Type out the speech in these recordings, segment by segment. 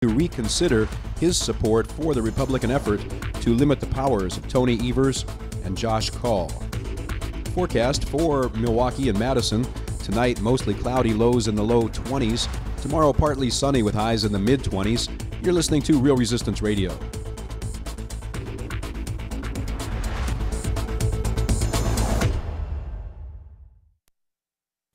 to reconsider his support for the Republican effort to limit the powers of Tony Evers and Josh Kaul. Forecast for Milwaukee and Madison. Tonight, mostly cloudy, lows in the low 20s. Tomorrow, partly sunny with highs in the mid-20s. You're listening to Real Resistance Radio.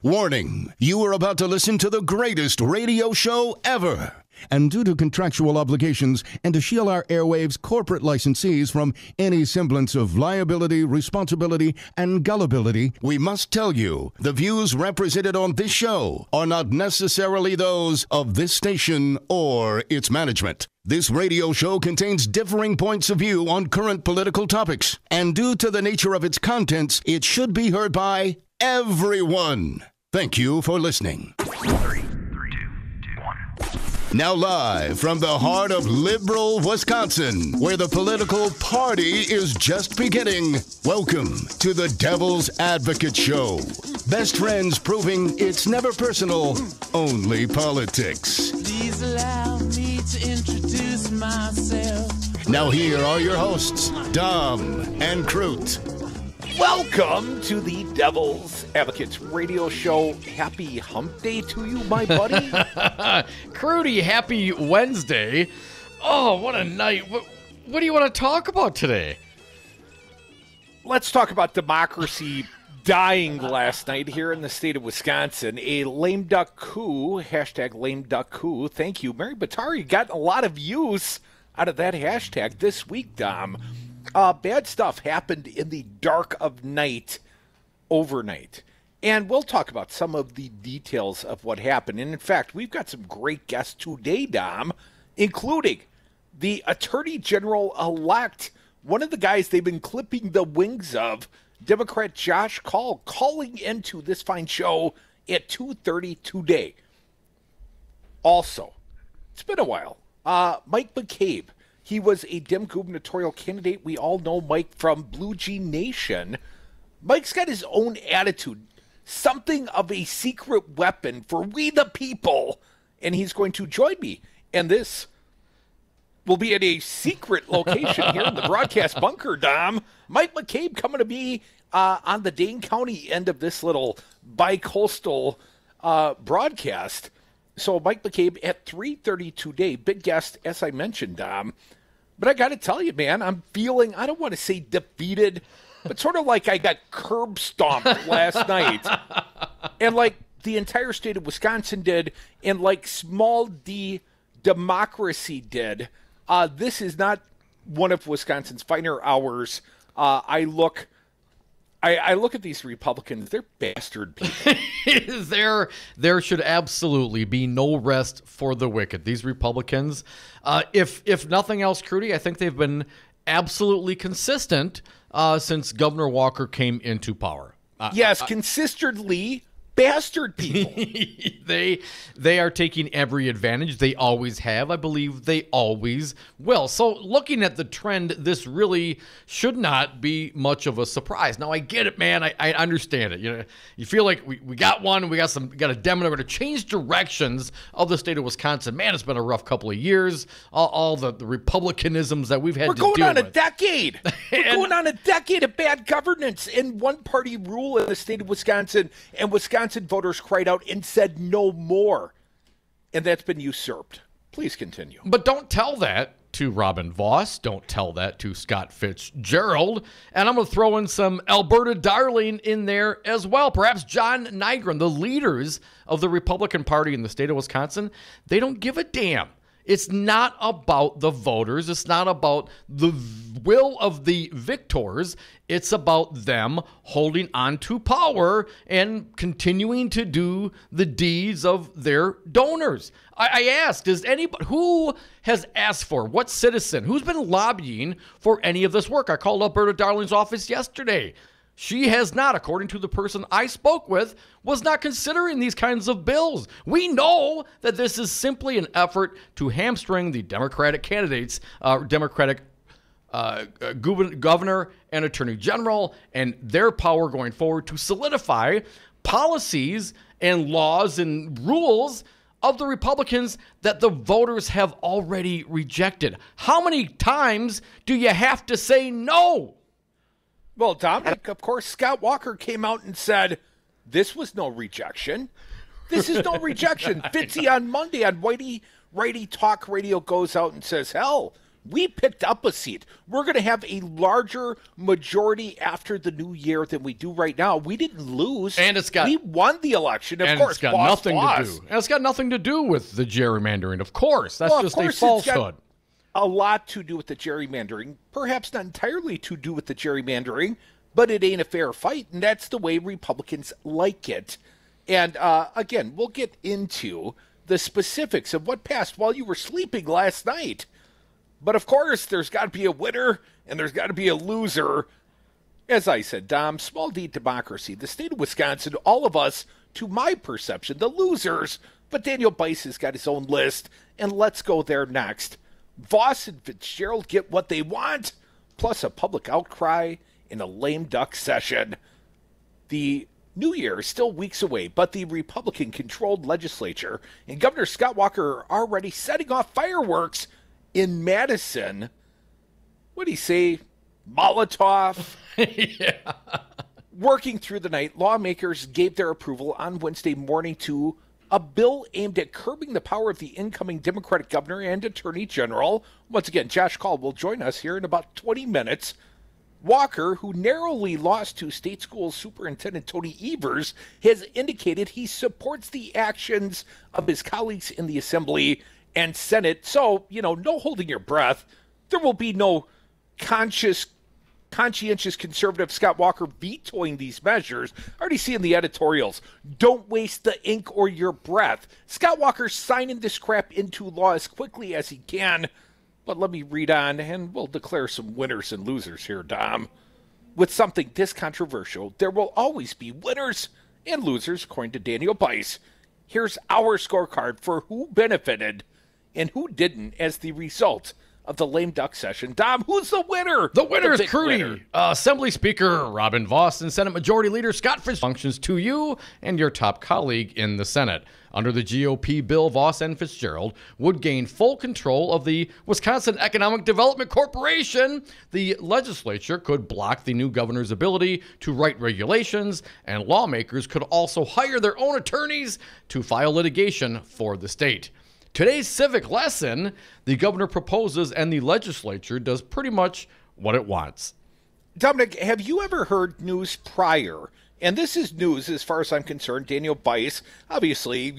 Warning, you are about to listen to the greatest radio show ever. And due to contractual obligations and to shield our airwaves corporate licensees from any semblance of liability, responsibility, and gullibility, we must tell you the views represented on this show are not necessarily those of this station or its management. This radio show contains differing points of view on current political topics, and due to the nature of its contents, it should be heard by everyone. Thank you for listening. 3, 2, 1. Now live from the heart of liberal Wisconsin, where the political party is just beginning, welcome to the Devil's Advocate Show. Best friends proving it's never personal, only politics. Please allow me to introduce myself. Now here are your hosts, Dom and Crute. Welcome to the Devil's Advocates Radio Show. Happy Hump Day to you, my buddy. Crudy, happy Wednesday. Oh, what a night. What do you want to talk about today? Let's talk about democracy dying last night here in the state of Wisconsin. A lame duck coup, hashtag lame duck coup. Thank you. Mary Batari got a lot of use out of that hashtag this week, Dom. Bad stuff happened in the dark of night, overnight. And we'll talk about some of the details of what happened. And in fact, we've got some great guests today, Dom, including the Attorney General-elect, one of the guys they've been clipping the wings of, Democrat Josh Kaul, calling into this fine show at 2:30 today. Also, it's been a while. Mike McCabe. He was a Dem gubernatorial candidate. We all know Mike from Blue Jean Nation. Mike's got his own attitude, something of a secret weapon for we the people, and he's going to join me. And this will be at a secret location here in the broadcast bunker, Dom. Mike McCabe coming to be on the Dane County end of this little bi-coastal broadcast. So Mike McCabe at 3:30 today. Big guest, as I mentioned, Dom. But I got to tell you, man, I'm feeling, I don't want to say defeated, but sort of like I got curb stomped last night. And like the entire state of Wisconsin did, and like small d democracy did. This is not one of Wisconsin's finer hours. I look at these Republicans, they're bastard people. There should absolutely be no rest for the wicked. These Republicans, if nothing else, Crudy, I think they've been absolutely consistent since Governor Walker came into power. Yes, consistently bastard people. They are taking every advantage. They always have. I believe they always will. So looking at the trend, this really should not be much of a surprise. Now, I get it, man. I understand it. You know, you feel like we got one. We got a Dem. We're going to change directions of the state of Wisconsin. Man, it's been a rough couple of years. All the Republicanisms that we've had to deal with. We're going on a decade. We're going on a decade of bad governance and one-party rule in the state of Wisconsin. And Wisconsin voters cried out and said no more. And that's been usurped. Please continue. But don't tell that to Robin Voss. Don't tell that to Scott Fitzgerald. And I'm going to throw in some Alberta Darling in there as well. Perhaps John Nygren, the leaders of the Republican Party in the state of Wisconsin, they don't give a damn. It's not about the voters. It's not about the will of the victors. It's about them holding on to power and continuing to do the deeds of their donors. I asked, who has asked for, what citizen, who's been lobbying for any of this work? I called Alberta Darling's office yesterday. She has not, according to the person I spoke with, was not considering these kinds of bills. We know that this is simply an effort to hamstring the Democratic candidates, Democratic governor and attorney general, and their power going forward to solidify policies and laws and rules of the Republicans that the voters have already rejected. How many times do you have to say no? Well, Dominic, of course, Scott Walker came out and said, this was no rejection. This is no rejection. Fitzy on Monday on Righty Talk Radio goes out and says, hell, we picked up a seat. We're going to have a larger majority after the new year than we do right now. We didn't lose. And we won the election. Of course, it's got nothing to do. And it's got nothing to do with the gerrymandering. Of course, that's just a falsehood. A lot to do with the gerrymandering, perhaps not entirely to do with the gerrymandering, but it ain't a fair fight, and that's the way Republicans like it. And again, we'll get into the specifics of what passed while you were sleeping last night. But of course, there's got to be a winner, and there's got to be a loser. As I said, Dom, small d democracy, the state of Wisconsin, all of us, to my perception, the losers. But Daniel Bice has got his own list, and let's go there next. Voss and Fitzgerald get what they want, plus a public outcry in a lame duck session. The New Year is still weeks away, but the Republican-controlled legislature and Governor Scott Walker are already setting off fireworks in Madison. What do you say? Molotov? Yeah. Working through the night, lawmakers gave their approval on Wednesday morning to a bill aimed at curbing the power of the incoming Democratic governor and attorney general. Once again, Josh Kaul will join us here in about 20 minutes. Walker, who narrowly lost to State School Superintendent Tony Evers, has indicated he supports the actions of his colleagues in the Assembly and Senate. So, no holding your breath. There will be no conscientious conservative Scott Walker vetoing these measures. I already see in the editorials, don't waste the ink or your breath. Scott Walker's signing this crap into law as quickly as he can. But let me read on, and we'll declare some winners and losers here, Dom. With something this controversial, there will always be winners and losers, according to Daniel Bice. Here's our scorecard for who benefited and who didn't as the result of the lame duck session. Dom, who's the winner? The winner is Crudy. Assembly Speaker Robin Voss and Senate Majority Leader Scott Fitzgerald. Functions to you and your top colleague in the Senate. Under the GOP bill, Voss and Fitzgerald would gain full control of the Wisconsin Economic Development Corporation. The legislature could block the new governor's ability to write regulations, and lawmakers could also hire their own attorneys to file litigation for the state. Today's civic lesson, the governor proposes and the legislature does pretty much what it wants. Dominic, have you ever heard news prior? And this is news as far as I'm concerned. Daniel Bice, obviously,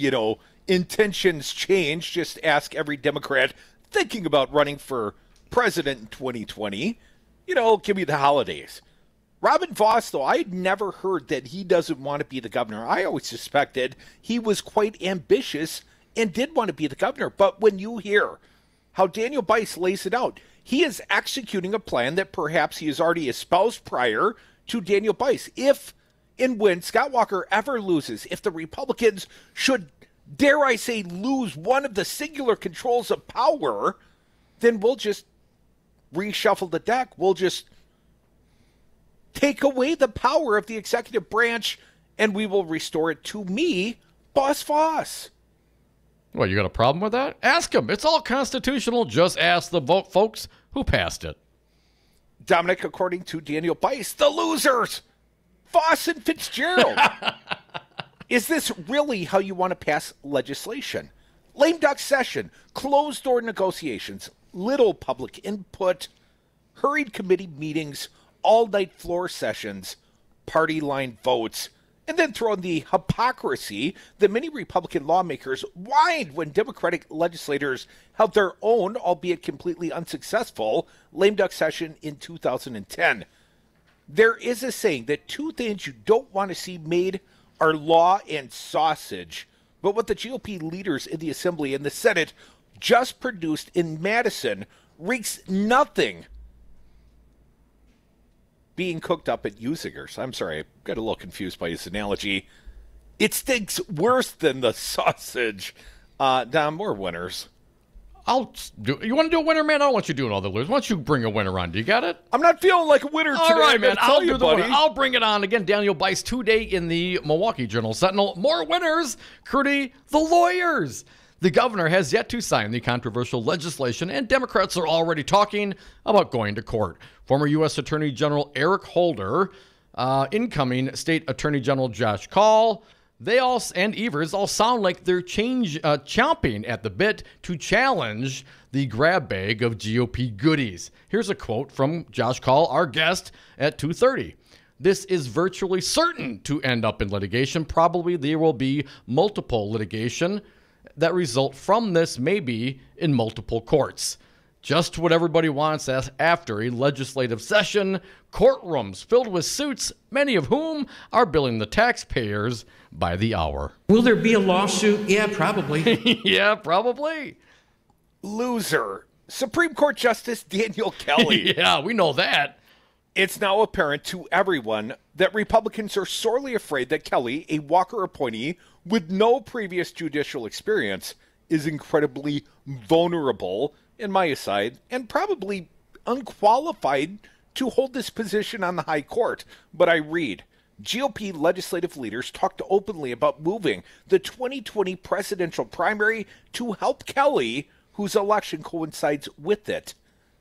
intentions change. Just ask every Democrat thinking about running for president in 2020. Give me the holidays. Robin Voss, though, I had never heard that he doesn't want to be the governor. I always suspected he was quite ambitious and did want to be the governor. But when you hear how Daniel Bice lays it out, he is executing a plan that perhaps he has already espoused prior to Daniel Bice. If and when Scott Walker ever loses, if the Republicans should, dare I say, lose one of the singular controls of power, then we'll just reshuffle the deck. We'll just take away the power of the executive branch, and we will restore it to me, Boss Voss. Well, you got a problem with that? Ask him. It's all constitutional. Just ask the folks who passed it. Dominic, according to Daniel Bice, the losers, Voss and Fitzgerald. Is this really how you want to pass legislation? Lame duck session, closed-door negotiations, little public input, hurried committee meetings, all-night floor sessions, party line votes, and then throw in the hypocrisy that many Republican lawmakers whined when Democratic legislators held their own, albeit completely unsuccessful, lame duck session in 2010. There is a saying that two things you don't want to see made are law and sausage. But what the GOP leaders in the Assembly and the Senate just produced in Madison reeks nothing being cooked up at Usinger's. I'm sorry, I got a little confused by his analogy. It stinks worse than the sausage. Dom, we're winners. You want to do a winner, man? I don't want you doing all the losers. Why don't you bring a winner on? Do you got it? I'm not feeling like a winner today. All right, man. I'll do the buddy. winner. I'll bring it on. Again, Daniel Bice today in the Milwaukee Journal-Sentinel. More winners, courtesy the lawyers. The governor has yet to sign the controversial legislation, and Democrats are already talking about going to court. Former U.S. Attorney General Eric Holder, incoming State Attorney General Josh Kaul, and Evers all sound like they're chomping at the bit to challenge the grab bag of GOP goodies. Here's a quote from Josh Kaul, our guest at 2:30. This is virtually certain to end up in litigation. Probably there will be multiple litigation that result from this, maybe in multiple courts. Just what everybody wants after a legislative session, courtrooms filled with suits, many of whom are billing the taxpayers by the hour. Will there be a lawsuit? Yeah, probably. Yeah, probably. Loser. Supreme Court Justice Daniel Kelly. Yeah, we know that. It's now apparent to everyone that Republicans are sorely afraid that Kelly, a Walker appointee with no previous judicial experience, is incredibly vulnerable, in my side, and probably unqualified to hold this position on the high court. But I read, GOP legislative leaders talked openly about moving the 2020 presidential primary to help Kelly, whose election coincides with it.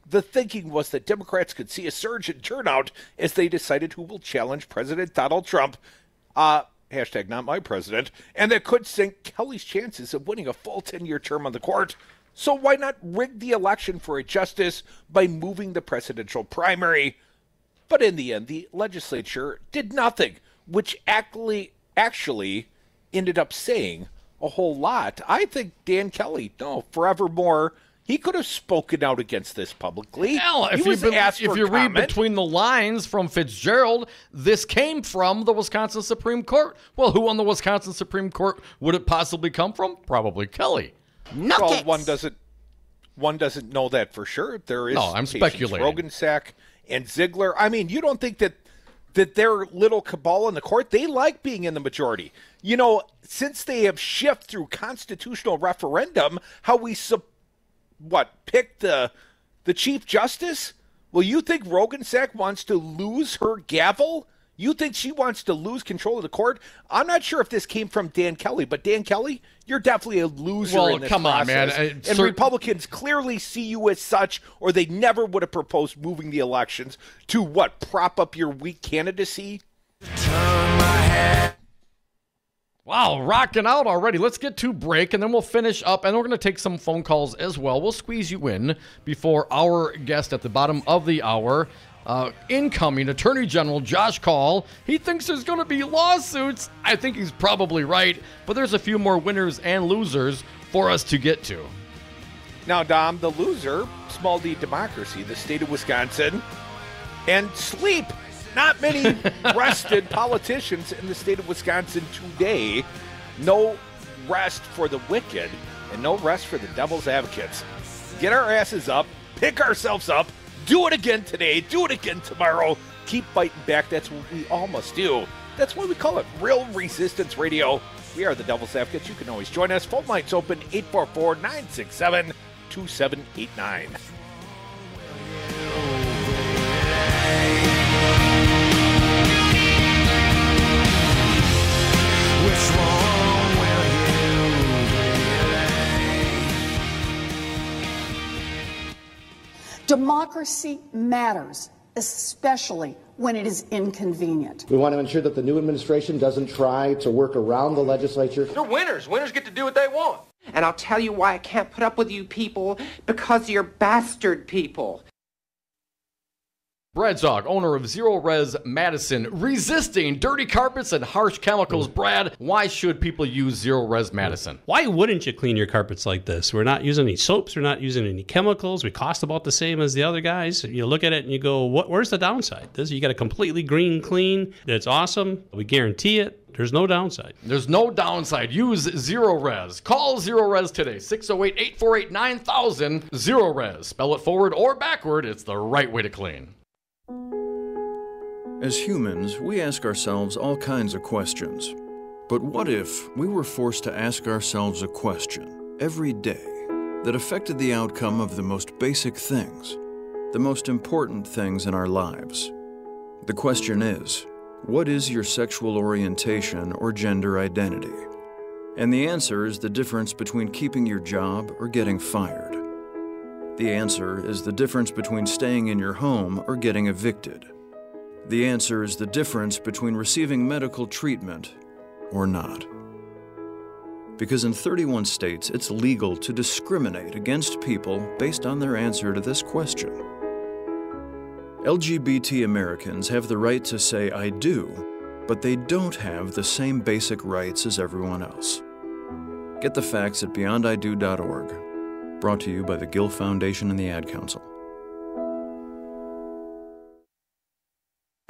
The thinking was that Democrats could see a surge in turnout as they decided who will challenge President Donald Trump, hashtag not my president, and that could sink Kelly's chances of winning a full 10-year term on the court. So why not rig the election for a justice by moving the presidential primary? But in the end, the legislature did nothing, which actually ended up saying a whole lot. I think Dan Kelly, forevermore, he could have spoken out against this publicly. Hell, if you read between the lines from Fitzgerald, this came from the Wisconsin Supreme Court. Well, who on the Wisconsin Supreme Court would it possibly come from? Probably Kelly. Well, one doesn't know that for sure. There is I'm speculating. Rogensack and Ziegler. I mean, you don't think that their little cabal in the court, they like being in the majority. You know, since they have shifted through constitutional referendum, how we pick the Chief Justice? Well, you think Rogensack wants to lose her gavel? You think she wants to lose control of the court? I'm not sure if this came from Dan Kelly, but Dan Kelly, you're definitely a loser in this come process. On, man. And Republicans clearly see you as such, or they never would have proposed moving the elections to prop up your weak candidacy? Wow, rocking out already. Let's get to break, and then we'll finish up, and we're going to take some phone calls as well. We'll squeeze you in before our guest at the bottom of the hour, incoming Attorney General Josh Kaul. He thinks there's going to be lawsuits. I think he's probably right, but there's a few more winners and losers for us to get to. Now, Dom, the loser, small d democracy, the state of Wisconsin, and sleep. Not many rested politicians in the state of Wisconsin today. No rest for the wicked and no rest for the devil's advocates. Get our asses up, pick ourselves up, do it again today, do it again tomorrow. Keep fighting back. That's what we all must do. That's why we call it Real Resistance Radio. We are the devil's advocates. You can always join us. Phone lines open 844-967-2789. Democracy matters, especially when it is inconvenient. We want to ensure that the new administration doesn't try to work around the legislature. They're winners. Winners get to do what they want. And I'll tell you why I can't put up with you people, because you're bastard people. Brad Zog, owner of Zero Res Madison, resisting dirty carpets and harsh chemicals. Brad, why should people use Zero Res Madison? Why wouldn't you clean your carpets like this? We're not using any soaps. We're not using any chemicals. We cost about the same as the other guys. You look at it and you go, where's the downside? You got a completely green clean. It's awesome. We guarantee it. There's no downside. There's no downside. Use Zero Res. Call Zero Res today. 608-848-9000. Zero Res. Spell it forward or backward. It's the right way to clean. As humans, we ask ourselves all kinds of questions. But what if we were forced to ask ourselves a question every day? that affected the outcome of the most basic things, the most important things in our lives. The question is, what is your sexual orientation or gender identity? And the answer is the difference between keeping your job or getting fired. The answer is the difference between staying in your home or getting evicted. The answer is the difference between receiving medical treatment or not. Because in 31 states, it's legal to discriminate against people based on their answer to this question. LGBT Americans have the right to say I do, but they don't have the same basic rights as everyone else. Get the facts at beyondido.org. Brought to you by the Gill Foundation and the Ad Council.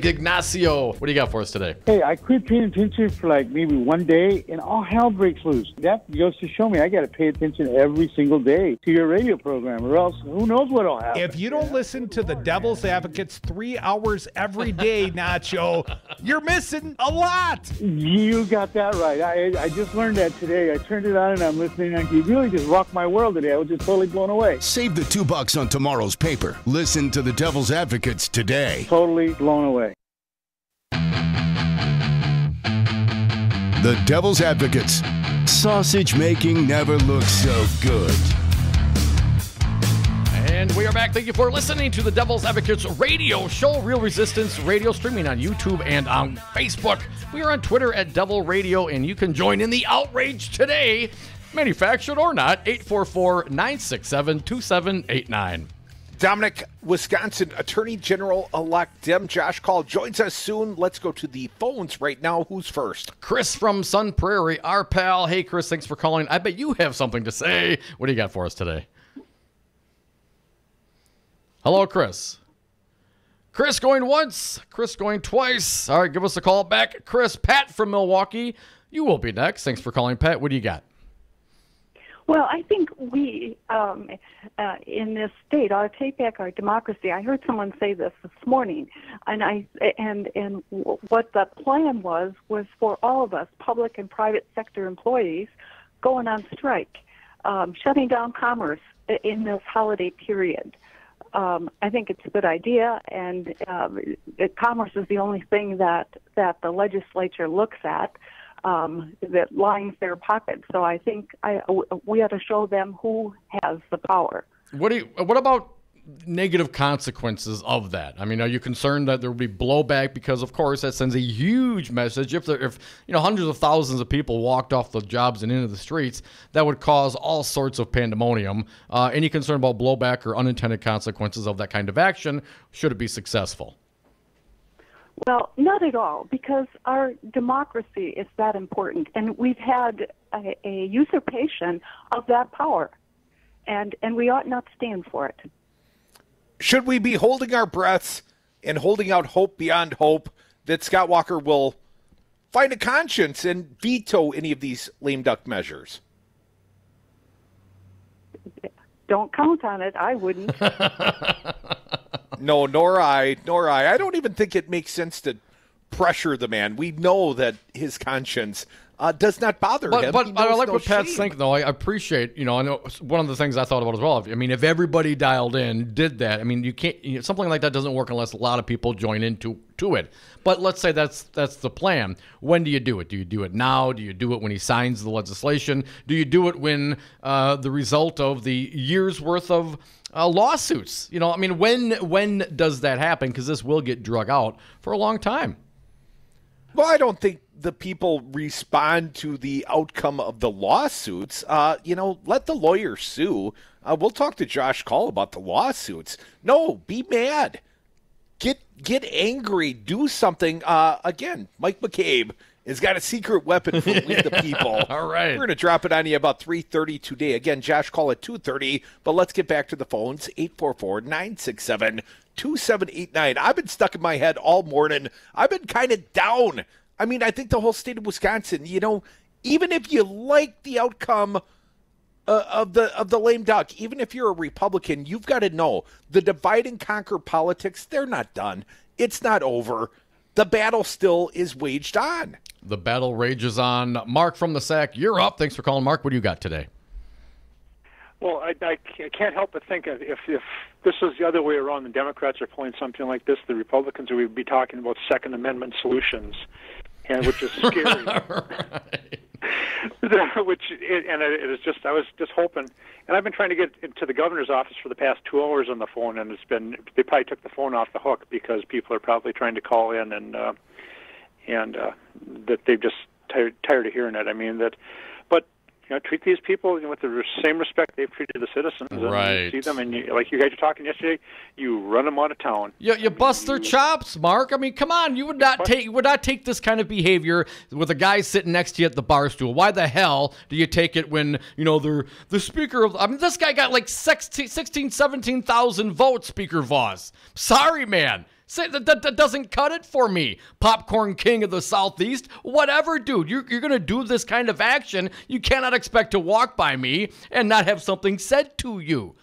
Ignacio, what do you got for us today? Hey, I quit paying attention for like maybe one day, and all hell breaks loose. That goes to show me I got to pay attention every single day to your radio program, or else who knows what'll happen. If you don't listen to the Devil's Advocates 3 hours every day, Nacho, you're missing a lot. You got that right. I just learned that today. I turned it on and I'm listening, and you really just rocked my world today. I was just totally blown away. Save the $2 on tomorrow's paper. Listen to the Devil's Advocates today. Totally blown away. The Devil's Advocates. Sausage making never looks so good. And we are back. Thank you for listening to the Devil's Advocates radio show. Real Resistance Radio, streaming on YouTube and on Facebook. We are on Twitter at Devil Radio, and you can join in the outrage today, manufactured or not, 844-967-2789. Dominic, Wisconsin Attorney General-elect Dem Josh Kaul joins us soon. Let's go to the phones right now. Who's first? Chris from Sun Prairie, our pal. Hey, Chris, thanks for calling. I bet you have something to say. What do you got for us today? Hello, Chris. Chris going once. Chris going twice. All right, give us a call back. Chris, Pat from Milwaukee. You will be next. Thanks for calling, Pat. What do you got? Well, I think we, in this state, ought to take back our democracy. I heard someone say this morning, and what the plan was for all of us, public and private sector employees, going on strike, shutting down commerce in this holiday period. I think it's a good idea, and commerce is the only thing that the legislature looks at. That lines their pockets. So I think we ought to show them who has the power. What about negative consequences of that? I mean, are you concerned that there will be blowback? Because of course that sends a huge message. If hundreds of thousands of people walked off the jobs and into the streets, that would cause all sorts of pandemonium. Any concern about blowback or unintended consequences of that kind of action should it be successful? Well, not at all, because our democracy is that important, and we've had a usurpation of that power, and we ought not stand for it. Should we be holding our breaths and holding out hope beyond hope that Scott Walker will find a conscience and veto any of these lame duck measures? Don't count on it. I wouldn't. No, nor I. I don't even think it makes sense to pressure the man. We know that his conscience does not bother him. But I like what Pat's thinking, though. I appreciate, I know one of the things I thought about as well. I mean, if everybody dialed in, did that, I mean, you can't, something like that doesn't work unless a lot of people join into it. But let's say that's the plan. When do you do it? Do you do it now? Do you do it when he signs the legislation? Do you do it when the result of the year's worth of lawsuits? I mean, when does that happen? Because this will get drug out for a long time. Well, I don't think the people respond to the outcome of the lawsuits. Let the lawyers sue. We'll talk to Josh Kaul about the lawsuits. No, be mad. Get angry. Do something. Again, Mike McCabe has got a secret weapon for We the People. All right. We're going to drop it on you about 3:30 today. Again, Josh Kaul at 2:30. But let's get back to the phones. 844-967-2789. I've been stuck in my head all morning. I've been kind of down. I mean, I think the whole state of Wisconsin, even if you like the outcome of the lame duck, even if you're a Republican, you've got to know the divide and conquer politics, they're not done. It's not over. The battle still is waged on. The battle rages on. Mark from the Sac, you're up. Thanks for calling, Mark. What do you got today? Well, I can't help but think if this was the other way around, the Democrats are pulling something like this, the Republicans would be talking about Second Amendment solutions, and which is scary. It is just, I was just hoping, and I've been trying to get into the governor's office for the past 2 hours on the phone, and they probably took the phone off the hook because people are probably trying to call in, and that they've just tired of hearing it. I mean but treat these people with the same respect they've treated the citizens. Right. And you see them, and like you guys were talking yesterday, you run them out of town. You bust their chops, Mark. I mean, come on. You would not take this kind of behavior with a guy sitting next to you at the bar stool. Why the hell do you take it when, they're the speaker of... I mean, this guy got like 17,000 votes, Speaker Voss. Sorry, man. That doesn't cut it for me. Popcorn king of the Southeast. Whatever, dude. You're going to do this kind of action. You cannot expect to walk by me and not have something said to you.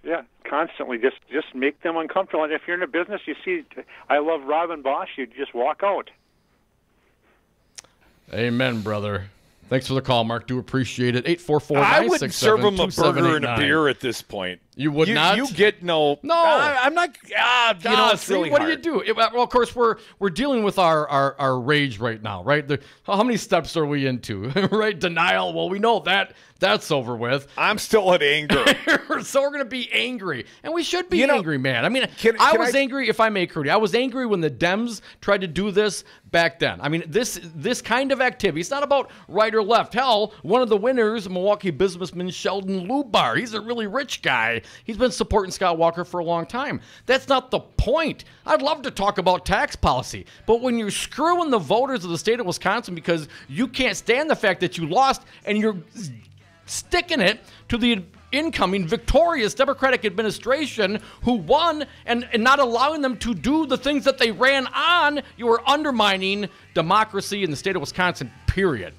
Yeah, constantly. Just make them uncomfortable. And if you're in a business, you see, I love Robin Bosch, you just walk out. Amen, brother. Thanks for the call, Mark. Do appreciate it. 844-967-2789. I wouldn't serve him a burger and a beer at this point. You would not? You get no. I'm not. It's really what hard. do you do? Well, of course, we're dealing with our rage right now, right? How many steps are we into? Right? Denial. Well, we know that's over with. I'm still at anger. So we're going to be angry. And we should be angry, man. I mean, I was angry, if I may, Crudy. I was angry when the Dems tried to do this back then. I mean, this kind of activity, it's not about right or left. Hell, one of the winners, Milwaukee businessman Sheldon Lubar, he's a really rich guy. He's been supporting Scott Walker for a long time. That's not the point. I'd love to talk about tax policy, but when you're screwing the voters of the state of Wisconsin because you can't stand the fact that you lost and you're sticking it to the incoming victorious Democratic administration who won and not allowing them to do the things that they ran on, you are undermining democracy in the state of Wisconsin, period.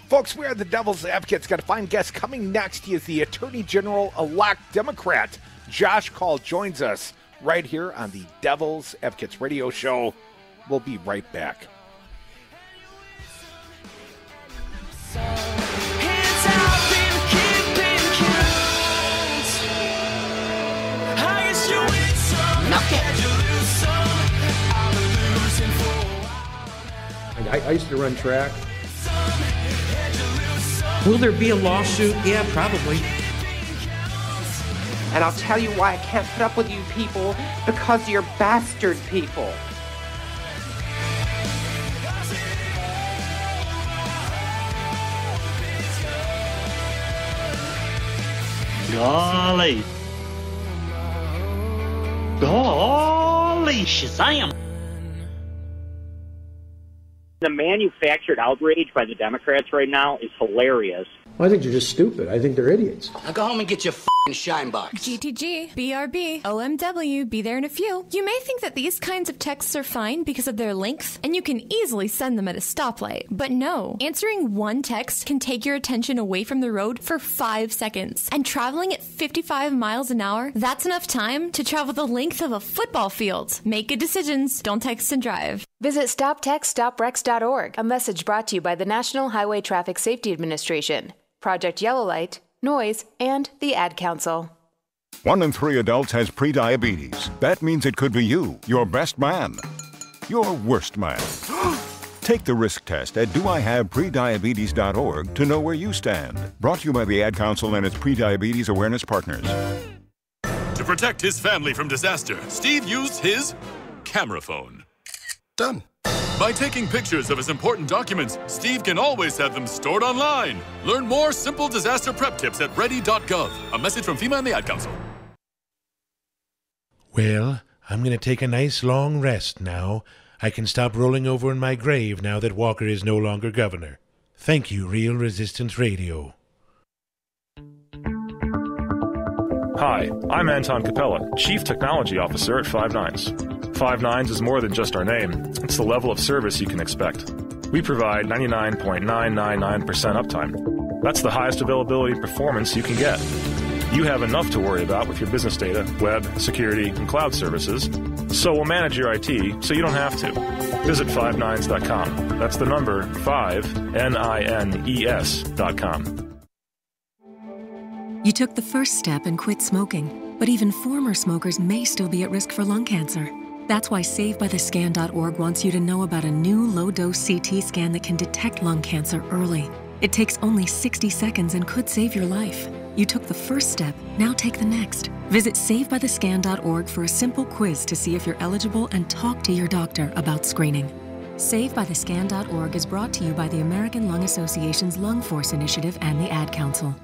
Folks, we are the Devil's Advocates. Got a fine guest coming next. He is the Attorney General-elect Democrat. Josh Kaul joins us right here on the Devil's Advocates radio show. We'll be right back. I used to run track. Will there be a lawsuit? Yeah, probably. And I'll tell you why I can't put up with you people, because you're bastard people. Golly. Golly Shazam. The manufactured outrage by the Democrats right now is hilarious. Well, I think they're just stupid. I think they're idiots. Now go home and get your f***ing shine box. GTG, BRB, OMW, be there in a few. You may think that these kinds of texts are fine because of their length, and you can easily send them at a stoplight. But no, answering one text can take your attention away from the road for 5 seconds. And traveling at 55 miles an hour, that's enough time to travel the length of a football field. Make good decisions. Don't text and drive. Visit StopTextStopWrecks.org. A message brought to you by the National Highway Traffic Safety Administration, Project Yellow Light, Noise, and the Ad Council. 1 in 3 adults has prediabetes. That means it could be you, your best man, your worst man. Take the risk test at doihaveprediabetes.org to know where you stand. Brought to you by the Ad Council and its prediabetes awareness partners. To protect his family from disaster, Steve used his camera phone. Done. By taking pictures of his important documents, Steve can always have them stored online. Learn more simple disaster prep tips at ready.gov. A message from FEMA and the Ad Council. Well, I'm going to take a nice long rest now. I can stop rolling over in my grave now that Walker is no longer governor. Thank you, Real Resistance Radio. Hi, I'm Anton Capella, Chief Technology Officer at Five Nines. Five Nines is more than just our name. It's the level of service you can expect. We provide 99.999% uptime. That's the highest availability and performance you can get. You have enough to worry about with your business data, web, security, and cloud services, so we'll manage your IT so you don't have to. Visit 59s.com. That's the number 5, N-I-N-E-S.com. You took the first step and quit smoking, but even former smokers may still be at risk for lung cancer. That's why SaveByTheScan.org wants you to know about a new low-dose CT scan that can detect lung cancer early. It takes only 60 seconds and could save your life. You took the first step, now take the next. Visit SaveByTheScan.org for a simple quiz to see if you're eligible and talk to your doctor about screening. SaveByTheScan.org is brought to you by the American Lung Association's Lung Force Initiative and the Ad Council.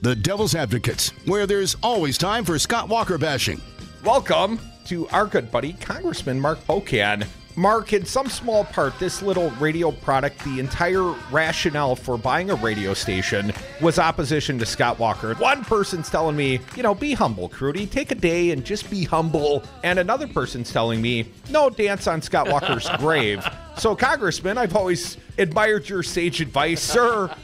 The Devil's Advocates, where there's always time for Scott Walker bashing. Welcome to our good buddy, Congressman Mark Pocan. Mark, in some small part, this little radio product, the entire rationale for buying a radio station was opposition to Scott Walker. One person's telling me, be humble, Crudy. Take a day and just be humble. And another person's telling me, no, dance on Scott Walker's grave. So, Congressman, I've always admired your sage advice. Sir,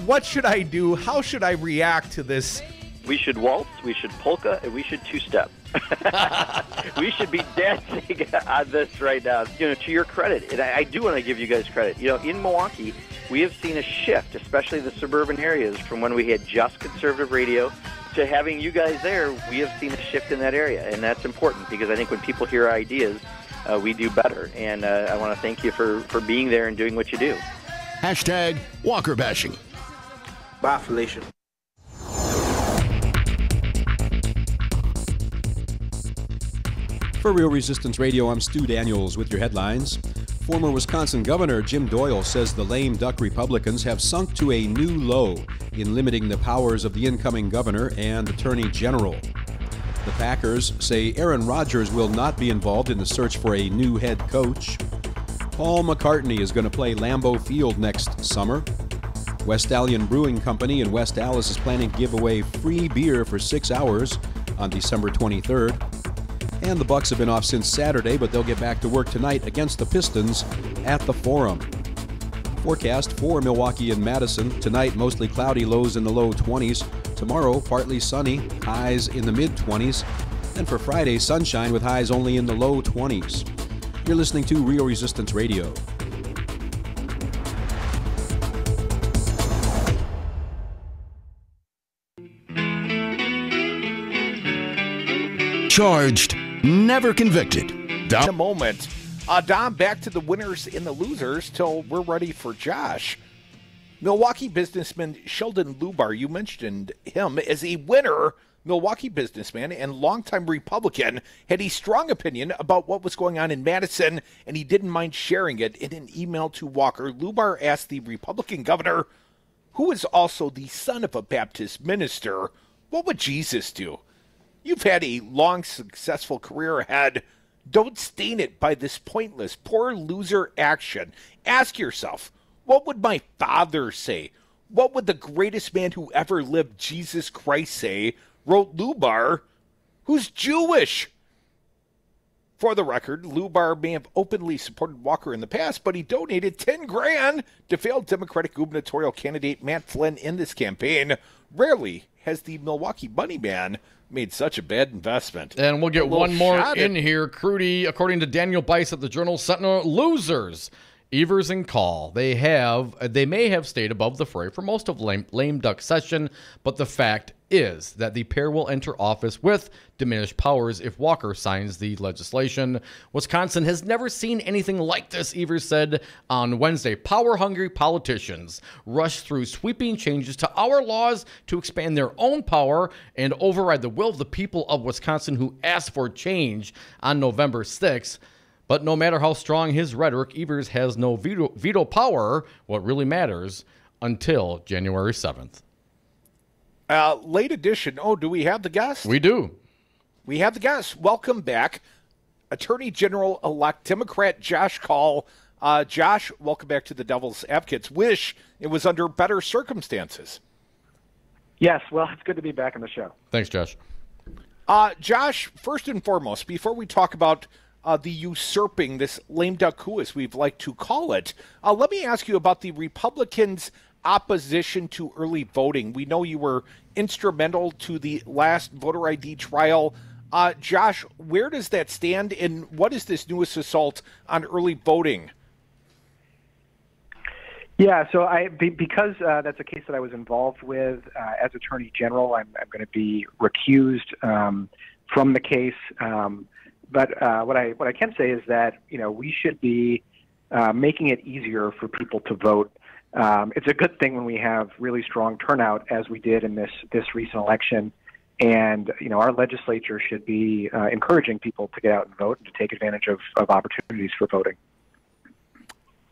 what should I do? How should I react to this? We should waltz, we should polka, and we should two-step. We should be dancing on this right now. To your credit, and I do want to give you guys credit. In Milwaukee, we have seen a shift, especially the suburban areas, from when we had just conservative radio to having you guys there. We have seen a shift in that area, and that's important because I think when people hear ideas, we do better. And I want to thank you for being there and doing what you do. Hashtag Walker bashing. Bye, Felicia. For Real Resistance Radio, I'm Stu Daniels with your headlines. Former Wisconsin Governor Jim Doyle says the lame duck Republicans have sunk to a new low in limiting the powers of the incoming governor and attorney general. The Packers say Aaron Rodgers will not be involved in the search for a new head coach. Paul McCartney is going to play Lambeau Field next summer. West Stallion Brewing Company in West Dallas is planning to give away free beer for 6 hours on December 23rd. And the Bucks have been off since Saturday, but they'll get back to work tonight against the Pistons at the Forum. Forecast for Milwaukee and Madison. Tonight, mostly cloudy, lows in the low 20s. Tomorrow, partly sunny, highs in the mid-20s. And for Friday, sunshine with highs only in the low 20s. You're listening to Real Resistance Radio. Charged, never convicted. In a moment. Dom, back to the winners and the losers till we're ready for Josh. Milwaukee businessman Sheldon Lubar, you mentioned him as a winner. Milwaukee businessman and longtime Republican had a strong opinion about what was going on in Madison, and he didn't mind sharing it in an email to Walker. Lubar asked the Republican governor, who is also the son of a Baptist minister, what would Jesus do? You've had a long, successful career ahead. Don't stain it by this pointless, poor loser action. Ask yourself, what would my father say? What would the greatest man who ever lived, Jesus Christ, say? Wrote Lubar, who's Jewish. For the record, Lubar may have openly supported Walker in the past, but he donated $10,000 to failed Democratic gubernatorial candidate Matt Flynn in this campaign. Rarely has the Milwaukee money man made such a bad investment. And we'll get one more in here. Crudy, according to Daniel Bice at the Journal-Sentinel, losers, Evers and Kaul, they may have stayed above the fray for most of lame duck session, but the fact is that the pair will enter office with diminished powers if Walker signs the legislation. Wisconsin has never seen anything like this, Evers said on Wednesday. Power-hungry politicians rush through sweeping changes to our laws to expand their own power and override the will of the people of Wisconsin who asked for change on November 6th. But no matter how strong his rhetoric, Evers has no veto power, what really matters, until January 7th. Late edition. Oh, do we have the guest? We do. We have the guest. Welcome back. Attorney General-elect Democrat Josh Kaul. Josh, welcome back to the Devil's Advocates. Wish it was under better circumstances. Yes, well, it's good to be back on the show. Thanks, Josh. Josh, first and foremost, before we talk about the usurping, this lame duck coup, as we've liked to call it, let me ask you about the Republicans' opposition to early voting. We know you were instrumental to the last voter ID trial. Josh, where does that stand, and what is this newest assault on early voting? Yeah, so because that's a case that I was involved with as Attorney General, I'm going to be recused from the case. But what I can say is that we should be making it easier for people to vote. It's a good thing when we have really strong turnout, as we did in this recent election. And our legislature should be encouraging people to get out and vote and to take advantage of opportunities for voting.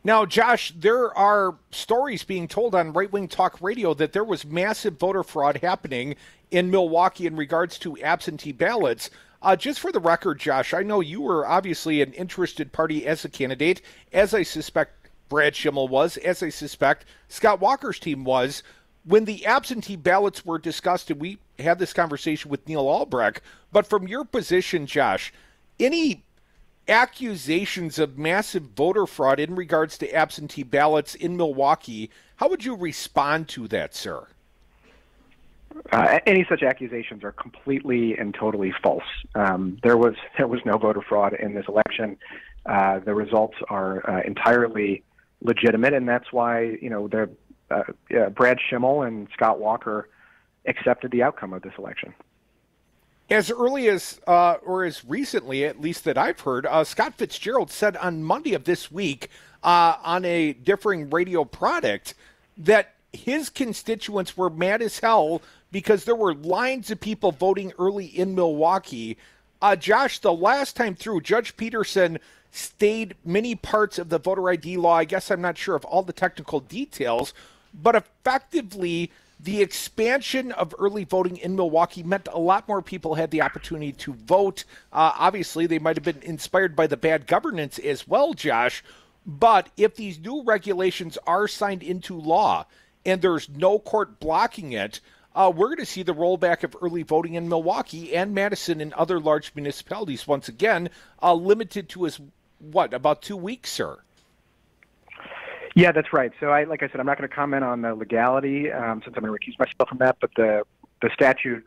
Now, Josh, there are stories being told on right-wing talk radio that there was massive voter fraud happening in Milwaukee in regards to absentee ballots. Just for the record, Josh, I know you were obviously an interested party as a candidate, as I suspect Brad Schimmel was, as I suspect Scott Walker's team was. When the absentee ballots were discussed, and we had this conversation with Neil Albrecht, but from your position, Josh, any accusations of massive voter fraud in regards to absentee ballots in Milwaukee, how would you respond to that, sir? Any such accusations are completely and totally false. There was no voter fraud in this election. The results are entirely legitimate, and that's why Brad Schimmel and Scott Walker accepted the outcome of this election. As early as, or as recently, at least that I've heard, Scott Fitzgerald said on Monday of this week on a differing radio product that his constituents were mad as hell because there were lines of people voting early in Milwaukee. Josh, the last time through, Judge Peterson stayed many parts of the voter ID law. I guess I'm not sure of all the technical details, but effectively, the expansion of early voting in Milwaukee meant a lot more people had the opportunity to vote. Obviously, they might have been inspired by the bad governance as well, Josh. But if these new regulations are signed into law and there's no court blocking it, we're going to see the rollback of early voting in Milwaukee and Madison and other large municipalities once again, limited to about 2 weeks, sir. Yeah, that's right. So, like I said, I'm not going to comment on the legality since I'm going to recuse myself from that. But the statute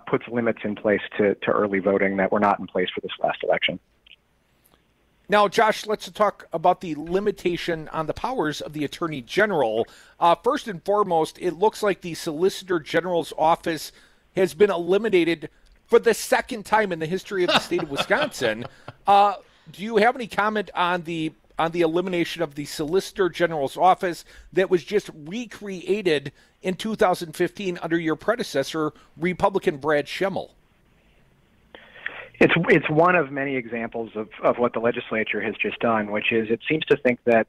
puts limits in place to early voting that were not in place for this last election. Now, Josh, let's talk about the limitation on the powers of the Attorney General. First and foremost, it looks like the Solicitor General's office has been eliminated for the second time in the history of the state of Wisconsin. Do you have any comment on the elimination of the Solicitor General's office that was just recreated in 2015 under your predecessor, Republican Brad Schimmel? It's one of many examples of what the legislature has just done, which is it seems to think that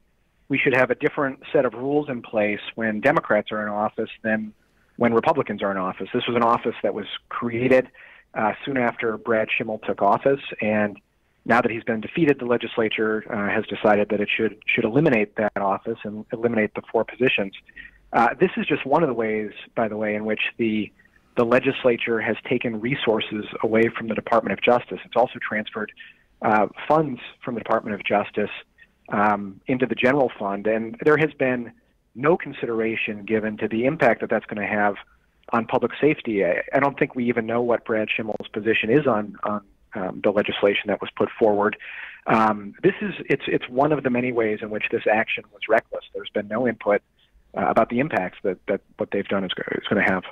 we should have a different set of rules in place when Democrats are in office than when Republicans are in office. This was an office that was created soon after Brad Schimmel took office, and now that he's been defeated, the legislature has decided that it should eliminate that office and eliminate the 4 positions. This is just one of the ways, by the way, in which the legislature has taken resources away from the Department of Justice. It's also transferred funds from the Department of Justice into the general fund, and there has been no consideration given to the impact that that's going to have on public safety. I don't think we even know what Brad Schimmel's position is on the legislation that was put forward. It's one of the many ways in which this action was reckless. There's been no input about the impacts that what they've done is going to have.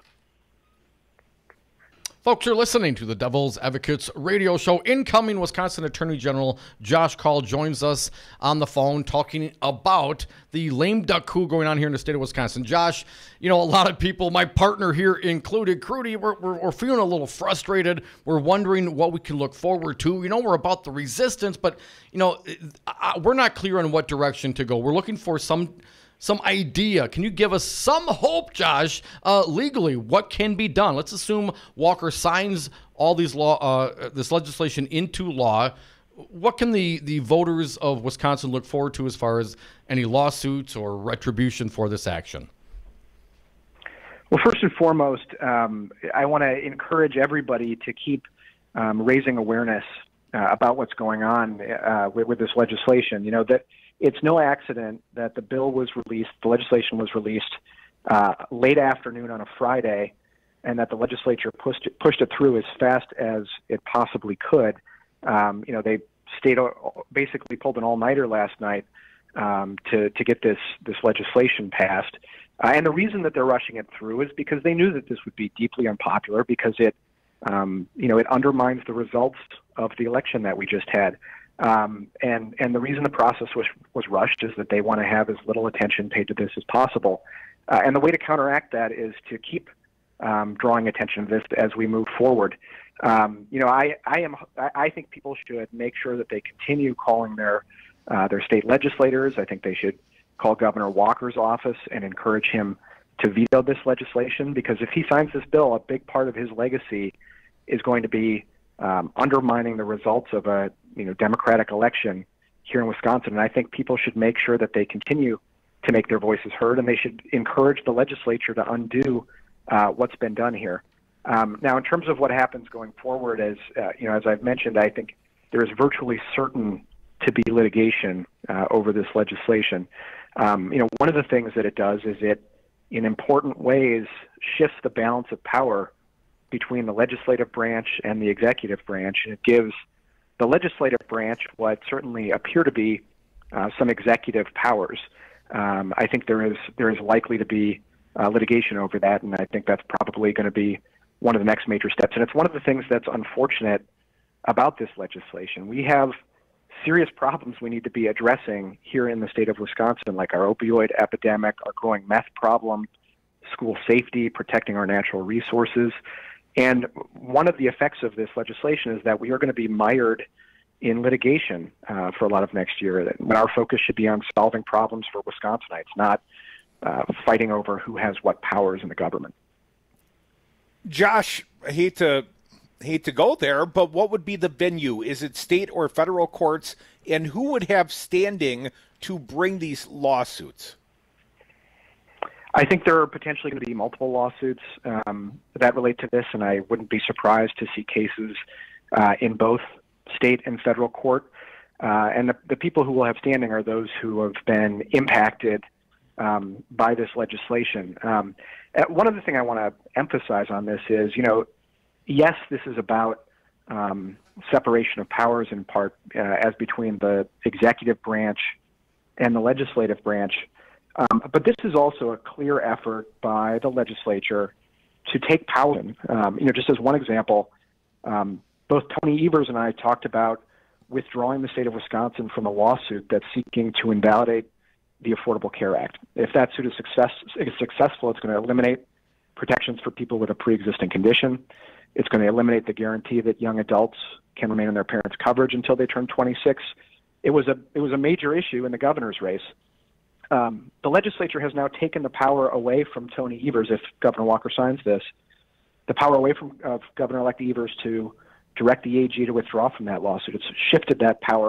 Folks, you're listening to the Devil's Advocates radio show. Incoming Wisconsin Attorney General Josh Kaul joins us on the phone talking about the lame duck coup going on here in the state of Wisconsin. Josh, a lot of people, my partner here included, Crudy, we're feeling a little frustrated. We're wondering what we can look forward to. We're about the resistance, but, we're not clear on what direction to go. We're looking for some idea. Can you give us some hope, Josh, legally, what can be done? Let's assume Walker signs all these this legislation into law. What can the voters of Wisconsin look forward to as far as any lawsuits or retribution for this action? Well, first and foremost, I want to encourage everybody to keep raising awareness about what's going on with this legislation. That it's no accident that the bill was released, the legislation was released late afternoon on a Friday, and that the legislature pushed it through as fast as it possibly could. They basically pulled an all-nighter last night to get this legislation passed. And the reason that they're rushing it through is because they knew that this would be deeply unpopular, because it undermines the results of the election that we just had. And the reason the process was rushed is that they want to have as little attention paid to this as possible. And the way to counteract that is to keep drawing attention to this as we move forward. I think people should make sure that they continue calling their state legislators. I think they should call Governor Walker's office and encourage him to veto this legislation, because if he signs this bill, a big part of his legacy is going to be undermining the results of a Democratic election here in Wisconsin. And I think people should make sure that they continue to make their voices heard, and they should encourage the legislature to undo what's been done here. Now, in terms of what happens going forward, as I've mentioned, I think there is virtually certain to be litigation over this legislation. One of the things that it does is it, in important ways, shifts the balance of power between the legislative branch and the executive branch, and it gives the legislative branch what certainly appear to be some executive powers. I think there is likely to be litigation over that, and I think that's probably going to be one of the next major steps. And it's one of the things that's unfortunate about this legislation. We have serious problems we need to be addressing here in the state of Wisconsin, like our opioid epidemic, our growing meth problem, school safety, protecting our natural resources. And one of the effects of this legislation is that we are going to be mired in litigation for a lot of next year. But our focus should be on solving problems for Wisconsinites, not fighting over who has what powers in the government. Josh, I hate to go there, but what would be the venue? Is it state or federal courts? And who would have standing to bring these lawsuits? I think there are potentially going to be multiple lawsuits that relate to this, and I wouldn't be surprised to see cases in both state and federal court. And the people who will have standing are those who have been impacted by this legislation. One other thing I want to emphasize on this is, yes, this is about separation of powers in part as between the executive branch and the legislative branch. But this is also a clear effort by the legislature to take power. Just as one example, both Tony Evers and I talked about withdrawing the state of Wisconsin from a lawsuit that's seeking to invalidate the Affordable Care Act. If that suit is successful, it's going to eliminate protections for people with a pre-existing condition. It's going to eliminate the guarantee that young adults can remain in their parents' coverage until they turn 26. It was a major issue in the governor's race. The legislature has now taken the power away from Tony Evers, if Governor Walker signs this, the power away from Governor-elect Evers to direct the AG to withdraw from that lawsuit. It's shifted that power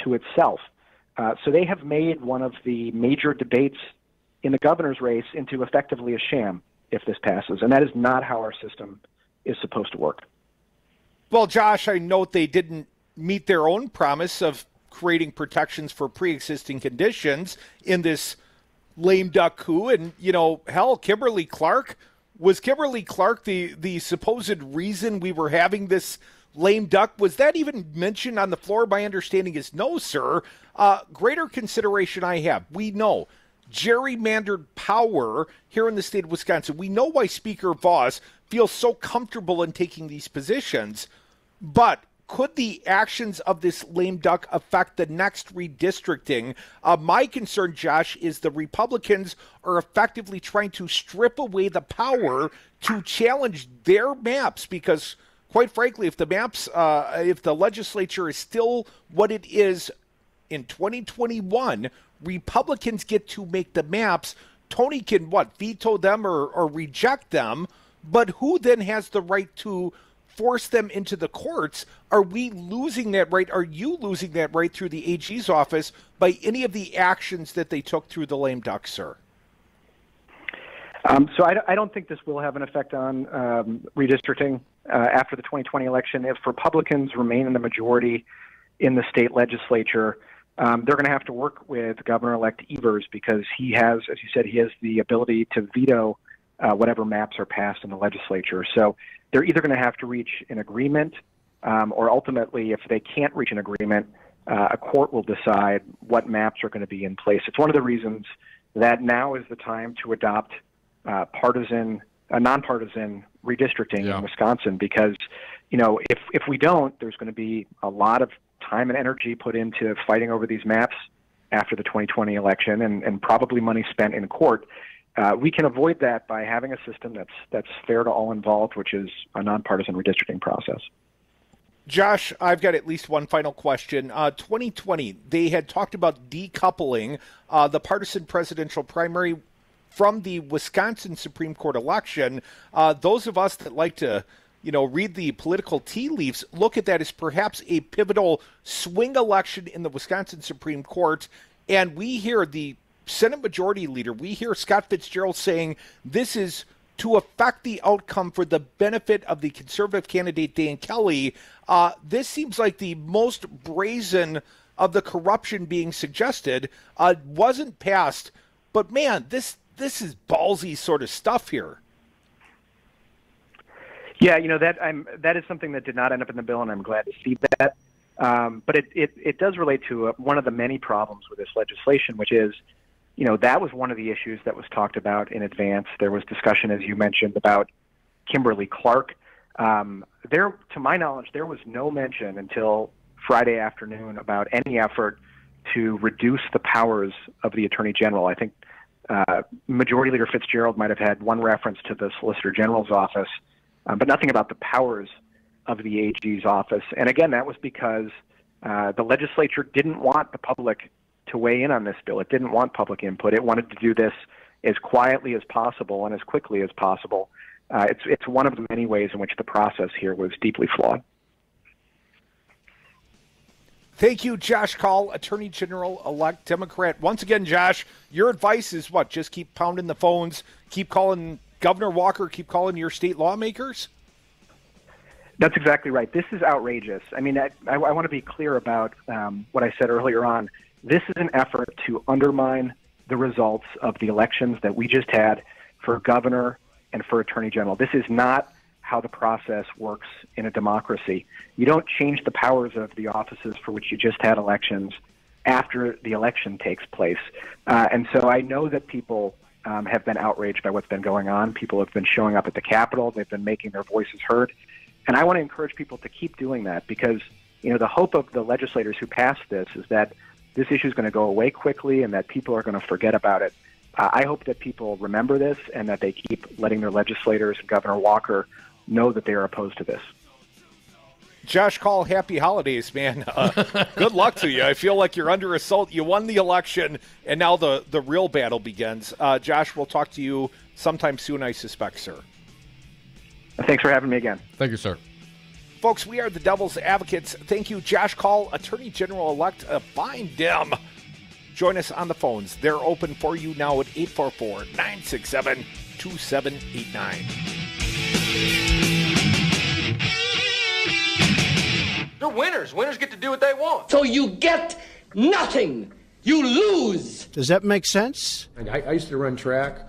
to itself. So they have made one of the major debates in the governor's race into effectively a sham if this passes, and that is not how our system is supposed to work. Well, Josh, I note they didn't meet their own promise of creating protections for pre-existing conditions in this lame duck coup. And, hell, Kimberly Clark, was Kimberly Clark the supposed reason we were having this lame duck? Was that even mentioned on the floor? My understanding is no, sir. Greater consideration I have. We know gerrymandered power here in the state of Wisconsin. We know why Speaker Voss feels so comfortable in taking these positions, but could the actions of this lame duck affect the next redistricting? My concern, Josh, is the Republicans are effectively trying to strip away the power to challenge their maps, because quite frankly, if the maps, if the legislature is still what it is in 2021, Republicans get to make the maps. Tony can, veto them or reject them, but who then has the right to force them into the courts? Are we losing that right? Are you losing that right through the AG's office by any of the actions that they took through the lame duck, sir? So I don't think this will have an effect on redistricting after the 2020 election. If Republicans remain in the majority in the state legislature, they're going to have to work with Governor-elect Evers, because he has, as you said, he has the ability to veto whatever maps are passed in the legislature. So they're either going to have to reach an agreement, or ultimately, if they can't reach an agreement, a court will decide what maps are going to be in place. It's one of the reasons that now is the time to adopt nonpartisan redistricting in Wisconsin, because, if we don't, there's going to be a lot of time and energy put into fighting over these maps after the 2020 election, and probably money spent in court. We can avoid that by having a system that's fair to all involved, which is a nonpartisan redistricting process. Josh, I've got at least one final question. 2020, they had talked about decoupling the partisan presidential primary from the Wisconsin Supreme Court election. Those of us that like to, read the political tea leaves look at that as perhaps a pivotal swing election in the Wisconsin Supreme Court. And we hear the Senate Majority Leader, we hear Scott Fitzgerald saying this is to affect the outcome for the benefit of the conservative candidate Dan Kelly. This seems like the most brazen of the corruption being suggested. Wasn't passed, but man, this is ballsy sort of stuff here. Yeah, that is something that did not end up in the bill, and I'm glad to see that. But it does relate to one of the many problems with this legislation, which is, that was one of the issues that was talked about in advance. There was discussion, as you mentioned, about Kimberly Clark. To my knowledge, there was no mention until Friday afternoon about any effort to reduce the powers of the Attorney General. I think Majority Leader Fitzgerald might have had one reference to the Solicitor General's office, but nothing about the powers of the AG's office. And again, that was because the legislature didn't want the public to weigh in on this bill. It didn't want public input. It wanted to do this as quietly as possible and as quickly as possible. It's one of the many ways in which the process here was deeply flawed. Thank you, Josh Kaul, Attorney General-elect Democrat. Once again, Josh, your advice is what? Just keep pounding the phones, keep calling Governor Walker, keep calling your state lawmakers? That's exactly right. This is outrageous. I mean, I want to be clear about what I said earlier on. This is an effort to undermine the results of the elections that we just had for governor and for attorney general. This is not how the process works in a democracy. You don't change the powers of the offices for which you just had elections after the election takes place. And so I know that people have been outraged by what's been going on. People have been showing up at the Capitol. They've been making their voices heard. And I want to encourage people to keep doing that, because the hope of the legislators who passed this is that this issue is going to go away quickly and that people are going to forget about it. I hope that people remember this and that they keep letting their legislators and Governor Walker know that they are opposed to this. Josh Kaul, happy holidays, man. Good luck to you. I feel like you're under assault. You won the election, and now the real battle begins. Josh, we'll talk to you sometime soon, I suspect, sir. Thanks for having me again. Thank you, sir. Folks, we are the Devil's Advocates. Thank you, Josh Kaul, Attorney General-elect. Find them. Join us on the phones. They're open for you now at 844-967-2789. They're winners. Winners get to do what they want. So you get nothing. You lose. Does that make sense? I used to run track.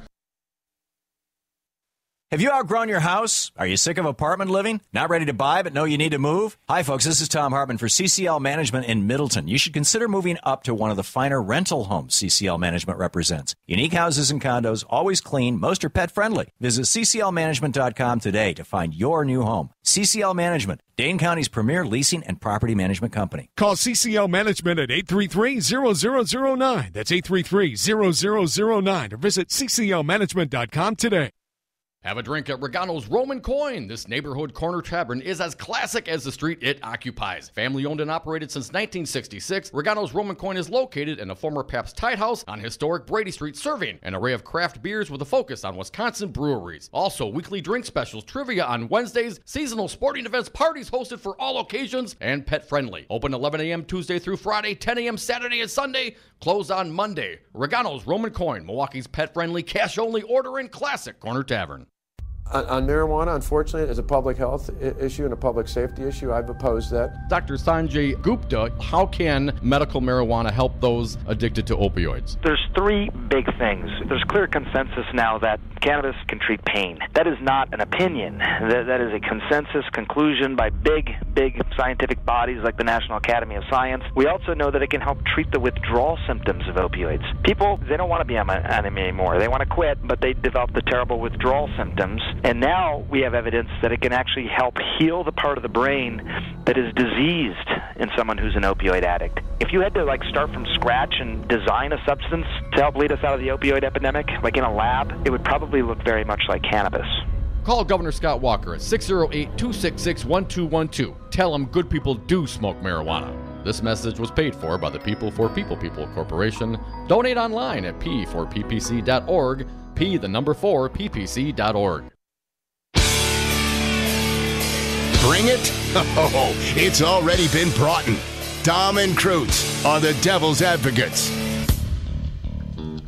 Have you outgrown your house? Are you sick of apartment living? Not ready to buy but know you need to move? Hi, folks. This is Tom Hartman for CCL Management in Middleton. You should consider moving up to one of the finer rental homes CCL Management represents. Unique houses and condos, always clean, most are pet-friendly. Visit cclmanagement.com today to find your new home. CCL Management, Dane County's premier leasing and property management company. Call CCL Management at 833-0009. That's 833-0009. Or visit cclmanagement.com today. Have a drink at Regano's Roman Coin. This neighborhood corner tavern is as classic as the street it occupies. Family owned and operated since 1966, Regano's Roman Coin is located in a former Pabst Tide House on historic Brady Street, serving an array of craft beers with a focus on Wisconsin breweries. Also, weekly drink specials, trivia on Wednesdays, seasonal sporting events, parties hosted for all occasions, and pet friendly. Open 11 a.m. Tuesday through Friday, 10 a.m. Saturday and Sunday, closed on Monday. Regano's Roman Coin, Milwaukee's pet friendly, cash only ordering classic corner tavern. On marijuana, unfortunately, as a public health issue and a public safety issue, I've opposed that. Dr. Sanjay Gupta, how can medical marijuana help those addicted to opioids? There's three big things. There's clear consensus now that cannabis can treat pain. That is not an opinion. That is a consensus conclusion by big scientific bodies like the National Academy of Science. We also know that it can help treat the withdrawal symptoms of opioids. People, they don't want to be on them anymore. They want to quit, but they develop the terrible withdrawal symptoms. And now we have evidence that it can actually help heal the part of the brain that is diseased in someone who's an opioid addict. If you had to start from scratch and design a substance to help lead us out of the opioid epidemic, like in a lab, it would probably look very much like cannabis. Call Governor Scott Walker at 608-266-1212. Tell him good people do smoke marijuana. This message was paid for by the People for People Corporation. Donate online at p4ppc.org, p4ppc.org. Bring it? Oh, it's already been brought in. Dom and Krutz are the Devil's Advocates.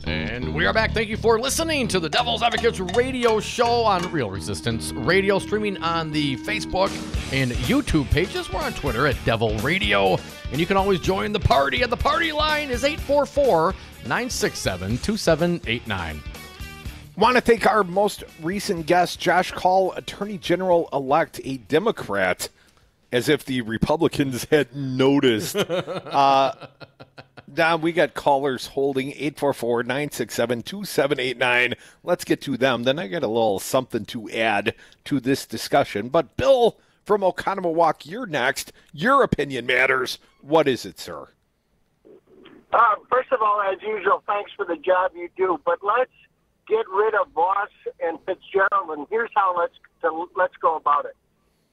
And we are back. Thank you for listening to the Devil's Advocates radio show on Real Resistance Radio, streaming on the Facebook and YouTube pages. We're on Twitter at Devil Radio. And you can always join the party. And the party line is 844-967-2789. Want to thank our most recent guest, Josh Kaul, Attorney General-elect, a Democrat, as if the Republicans had noticed. Now we got callers holding 844-967-2789. Let's get to them. Then I got a little something to add to this discussion. But Bill from Oconomowoc, you're next. Your opinion matters. What is it, sir? First of all, as usual, thanks for the job you do. But let's get rid of Voss and Fitzgerald, and here's how let's go about it.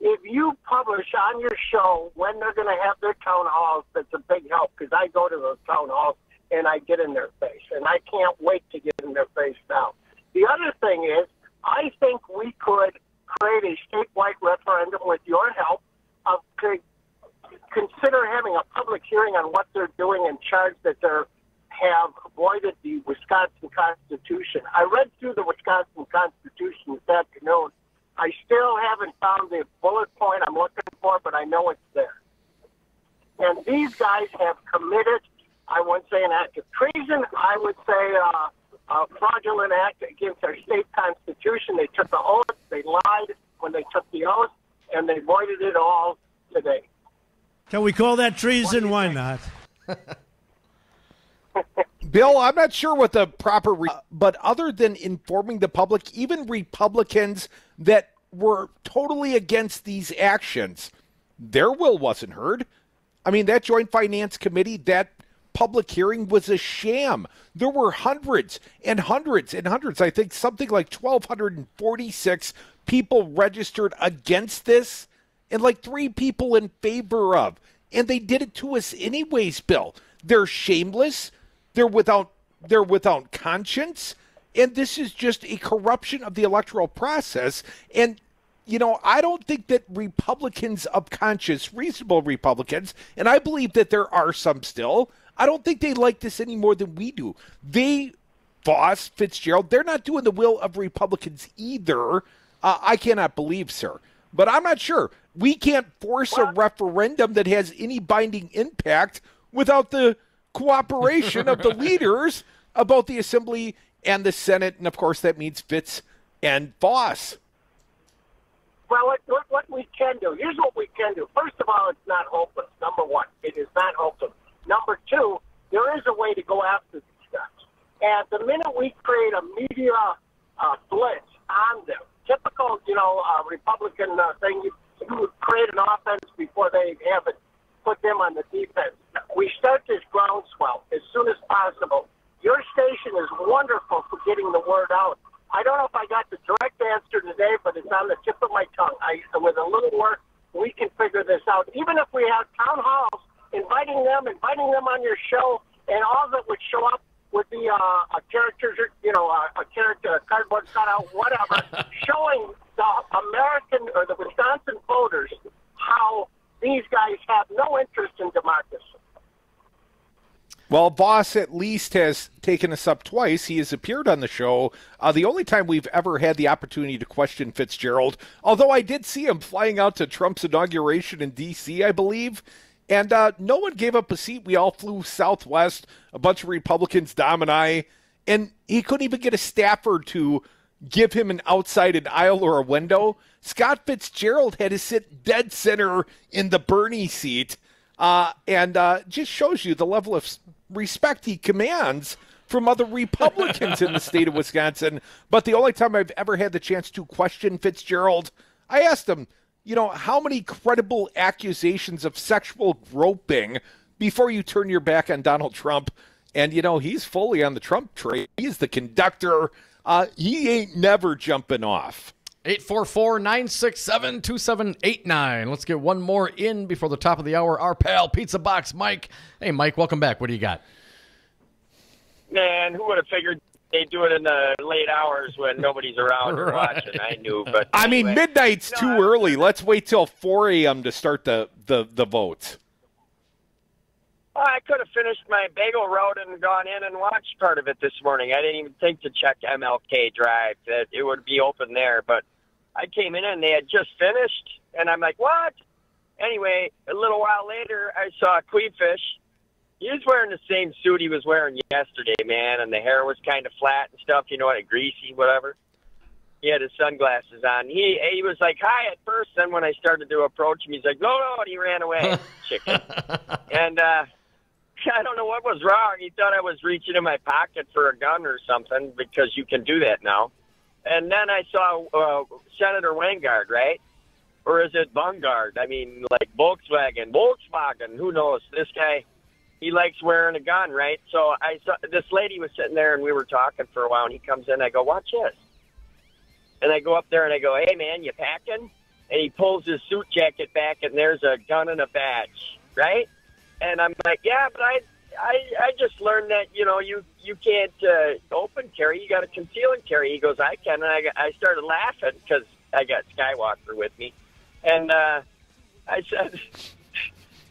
If you publish on your show when they're going to have their town halls, that's a big help, because I go to those town halls and I get in their face, and I can't wait to get in their face now. The other thing is, I think we could create a statewide referendum with your help of consider having a public hearing on what they're doing and charge that they have voided the Wisconsin Constitution. I read through the Wisconsin Constitution this afternoon. I still haven't found the bullet point I'm looking for, but I know it's there. And these guys have committed, I wouldn't say an act of treason, I would say a fraudulent act against our state constitution. They took the oath, they lied when they took the oath, and they voided it all today. Can we call that treason? Why not? Bill, I'm not sure what the proper, but other than informing the public, even Republicans that were totally against these actions, their will wasn't heard. I mean, that Joint Finance Committee, that public hearing was a sham. There were hundreds and hundreds and hundreds. I think something like 1,246 people registered against this and like 3 people in favor of. And they did it to us anyways, Bill. They're shameless. They're without conscience. And this is just a corruption of the electoral process. And, you know, I don't think that Republicans of conscience, reasonable Republicans, and I believe that there are some still, I don't think they like this any more than we do. Voss, Fitzgerald, they're not doing the will of Republicans either. I cannot believe, sir. But I'm not sure. We can't force a referendum that has any binding impact without the cooperation of the leaders of both the Assembly and the Senate. And, of course, that means Fitz and Voss. Well, what we can do, here's what we can do. First of all, it's not hopeless. Number one, it is not hopeless. Number two, there is a way to go after these guys. And the minute we create a media blitz on them, typical, Republican thing, you create an offense before they have it, put them on the defense. We start this groundswell as soon as possible. Your station is wonderful for getting the word out. I don't know if I got the direct answer today, but it's on the tip of my tongue. With a little work, we can figure this out. Even if we have town halls, inviting them on your show, and all that would show up would be a character, a cardboard cutout, whatever, showing the American or the Wisconsin voters how these guys have no interest in democracy. Well, Voss at least has taken us up twice. He has appeared on the show. The only time we've ever had the opportunity to question Fitzgerald, although I did see him flying out to Trump's inauguration in D.C., I believe, and no one gave up a seat. We all flew Southwest, a bunch of Republicans, Dom and I, and he couldn't even get a staffer to give him an outside aisle or a window. Scott Fitzgerald had to sit dead center in the Bernie seat, and just shows you the level of respect he commands from other Republicans in the state of Wisconsin. But the only time I've ever had the chance to question Fitzgerald, I asked him, how many credible accusations of sexual groping before you turn your back on Donald Trump? And, he's fully on the Trump train. He's the conductor. He ain't never jumping off. 844-967-2789. Let's get one more in before the top of the hour. Our pal, Pizza Box Mike. Hey, Mike, welcome back. What do you got? Man, who would have figured they'd do it in the late hours when nobody's around or watching? I knew, but anyway. Midnight's too early. Let's wait till 4 a.m. to start the votes. I could have finished my bagel route and gone in and watched part of it this morning. I didn't even think to check MLK Drive, that it would be open there. But I came in and they had just finished, and I'm like, what? Anyway, a little while later, I saw Queefish. He was wearing the same suit he was wearing yesterday, man, and the hair was kind of flat and stuff, greasy, whatever. He had his sunglasses on. He was like, hi at first, then when I started to approach him, he's like, no, and he ran away, chicken. And I don't know what was wrong. He thought I was reaching in my pocket for a gun or something, because you can do that now. And then I saw Senator Weingard, right? Or is it Vanguard? Like Volkswagen, who knows? This guy, he likes wearing a gun, right? So I saw this lady was sitting there, and we were talking for a while, and he comes in, I go, watch this. And I go up there, and I go, hey, man, you packing? And he pulls his suit jacket back, and there's a gun and a badge, right? And I'm like, yeah, but I just learned that, you can't open carry. You got to conceal and carry. He goes, I can. And I started laughing because I got Skywalker with me. And I said,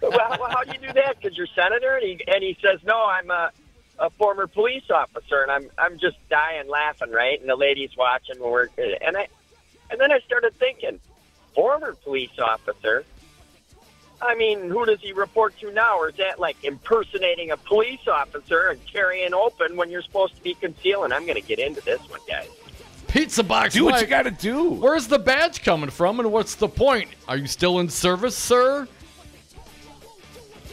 well, how do you do that? Because you're senator? And he says, no, I'm a former police officer. And I'm just dying laughing, right? And the lady's watching. And then I started thinking, former police officer? Who does he report to now? Or is that like impersonating a police officer and carrying open when you're supposed to be concealing? I'm going to get into this one, guys. Pizza Box, do what you got to do. Where's the badge coming from, and what's the point? Are you still in service, sir?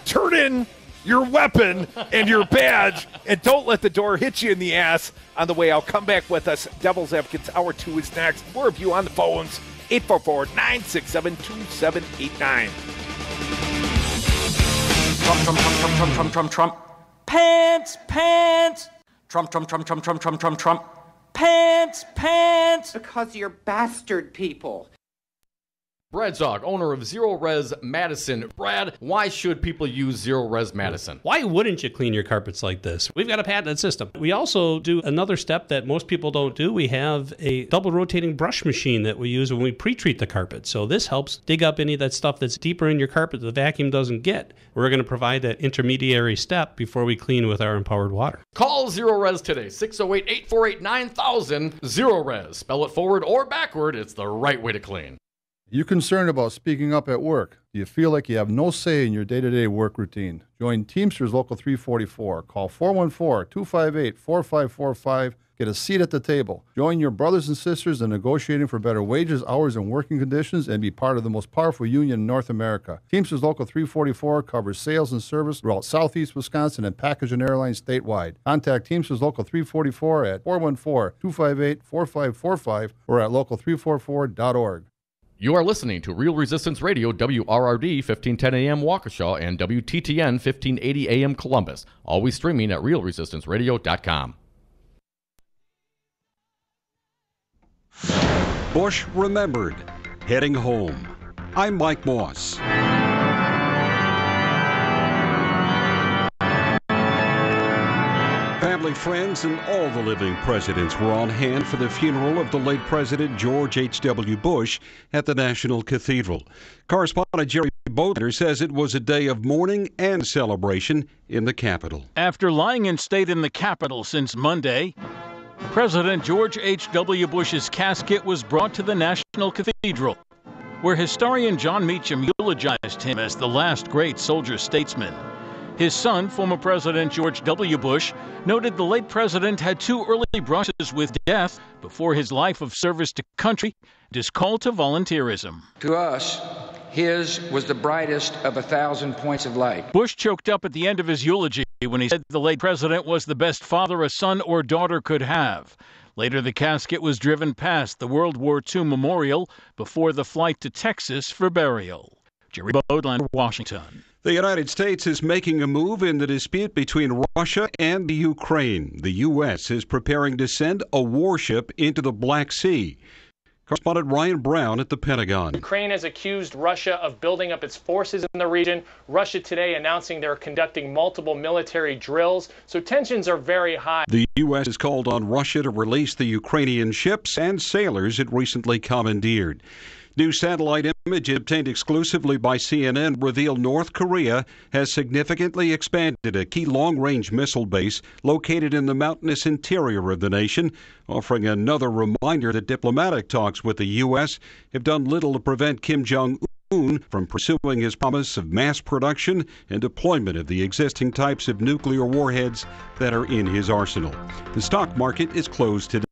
Turn in your weapon and your badge, and don't let the door hit you in the ass on the way out. Come back with us. Devil's Advocates Hour 2 is next. More of you on the phones. 844-967-2789. Trump. Pants. Trump. Pants. Because you're bastard people. Brad Zog, owner of Zero Res Madison. Brad, why should people use Zero Res Madison? Why wouldn't you clean your carpets like this? We've got a patented system. We also do another step that most people don't do. We have a double rotating brush machine that we use when we pre-treat the carpet. So this helps dig up any of that stuff that's deeper in your carpet that the vacuum doesn't get. We're going to provide that intermediary step before we clean with our empowered water. Call Zero Res today, 608-848-9000. Zero Res. Spell it forward or backward. It's the right way to clean. You concerned about speaking up at work? Do you feel like you have no say in your day-to-day work routine? Join Teamsters Local 344. Call 414-258-4545. Get a seat at the table. Join your brothers and sisters in negotiating for better wages, hours, and working conditions, and be part of the most powerful union in North America. Teamsters Local 344 covers sales and service throughout Southeast Wisconsin and package and airlines statewide. Contact Teamsters Local 344 at 414-258-4545 or at local344.org. You are listening to Real Resistance Radio, WRRD 1510 AM Waukesha and WTTN 1580 AM Columbus. Always streaming at realresistanceradio.com. Bush remembered, heading home. I'm Mike Moss. Family, friends, and all the living presidents were on hand for the funeral of the late President George H.W. Bush at the National Cathedral. Correspondent Jerry Bowler says it was a day of mourning and celebration in the Capitol. After lying in state in the Capitol since Monday, President George H.W. Bush's casket was brought to the National Cathedral, where historian John Meacham eulogized him as the last great soldier statesman. His son, former President George W. Bush, noted the late president had 2 early brushes with death before his life of service to country and his call to volunteerism. To us, his was the brightest of 1,000 points of light. Bush choked up at the end of his eulogy when he said the late president was the best father a son or daughter could have. Later, the casket was driven past the World War II memorial before the flight to Texas for burial. Jerry Bodland, Washington. The United States is making a move in the dispute between Russia and the Ukraine. The U.S. is preparing to send a warship into the Black Sea. Correspondent Ryan Brown at the Pentagon. Ukraine has accused Russia of building up its forces in the region. Russia today announcing they're conducting multiple military drills, so tensions are very high. The U.S. has called on Russia to release the Ukrainian ships and sailors it recently commandeered. New satellite images obtained exclusively by CNN reveal North Korea has significantly expanded a key long-range missile base located in the mountainous interior of the nation, offering another reminder that diplomatic talks with the U.S. have done little to prevent Kim Jong-un from pursuing his promise of mass production and deployment of the existing types of nuclear warheads that are in his arsenal. The stock market is closed today.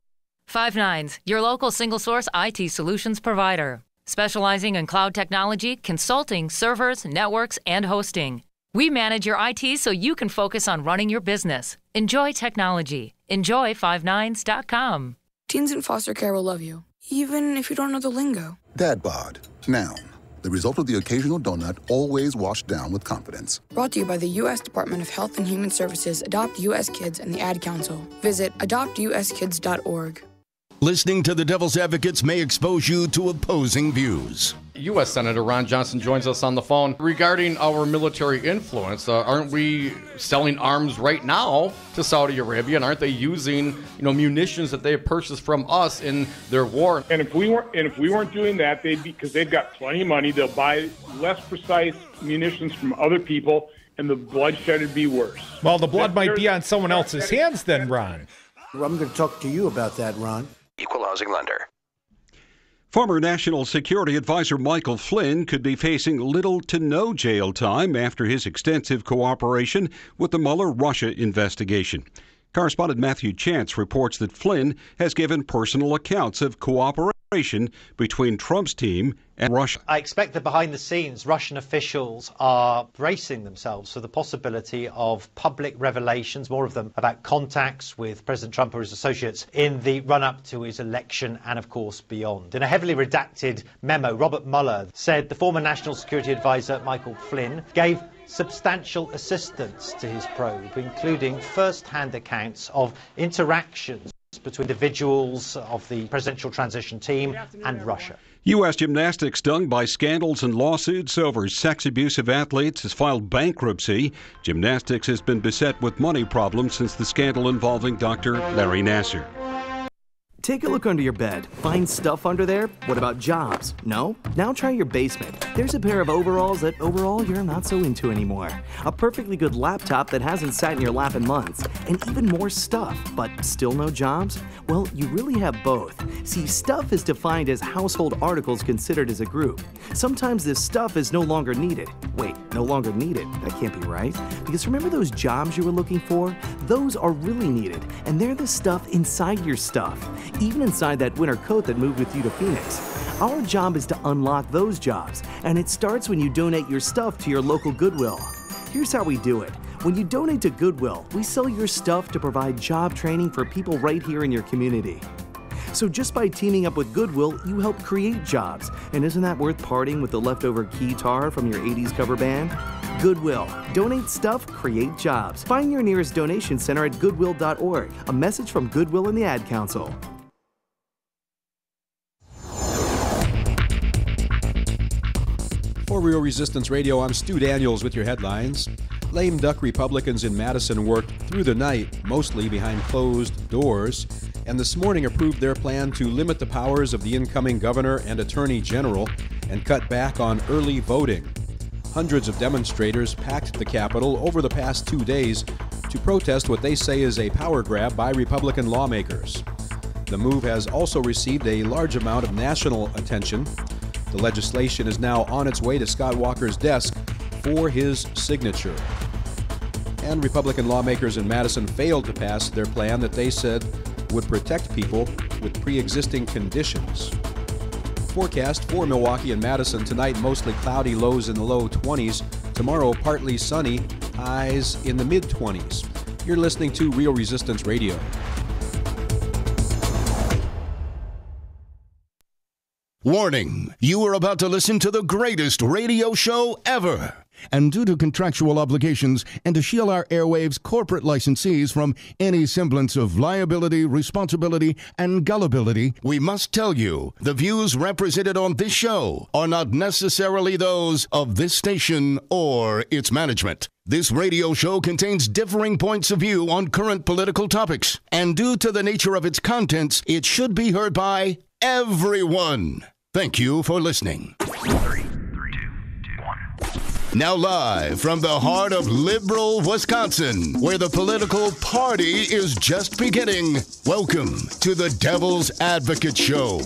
5/9, your local single-source IT solutions provider. Specializing in cloud technology, consulting, servers, networks, and hosting. We manage your IT so you can focus on running your business. Enjoy technology. Enjoy 59s.com. Teens in foster care will love you, even if you don't know the lingo. Dad bod, noun. The result of the occasional donut, always washed down with confidence. Brought to you by the U.S. Department of Health and Human Services, Adopt U.S. Kids, and the Ad Council. Visit adoptuskids.org. Listening to the Devil's Advocates may expose you to opposing views. U.S. Senator Ron Johnson joins us on the phone regarding our military influence. Aren't we selling arms right now to Saudi Arabia, and aren't they using, munitions that they have purchased from us in their war? And if we weren't doing that, because they've got plenty of money, they'll buy less precise munitions from other people, and the bloodshed would be worse. Well, the blood might be on someone else's hands then, Ron. Well, I'm going to talk to you about that, Ron. Equal housing lender. Former National Security Advisor Michael Flynn could be facing little to no jail time after his extensive cooperation with the Mueller Russia investigation. Correspondent Matthew Chance reports that Flynn has given personal accounts of cooperation between Trump's team and Russia. I expect that behind the scenes, Russian officials are bracing themselves for the possibility of public revelations, more of them, about contacts with President Trump or his associates in the run-up to his election and, of course, beyond. In a heavily redacted memo, Robert Mueller said the former National Security Advisor Michael Flynn gave substantial assistance to his probe, including first-hand accounts of interactions between individuals of the presidential transition team and Russia. U.S. gymnastics stung by scandals and lawsuits over sex abuse of athletes has filed bankruptcy. Gymnastics has been beset with money problems since the scandal involving Dr. Larry Nassar. Take a look under your bed. Find stuff under there? What about jobs? No? Now try your basement. There's a pair of overalls that overall you're not so into anymore. A perfectly good laptop that hasn't sat in your lap in months. And even more stuff, but still no jobs? Well, you really have both. See, stuff is defined as household articles considered as a group. Sometimes this stuff is no longer needed. Wait, no longer needed? That can't be right. Because remember those jobs you were looking for? Those are really needed, and they're the stuff inside your stuff. Even inside that winter coat that moved with you to Phoenix. Our job is to unlock those jobs, and it starts when you donate your stuff to your local Goodwill. Here's how we do it. When you donate to Goodwill, we sell your stuff to provide job training for people right here in your community. So just by teaming up with Goodwill, you help create jobs. And isn't that worth parting with the leftover guitar from your 80s cover band? Goodwill. Donate stuff, create jobs. Find your nearest donation center at goodwill.org. A message from Goodwill and the Ad Council. For Real Resistance Radio, I'm Stu Daniels with your headlines. Lame duck Republicans in Madison worked through the night, mostly behind closed doors, and this morning approved their plan to limit the powers of the incoming governor and attorney general and cut back on early voting. Hundreds of demonstrators packed the Capitol over the past 2 days to protest what they say is a power grab by Republican lawmakers. The move has also received a large amount of national attention. The legislation is now on its way to Scott Walker's desk for his signature. And Republican lawmakers in Madison failed to pass their plan that they said would protect people with pre-existing conditions. Forecast for Milwaukee and Madison tonight, mostly cloudy, lows in the low 20s. Tomorrow, partly sunny, highs in the mid-20s. You're listening to Real Resistance Radio. Warning, you are about to listen to the greatest radio show ever. And due to contractual obligations and to shield our airwaves' corporate licensees from any semblance of liability, responsibility, and gullibility, we must tell you the views represented on this show are not necessarily those of this station or its management. This radio show contains differing points of view on current political topics, and due to the nature of its contents, it should be heard by everyone. Thank you for listening. 3, 2, 1. Now live from the heart of liberal Wisconsin, where the political party is just beginning, welcome to the Devil's Advocate Show.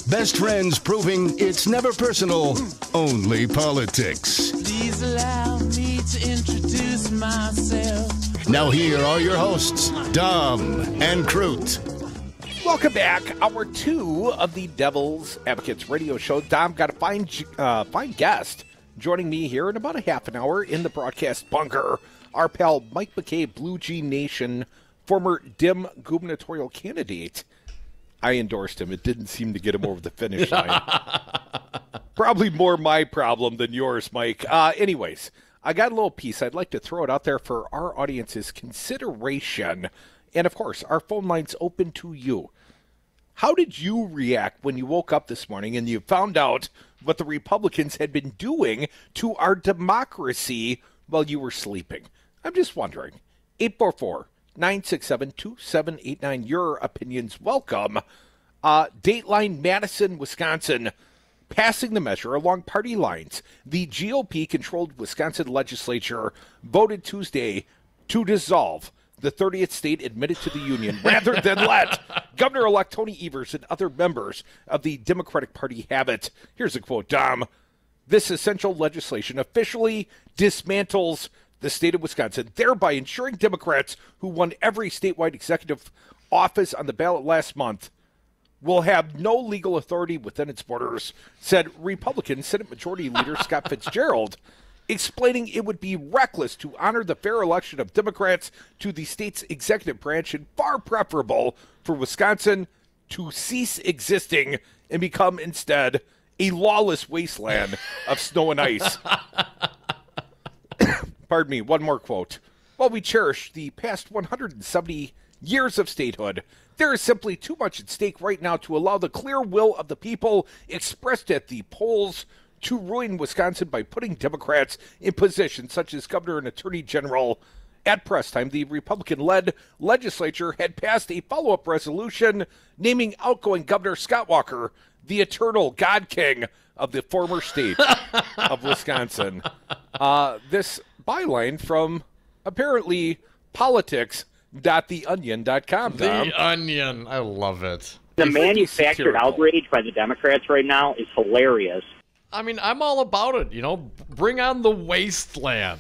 Best friends proving it's never personal, only politics. Please allow me to introduce myself. Now here are your hosts, Dom and Crute. Welcome back. Hour 2 of the Devil's Advocates Radio Show. Dom got a fine guest joining me here in about a half an hour in the broadcast bunker. Our pal Mike McCabe, Blue Jean Nation, former Dem gubernatorial candidate. I endorsed him. It didn't seem to get him over the finish line. Probably more my problem than yours, Mike. Anyways, I got a little piece. I'd like to throw it out there for our audience's consideration. And, of course, our phone line's open to you. How did you react when you woke up this morning and you found out what the Republicans had been doing to our democracy while you were sleeping? I'm just wondering. 844-967-2789. Your opinions welcome. Dateline Madison, Wisconsin, passing the measure along party lines. The GOP-controlled Wisconsin legislature voted Tuesday to dissolve the 30th state admitted to the union rather than let Governor-elect Tony Evers and other members of the Democratic Party have it. Here's a quote, Dom. This essential legislation officially dismantles the state of Wisconsin, thereby ensuring Democrats who won every statewide executive office on the ballot last month will have no legal authority within its borders, said Republican Senate Majority Leader Scott Fitzgerald, explaining it would be reckless to honor the fair election of Democrats to the state's executive branch and far preferable for Wisconsin to cease existing and become instead a lawless wasteland of snow and ice. Pardon me, one more quote. While we cherish the past 170 years of statehood, there is simply too much at stake right now to allow the clear will of the people expressed at the polls to ruin Wisconsin by putting Democrats in positions such as governor and attorney general. At press time, the Republican-led legislature had passed a follow-up resolution naming outgoing Governor Scott Walker the eternal God King of the former state of Wisconsin. This byline from apparently politics.theonion.com. The Onion. I love it. The manufactured outrage by the Democrats right now is hilarious. I mean, I'm all about it, bring on the wasteland.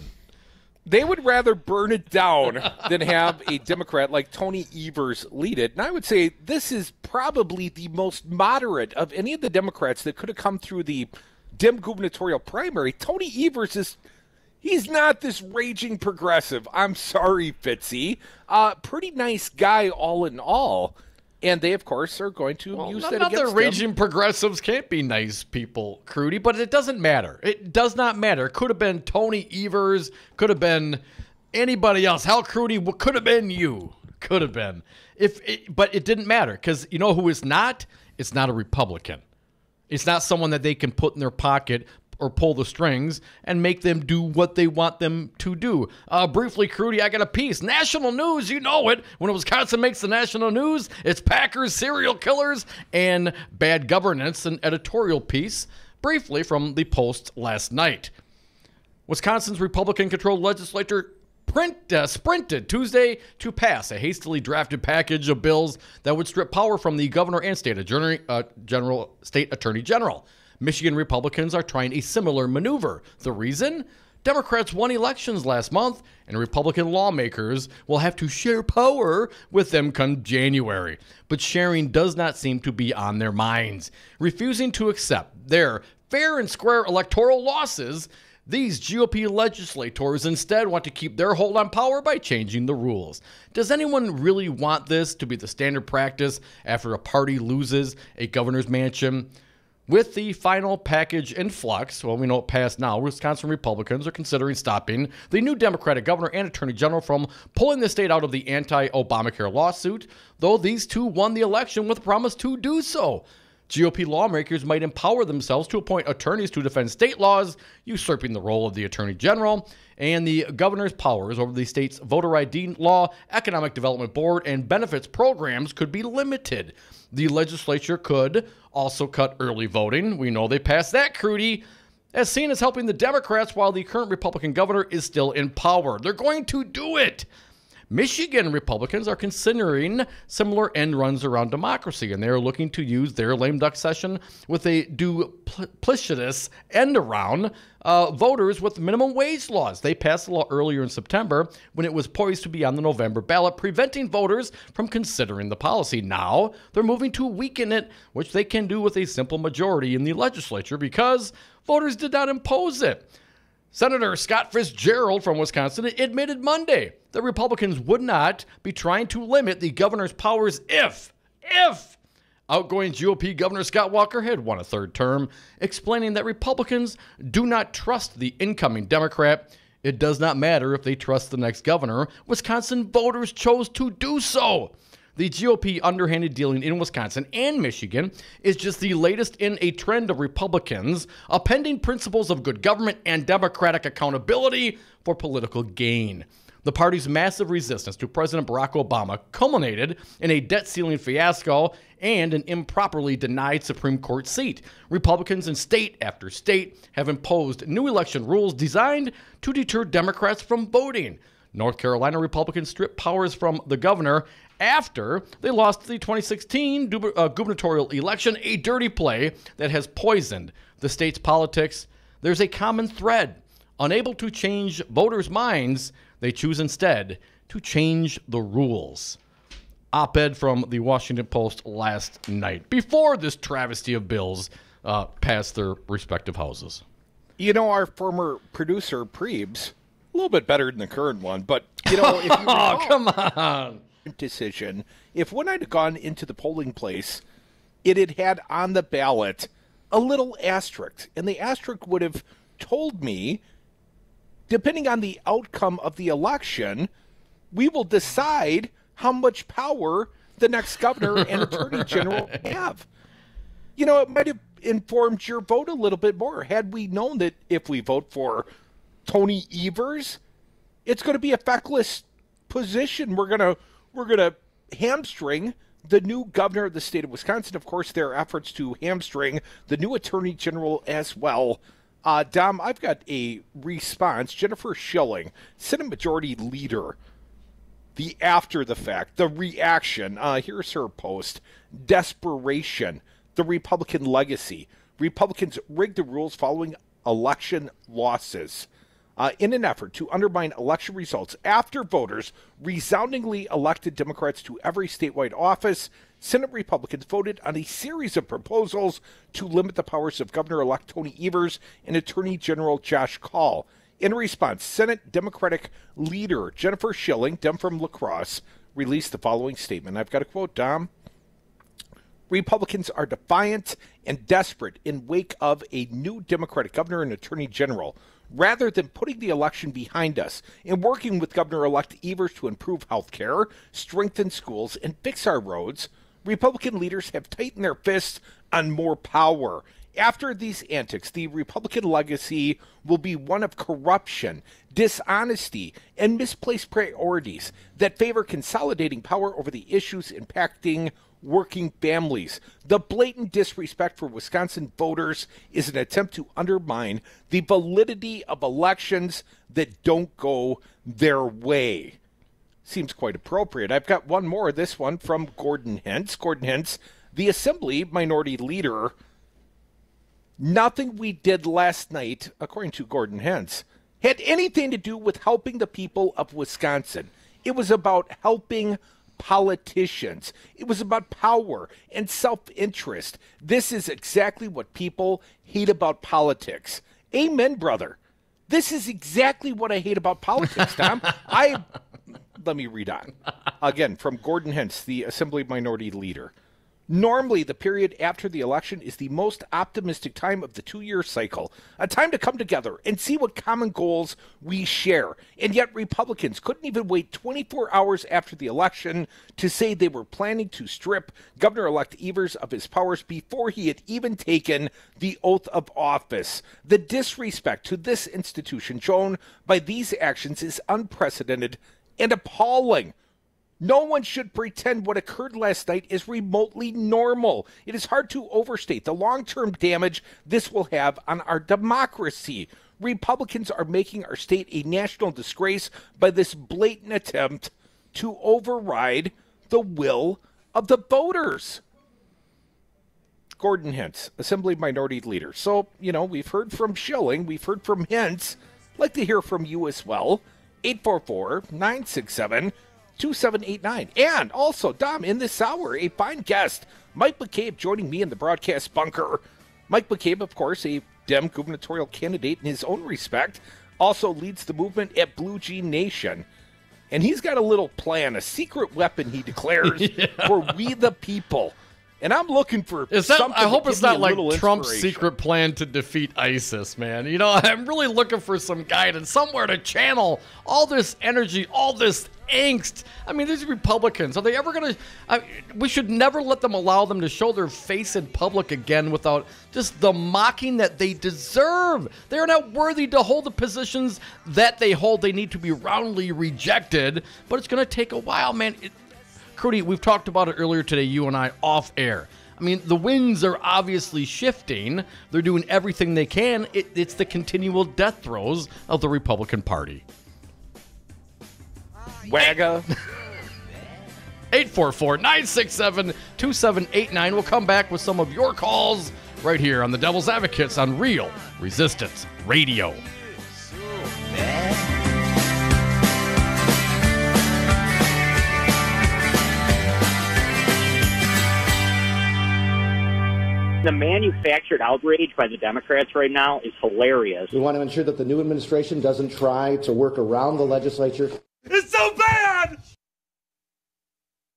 They would rather burn it down than have a Democrat like Tony Evers lead it. And I would say this is probably the most moderate of any of the Democrats that could have come through the Dem gubernatorial primary. Tony Evers he's not this raging progressive. I'm sorry, Fitzy. Pretty nice guy all in all. And they, of course, are going to use that against them. Other raging progressives can't be nice people, Crudy, but it doesn't matter. It does not matter. It could have been Tony Evers, could have been anybody else. Hal Crudy could have been you. Could have been. But it didn't matter because you know who it's not? It's not a Republican. It's not someone that they can put in their pocket or pull the strings and make them do what they want them to do. Briefly, Crudy, I got a piece. National news, you know it. When Wisconsin makes the national news, it's Packers, serial killers, and bad governance, an editorial piece, briefly from the Post last night. Wisconsin's Republican-controlled legislature sprinted Tuesday to pass a hastily drafted package of bills that would strip power from the governor and state attorney general. Michigan Republicans are trying a similar maneuver. The reason? Democrats won elections last month, and Republican lawmakers will have to share power with them come January. But sharing does not seem to be on their minds. Refusing to accept their fair and square electoral losses, these GOP legislators instead want to keep their hold on power by changing the rules. Does anyone really want this to be the standard practice after a party loses a governor's mansion? With the final package in flux, well, we know it passed now, Wisconsin Republicans are considering stopping the new Democratic governor and attorney general from pulling the state out of the anti-Obamacare lawsuit, though these two won the election with a promise to do so. GOP lawmakers might empower themselves to appoint attorneys to defend state laws, usurping the role of the attorney general, and the governor's powers over the state's voter ID law, economic development board, and benefits programs could be limited. The legislature could also cut early voting. We know they passed that, Crudy, as seen as helping the Democrats while the current Republican governor is still in power. They're going to do it. Michigan Republicans are considering similar end runs around democracy, and they are looking to use their lame duck session with a duplicitous end around voters with minimum wage laws. They passed the law earlier in September when it was poised to be on the November ballot, preventing voters from considering the policy. Now they're moving to weaken it, which they can do with a simple majority in the legislature because voters did not impose it. Senator Scott Fitzgerald from Wisconsin admitted Monday that Republicans would not be trying to limit the governor's powers if outgoing GOP Governor Scott Walker had won a third term, explaining that Republicans do not trust the incoming Democrat. It does not matter if they trust the next governor. Wisconsin voters chose to do so. The GOP underhanded dealing in Wisconsin and Michigan is just the latest in a trend of Republicans appending principles of good government and democratic accountability for political gain. The party's massive resistance to President Barack Obama culminated in a debt ceiling fiasco and an improperly denied Supreme Court seat. Republicans in state after state have imposed new election rules designed to deter Democrats from voting. North Carolina Republicans stripped powers from the governor after they lost the 2016 gubernatorial election, a dirty play that has poisoned the state's politics. There's a common thread. Unable to change voters' minds, they choose instead to change the rules. Op-ed from the Washington Post last night, before this travesty of bills passed their respective houses. You know, our former producer, Prebes, a little bit better than the current one, but, you know, if you recall, come on. Decision, if when I'd gone into the polling place, it had had on the ballot a little asterisk, and the asterisk would have told me, depending on the outcome of the election, we will decide how much power the next governor and attorney general have. You know, it might have informed your vote a little bit more. Had we known that if we vote for Tony Evers, it's going to be a feckless position. We're going to hamstring the new governor of the state of Wisconsin. Of course, there are efforts to hamstring the new attorney general as well. Dom, I've got a response. Jennifer Schilling, Senate Majority Leader, the after the fact, the reaction. Here's her post. Desperation, the Republican legacy. Republicans rigged the rules following election losses. In an effort to undermine election results after voters resoundingly elected Democrats to every statewide office, Senate Republicans voted on a series of proposals to limit the powers of Governor-elect Tony Evers and Attorney General Josh Kaul. In response, Senate Democratic leader Jennifer Schilling, Dem from La Crosse, released the following statement. I've got a quote, Dom. Republicans are defiant and desperate in wake of a new Democratic governor and attorney general. Rather than putting the election behind us and working with Governor-elect Evers to improve health care, strengthen schools, and fix our roads, Republican leaders have tightened their fists on more power. After these antics, the Republican legacy will be one of corruption, dishonesty, and misplaced priorities that favor consolidating power over the issues impacting working families. The blatant disrespect for Wisconsin voters is an attempt to undermine the validity of elections that don't go their way. Seems quite appropriate. I've got one more, this one from Gordon Hentz. Gordon Hentz, the Assembly Minority Leader. Nothing we did last night, according to Gordon Hentz, had anything to do with helping the people of Wisconsin. It was about helping politicians. It was about power and self-interest. This is exactly what people hate about politics. Amen, brother. This is exactly what I hate about politics, Tom. Let me read on. Again, from Gordon Hentz, the Assembly Minority Leader. Normally, the period after the election is the most optimistic time of the 2-year cycle, a time to come together and see what common goals we share. And yet Republicans couldn't even wait 24 hours after the election to say they were planning to strip Governor-elect Evers of his powers before he had even taken the oath of office. The disrespect to this institution shown by these actions is unprecedented and appalling. No one should pretend what occurred last night is remotely normal. It is hard to overstate the long-term damage this will have on our democracy. Republicans are making our state a national disgrace by this blatant attempt to override the will of the voters. Gordon Hentz, Assembly Minority Leader. So, we've heard from Schilling, we've heard from Hentz. I'd like to hear from you as well. 844-967-2789. And also, Dom, in this hour, a fine guest, Mike McCabe, joining me in the broadcast bunker. Mike McCabe, of course, a Dem gubernatorial candidate in his own respect, also leads the movement at Blue Jean Nation. And he's got a little plan, a secret weapon, he declares, for we the people. And I'm looking for something. I hope it's not like Trump's inspiration. secret plan to defeat ISIS, man. I'm really looking for some guidance, somewhere to channel all this energy, all this angst. I mean, these Republicans, are they ever going to... we should never allow them to show their face in public again without just the mocking that they deserve. They are not worthy to hold the positions that they hold. They need to be roundly rejected, but it's going to take a while, man. Cody, we've talked about it earlier today, you and I, off air. I mean, the winds are obviously shifting. They're doing everything they can. It's the continual death throes of the Republican Party. WAGA. 844-967-2789. We'll come back with some of your calls right here on the Devil's Advocates on Real Resistance Radio. The manufactured outrage by the Democrats right now is hilarious. We want to ensure that the new administration doesn't try to work around the legislature. It's so bad!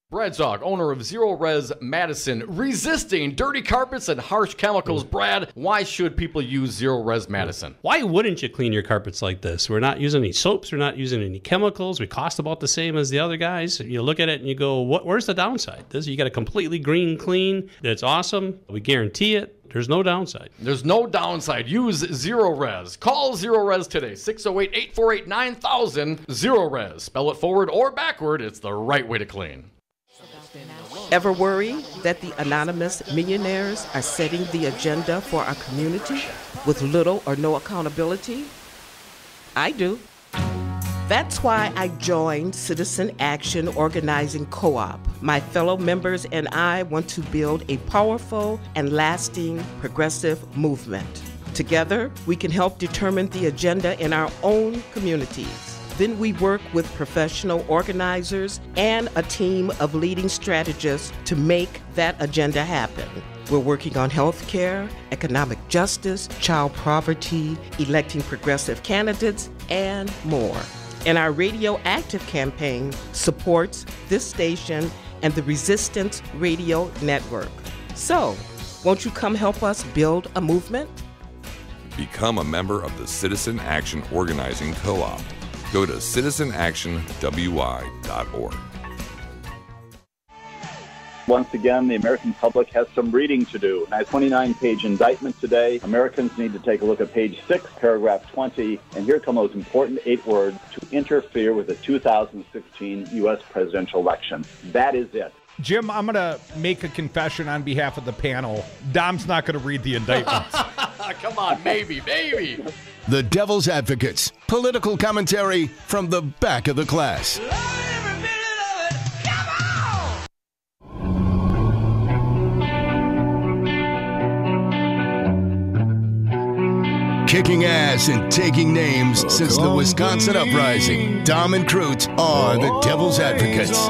Brad Zog, owner of Zero Res Madison, resisting dirty carpets and harsh chemicals. Brad, why should people use Zero Res Madison? Why wouldn't you clean your carpets like this? We're not using any soaps. We're not using any chemicals. We cost about the same as the other guys. You look at it and you go, where's the downside? You got a completely green clean. It's awesome. We guarantee it. There's no downside. There's no downside. Use Zero Res. Call Zero Res today. 608-848-9000. Zero Res. Spell it forward or backward. It's the right way to clean. Ever worry that the anonymous millionaires are setting the agenda for our community with little or no accountability? I do. That's why I joined Citizen Action Organizing Co-op. My fellow members and I want to build a powerful and lasting progressive movement. Together, we can help determine the agenda in our own communities. Then we work with professional organizers and a team of leading strategists to make that agenda happen. We're working on health care, economic justice, child poverty, electing progressive candidates, and more. And our Radio Active campaign supports this station and the Resistance Radio Network. So, won't you come help us build a movement? Become a member of the Citizen Action Organizing Co-op. Go to citizenactionwy.org. Once again, the American public has some reading to do. In a 29-page indictment today, Americans need to take a look at page 6, paragraph 20, and here come those important 8 words: to interfere with the 2016 U.S. presidential election. That is it. Jim, I'm going to make a confession on behalf of the panel. Dom's not going to read the indictments. Come on, maybe. The Devil's Advocates, political commentary from the back of the class. Kicking ass and taking names since the Wisconsin uprising. Dom and Crute are the Devil's Advocates.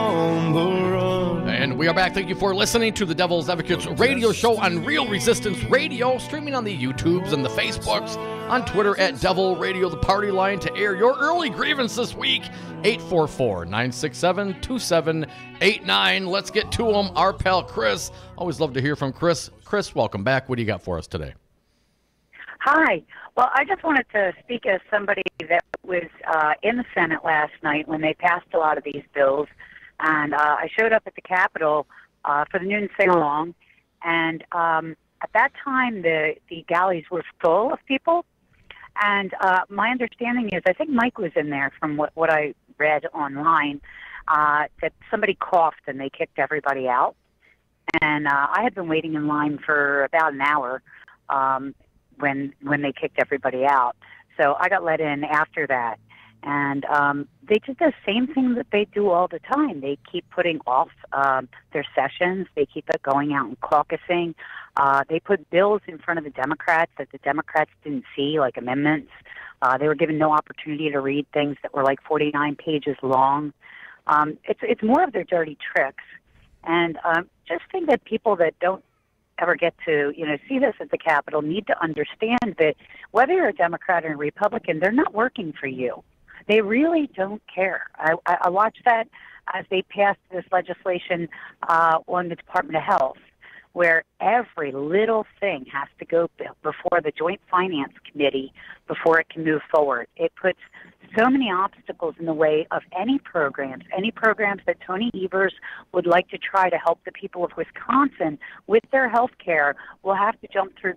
And we are back. Thank you for listening to the Devil's Advocates radio show on Real Resistance Radio, streaming on the YouTubes and the Facebooks, on Twitter at Devil Radio, the party line to air your early grievance this week, 844-967-2789. Let's get to them. Our pal Chris. Always love to hear from Chris. Chris, welcome back. What do you got for us today? Hi. Well, I just wanted to speak as somebody that was in the Senate last night when they passed a lot of these bills. And I showed up at the Capitol for the noon sing-along. And at that time, the galleys were full of people. And my understanding is, I think Mike was in there from what I read online, that somebody coughed and they kicked everybody out. And I had been waiting in line for about an hour when they kicked everybody out. So I got let in after that. And they did the same thing that they do all the time. They keep putting off their sessions. They keep it going out and caucusing. They put bills in front of the Democrats that the Democrats didn't see, like amendments. They were given no opportunity to read things that were like 49 pages long. It's more of their dirty tricks. And just think that people that don't ever get to, see this at the Capitol need to understand that whether you're a Democrat or a Republican, they're not working for you. They really don't care. I watched that as they passed this legislation on the Department of Health, where every little thing has to go before the Joint Finance Committee before it can move forward. It puts so many obstacles in the way of any programs that Tony Evers would like to try to help the people of Wisconsin with their health care will have to jump through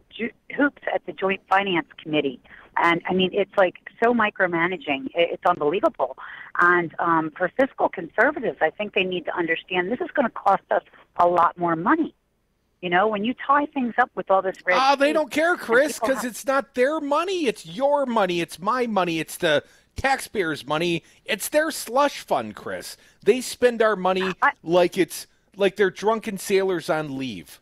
hoops at the Joint Finance Committee. And, I mean, it's like so micromanaging. It's unbelievable. And for fiscal conservatives, I think they need to understand this is going to cost us a lot more money. When you tie things up with all this red tape. They don't care, Chris, because it's not their money. It's your money. It's my money. It's the taxpayers' money. It's their slush fund, Chris. They spend our money like they're drunken sailors on leave.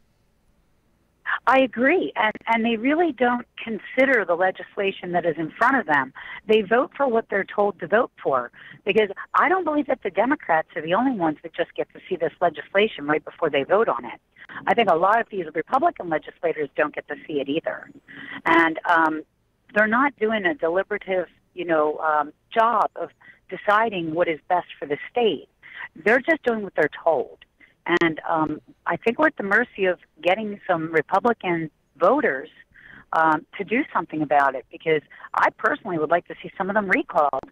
I agree, and they really don't consider the legislation that is in front of them. They vote for what they're told to vote for, because I don't believe that the Democrats are the only ones that just get to see this legislation right before they vote on it. I think a lot of these Republican legislators don't get to see it either, and they're not doing a deliberative, job of deciding what is best for the state. They're just doing what they're told. And I think we're at the mercy of getting some Republican voters to do something about it, because I personally would like to see some of them recalled.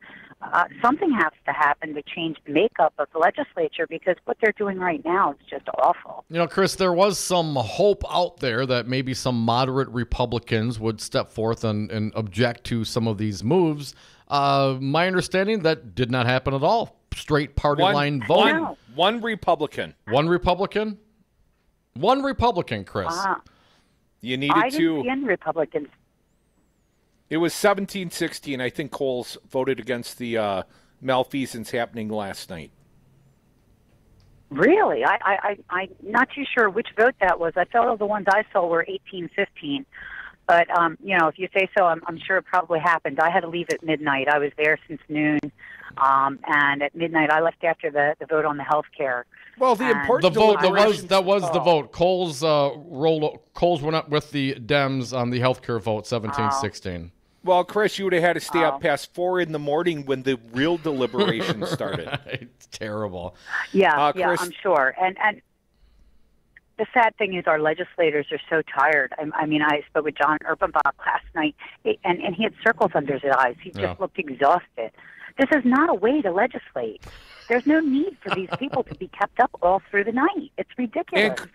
Something has to happen to change the makeup of the legislature, because what they're doing right now is just awful. Chris, there was some hope out there that maybe some moderate Republicans would step forth and object to some of these moves. My understanding, that did not happen at all. Straight party line voting. One Republican. One Republican? One Republican, Chris. You needed I didn't see any Republicans. It was 17-16. I think Coles voted against the malfeasance happening last night. Really? I'm not too sure which vote that was. I thought all the ones I saw were 18-15. But, if you say so, I'm sure it probably happened. I had to leave at midnight. I was there since noon. And at midnight, I left after the vote on the health care. Well, the important vote that was the vote. Coles Coles went up with the Dems on the health care vote, 17-16. Well, Chris, you would have had to stay up past 4 in the morning when the real deliberations started. It's terrible. Yeah, Chris, I'm sure. And the sad thing is our legislators are so tired. I mean, I spoke with John Urbanbach last night, and he had circles under his eyes. He just looked exhausted. This is not a way to legislate. There's no need for these people to be kept up all through the night. It's ridiculous. And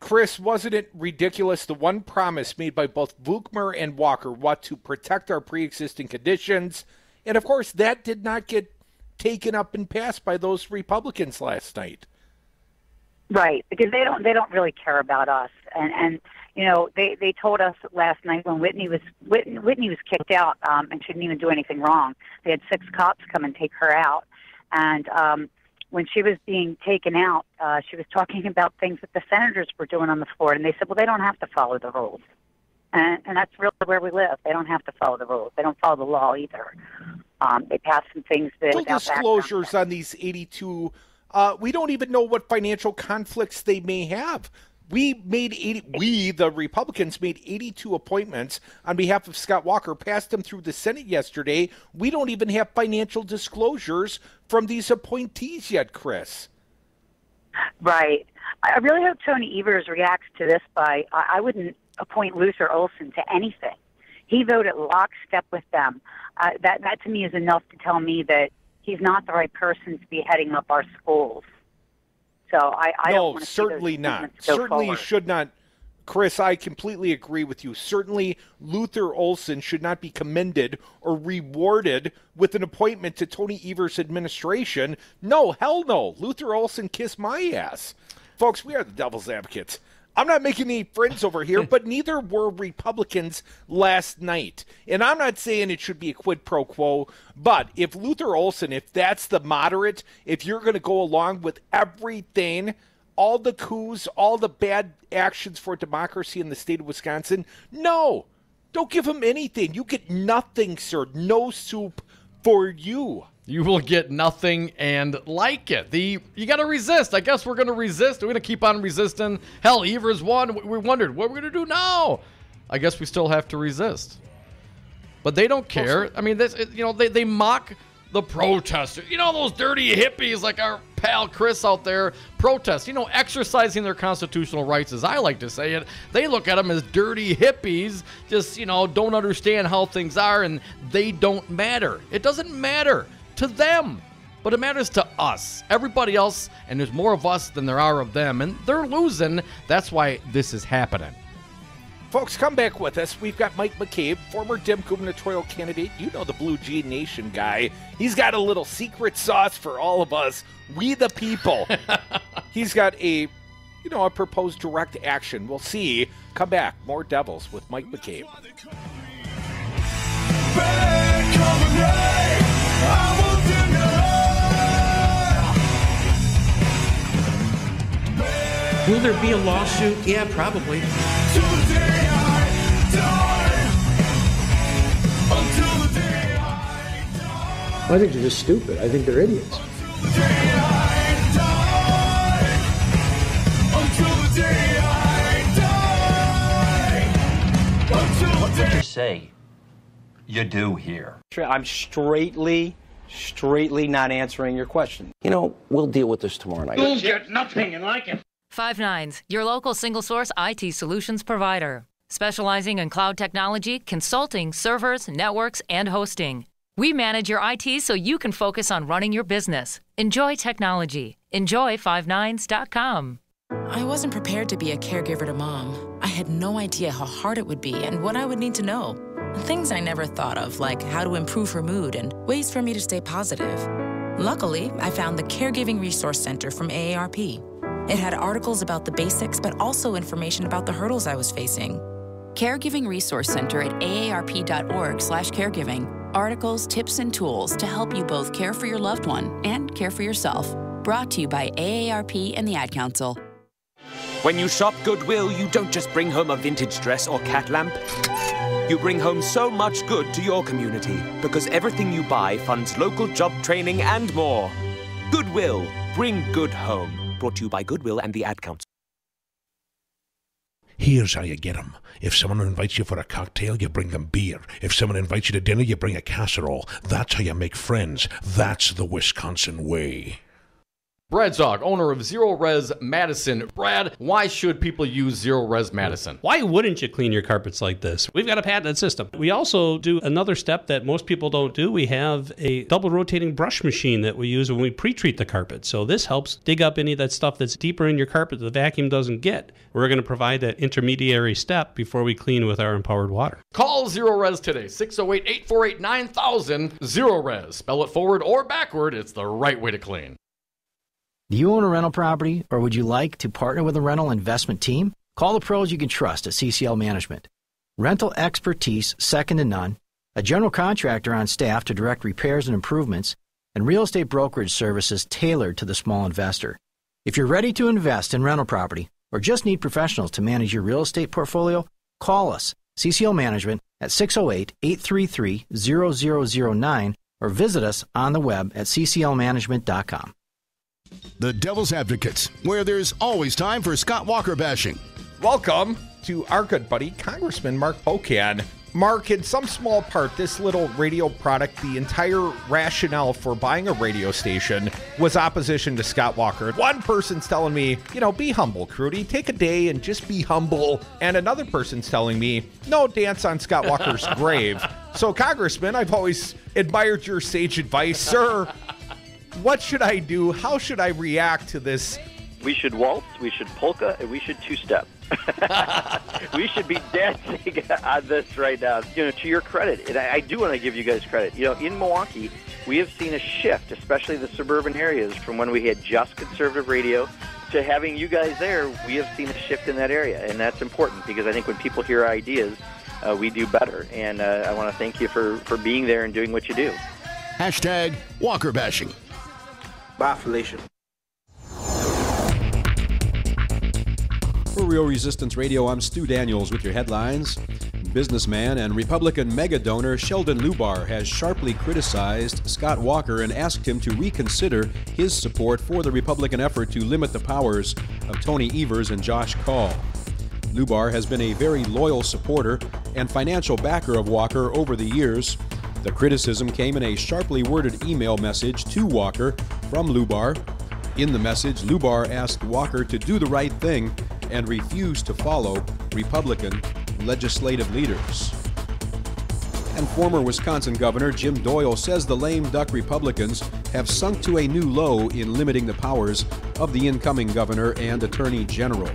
Chris, wasn't it ridiculous? The one promise made by both Vukmer and Walker was to protect our pre-existing conditions. And, of course, that did not get taken up and passed by those Republicans last night. Right, because they don't really care about us. And they told us last night when Whitney was kicked out and shouldn't even do anything wrong. They had 6 cops come and take her out. And when she was being taken out, she was talking about things that the senators were doing on the floor. And they said, well, they don't have to follow the rules. And that's really where we live. They don't have to follow the rules. They don't follow the law either. They pass some things that Full disclosures on these 82. We don't even know what financial conflicts they may have. We, the Republicans, made 82 appointments on behalf of Scott Walker, passed them through the Senate yesterday. We don't even have financial disclosures from these appointees yet, Chris. Right. I really hope Tony Evers reacts to this by, I wouldn't appoint Luther Olson to anything. He voted lockstep with them. That to me is enough to tell me that he's not the right person to be heading up our schools. So I don't want to certainly not. Certainly forward. Should not. Chris, I completely agree with you. Certainly Luther Olson should not be commended or rewarded with an appointment to Tony Evers' administration. No, hell no. Luther Olson, kiss my ass. Folks, we are the devil's advocates. I'm not making any friends over here, but neither were Republicans last night. And I'm not saying it should be a quid pro quo, but if Luther Olson, if that's the moderate, if you're going to go along with everything, all the coups, all the bad actions for democracy in the state of Wisconsin, no, don't give him anything. You get nothing, sir. No soup for you. You will get nothing and like it. You got to resist. I guess we're going to resist. We're going to keep on resisting. Hell, Evers won. We wondered, what are we going to do now? I guess we still have to resist. But they don't care. I mean, they mock the protesters. You know, those dirty hippies like our pal Chris out there protest, exercising their constitutional rights, as I like to say it. They look at them as dirty hippies, just, don't understand how things are, and they don't matter. It doesn't matter to them, but it matters to us. Everybody else, and there's more of us than there are of them, and they're losing. That's why this is happening. Folks, come back with us. We've got Mike McCabe, former Dem gubernatorial candidate. You know, the Blue Jean Nation guy. He's got a little secret sauce for all of us, we the people. He's got a proposed direct action. We'll see. Come back. More Devils with Mike McCabe. Will there be a lawsuit? Yeah, probably. I think they're just stupid. I think they're idiots. What would you say you do here? I'm straightly not answering your question. We'll deal with this tomorrow night. You'll get nothing and like it. 5 your local single-source IT solutions provider, specializing in cloud technology, consulting, servers, networks, and hosting. We manage your IT so you can focus on running your business. Enjoy technology. Enjoy 59s.com. I wasn't prepared to be a caregiver to Mom. I had no idea how hard it would be and what I would need to know. Things I never thought of, like how to improve her mood and ways for me to stay positive. Luckily, I found the Caregiving Resource Center from AARP. It had articles about the basics, but also information about the hurdles I was facing. Caregiving Resource Center at aarp.org/caregiving. Articles, tips, and tools to help you both care for your loved one and care for yourself. Brought to you by AARP and the Ad Council. When you shop Goodwill, you don't just bring home a vintage dress or cat lamp. You bring home so much good to your community because everything you buy funds local job training and more. Goodwill, bring good home. Brought to you by Goodwill and the Ad Council. Here's how you get them. If someone invites you for a cocktail, you bring them beer. If someone invites you to dinner, you bring a casserole. That's how you make friends. That's the Wisconsin way. Brad Zog, owner of Zero Res Madison. Brad, why should people use Zero Res Madison? Why wouldn't you clean your carpets like this? We've got a patented system. We also do another step that most people don't do. We have a double rotating brush machine that we use when we pre-treat the carpet. So this helps dig up any of that stuff that's deeper in your carpet that the vacuum doesn't get. We're going to provide that intermediary step before we clean with our empowered water. Call Zero Res today, 608-848-9000. Zero Res. Spell it forward or backward. It's the right way to clean. Do you own a rental property, or would you like to partner with a rental investment team? Call the pros you can trust at CCL Management. Rental expertise second to none, a general contractor on staff to direct repairs and improvements, and real estate brokerage services tailored to the small investor. If you're ready to invest in rental property or just need professionals to manage your real estate portfolio, call us CCL Management at 608-833-0009 or visit us on the web at cclmanagement.com. The Devil's Advocates, where there's always time for Scott Walker bashing. Welcome to our good buddy, Congressman Mark Pocan. Mark, in some small part, this little radio product, the entire rationale for buying a radio station was opposition to Scott Walker. One person's telling me, be humble, Crudy. Take a day and just be humble. And another person's telling me, no, dance on Scott Walker's grave. So, Congressman, I've always admired your sage advice. Sir, what should I do? How should I react to this? We should waltz, we should polka, and we should two-step. We should be dancing on this right now. To your credit, and I do want to give you guys credit. In Milwaukee, we have seen a shift, especially the suburban areas, from when we had just conservative radio to having you guys there. We have seen a shift in that area, and that's important because I think when people hear ideas, we do better. And I want to thank you for being there and doing what you do. Hashtag Walker bashing. Bye, Felicia. For Real Resistance Radio, I'm Stu Daniels with your headlines. Businessman and Republican mega donor Sheldon Lubar has sharply criticized Scott Walker and asked him to reconsider his support for the Republican effort to limit the powers of Tony Evers and Josh Kaul. Lubar has been a very loyal supporter and financial backer of Walker over the years. The criticism came in a sharply worded email message to Walker from Lubar. In the message, Lubar asked Walker to do the right thing and refuse to follow Republican legislative leaders. And former Wisconsin Governor Jim Doyle says the lame duck Republicans have sunk to a new low in limiting the powers of the incoming governor and attorney general.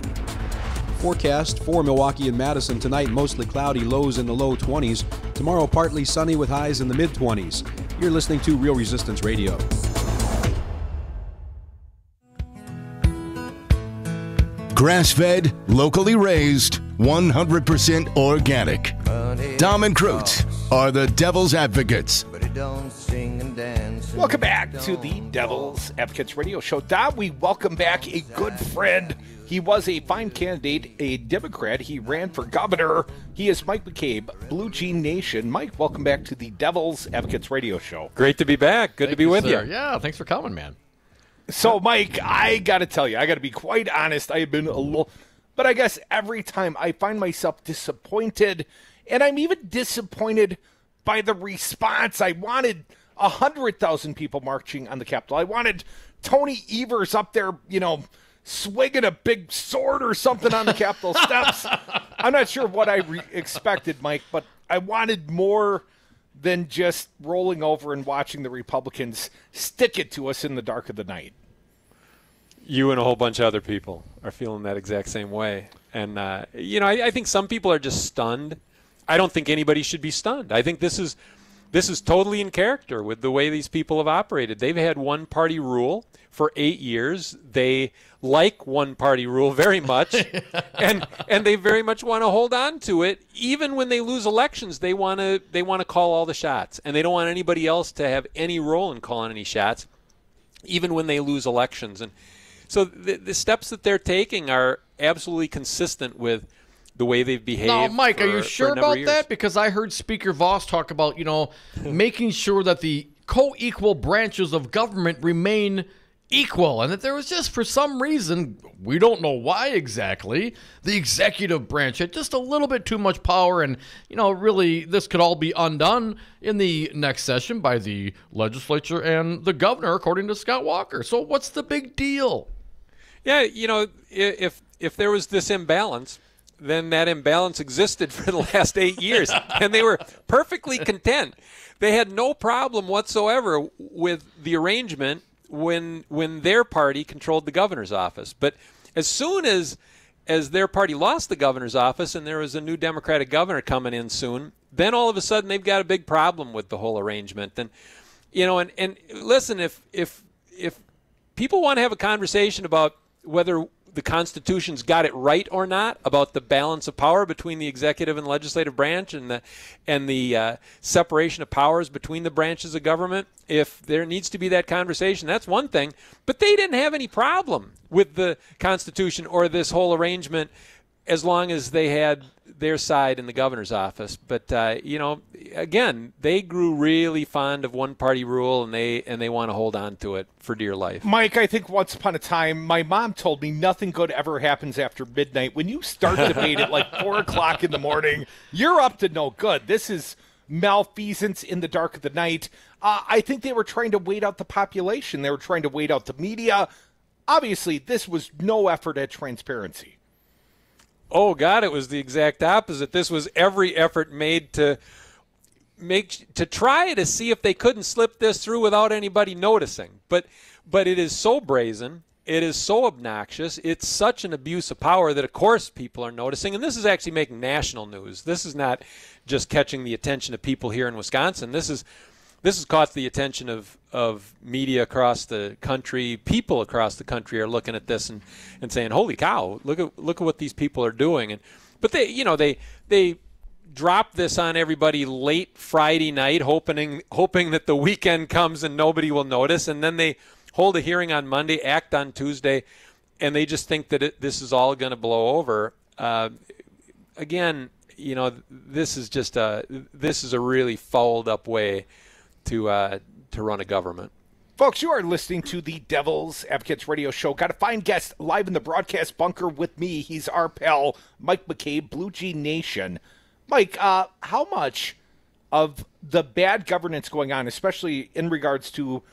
Forecast for Milwaukee and Madison tonight, mostly cloudy, lows in the low 20s. Tomorrow, partly sunny with highs in the mid-20s. You're listening to Real Resistance Radio. Grass-fed, locally raised, 100% organic. Dom and Crute are the Devil's Advocates. Welcome back to the Devil's Advocates Radio Show. Dom, we welcome back a good friend. He was a fine candidate, a Democrat. He ran for governor. He is Mike McCabe, Blue Jean Nation. Mike, welcome back to the Devil's Advocates Radio Show. Great to be back. Good to be with you. Yeah, thanks for coming, man. So, Mike, I got to tell you, I got to be quite honest. I have been a little, but I guess every time I find myself disappointed, and I'm even disappointed by the response. I wanted 100,000 people marching on the Capitol. I wanted Tony Evers up there, swinging a big sword or something on the Capitol steps. I'm not sure what I expected, Mike, but I wanted more than just rolling over and watching the Republicans stick it to us in the dark of the night. You and a whole bunch of other people are feeling that exact same way. And, I think some people are just stunned. I don't think anybody should be stunned. I think this is totally in character with the way these people have operated. They've had one-party rule for 8 years. They like one-party rule very much, and they very much want to hold on to it. Even when they lose elections, they want to call all the shots, and they don't want anybody else to have any role in calling any shots, even when they lose elections. And so the steps that they're taking are absolutely consistent with the way they've behaved. Now, Mike, are you sure about that? Because I heard Speaker Voss talk about, making sure that the co-equal branches of government remain equal, and that there was just, for some reason, we don't know why exactly, the executive branch had just a little bit too much power, and, really, this could all be undone in the next session by the legislature and the governor, according to Scott Walker. So what's the big deal? Yeah, if there was this imbalance, then that imbalance existed for the last 8 years, and they were perfectly content. They had no problem whatsoever with the arrangement when their party controlled the governor's office. But as soon as their party lost the governor's office and there was a new Democratic governor coming in soon, then all of a sudden they've got a big problem with the whole arrangement. And and listen, if people want to have a conversation about whether the Constitution's got it right or not about the balance of power between the executive and legislative branch and the separation of powers between the branches of government, if there needs to be that conversation, that's one thing. But they didn't have any problem with the Constitution or this whole arrangement as long as they had their side in the governor's office. But again, they grew really fond of one-party rule, and they want to hold on to it for dear life. Mike, I think once upon a time, my mom told me nothing good ever happens after midnight. When you start debate at like 4 o'clock in the morning, you're up to no good. This is malfeasance in the dark of the night. I think they were trying to wait out the population. They were trying to wait out the media. Obviously, this was no effort at transparency. Oh, God, it was the exact opposite. This was every effort made to try to see if they couldn't slip this through without anybody noticing. But it is so brazen. It is so obnoxious. It's such an abuse of power that, of course, people are noticing. And this is actually making national news. This is not just catching the attention of people here in Wisconsin. This has caught the attention of media across the country. People across the country are looking at this and saying, "Holy cow! Look at what these people are doing." But they drop this on everybody late Friday night, hoping that the weekend comes and nobody will notice, and then they hold a hearing on Monday, act on Tuesday, and they just think that this is all going to blow over. Again, this is a really fouled up way to run a government. Folks, you are listening to the Devil's Advocates Radio Show. Got a fine guest live in the broadcast bunker with me. He's our pal, Mike McCabe, Blue Jean Nation. Mike, how much of the bad governance going on, especially in regards to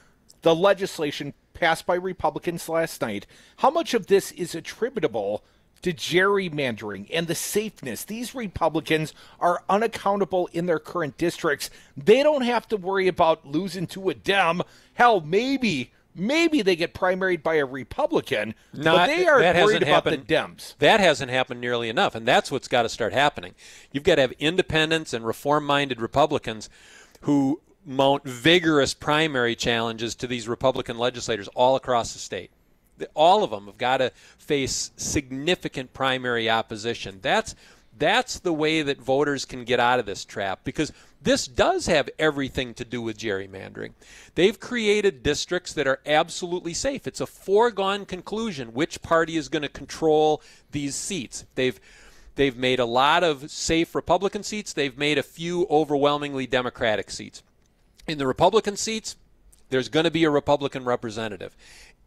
the legislation passed by Republicans last night, how much of this is attributable to gerrymandering and the safeness? These Republicans are unaccountable in their current districts. They don't have to worry about losing to a Dem. Hell, maybe they get primaried by a Republican, but they are worried about the Dems. That hasn't happened nearly enough, and that's what's got to start happening. You've got to have independents and reform-minded Republicans who mount vigorous primary challenges to these Republican legislators all across the state. All of them have got to face significant primary opposition. That's the way that voters can get out of this trap, because this does have everything to do with gerrymandering. They've created districts that are absolutely safe. It's a foregone conclusion which party is going to control these seats. They've made a lot of safe Republican seats. They've made a few overwhelmingly Democratic seats. In the Republican seats, there's going to be a Republican representative.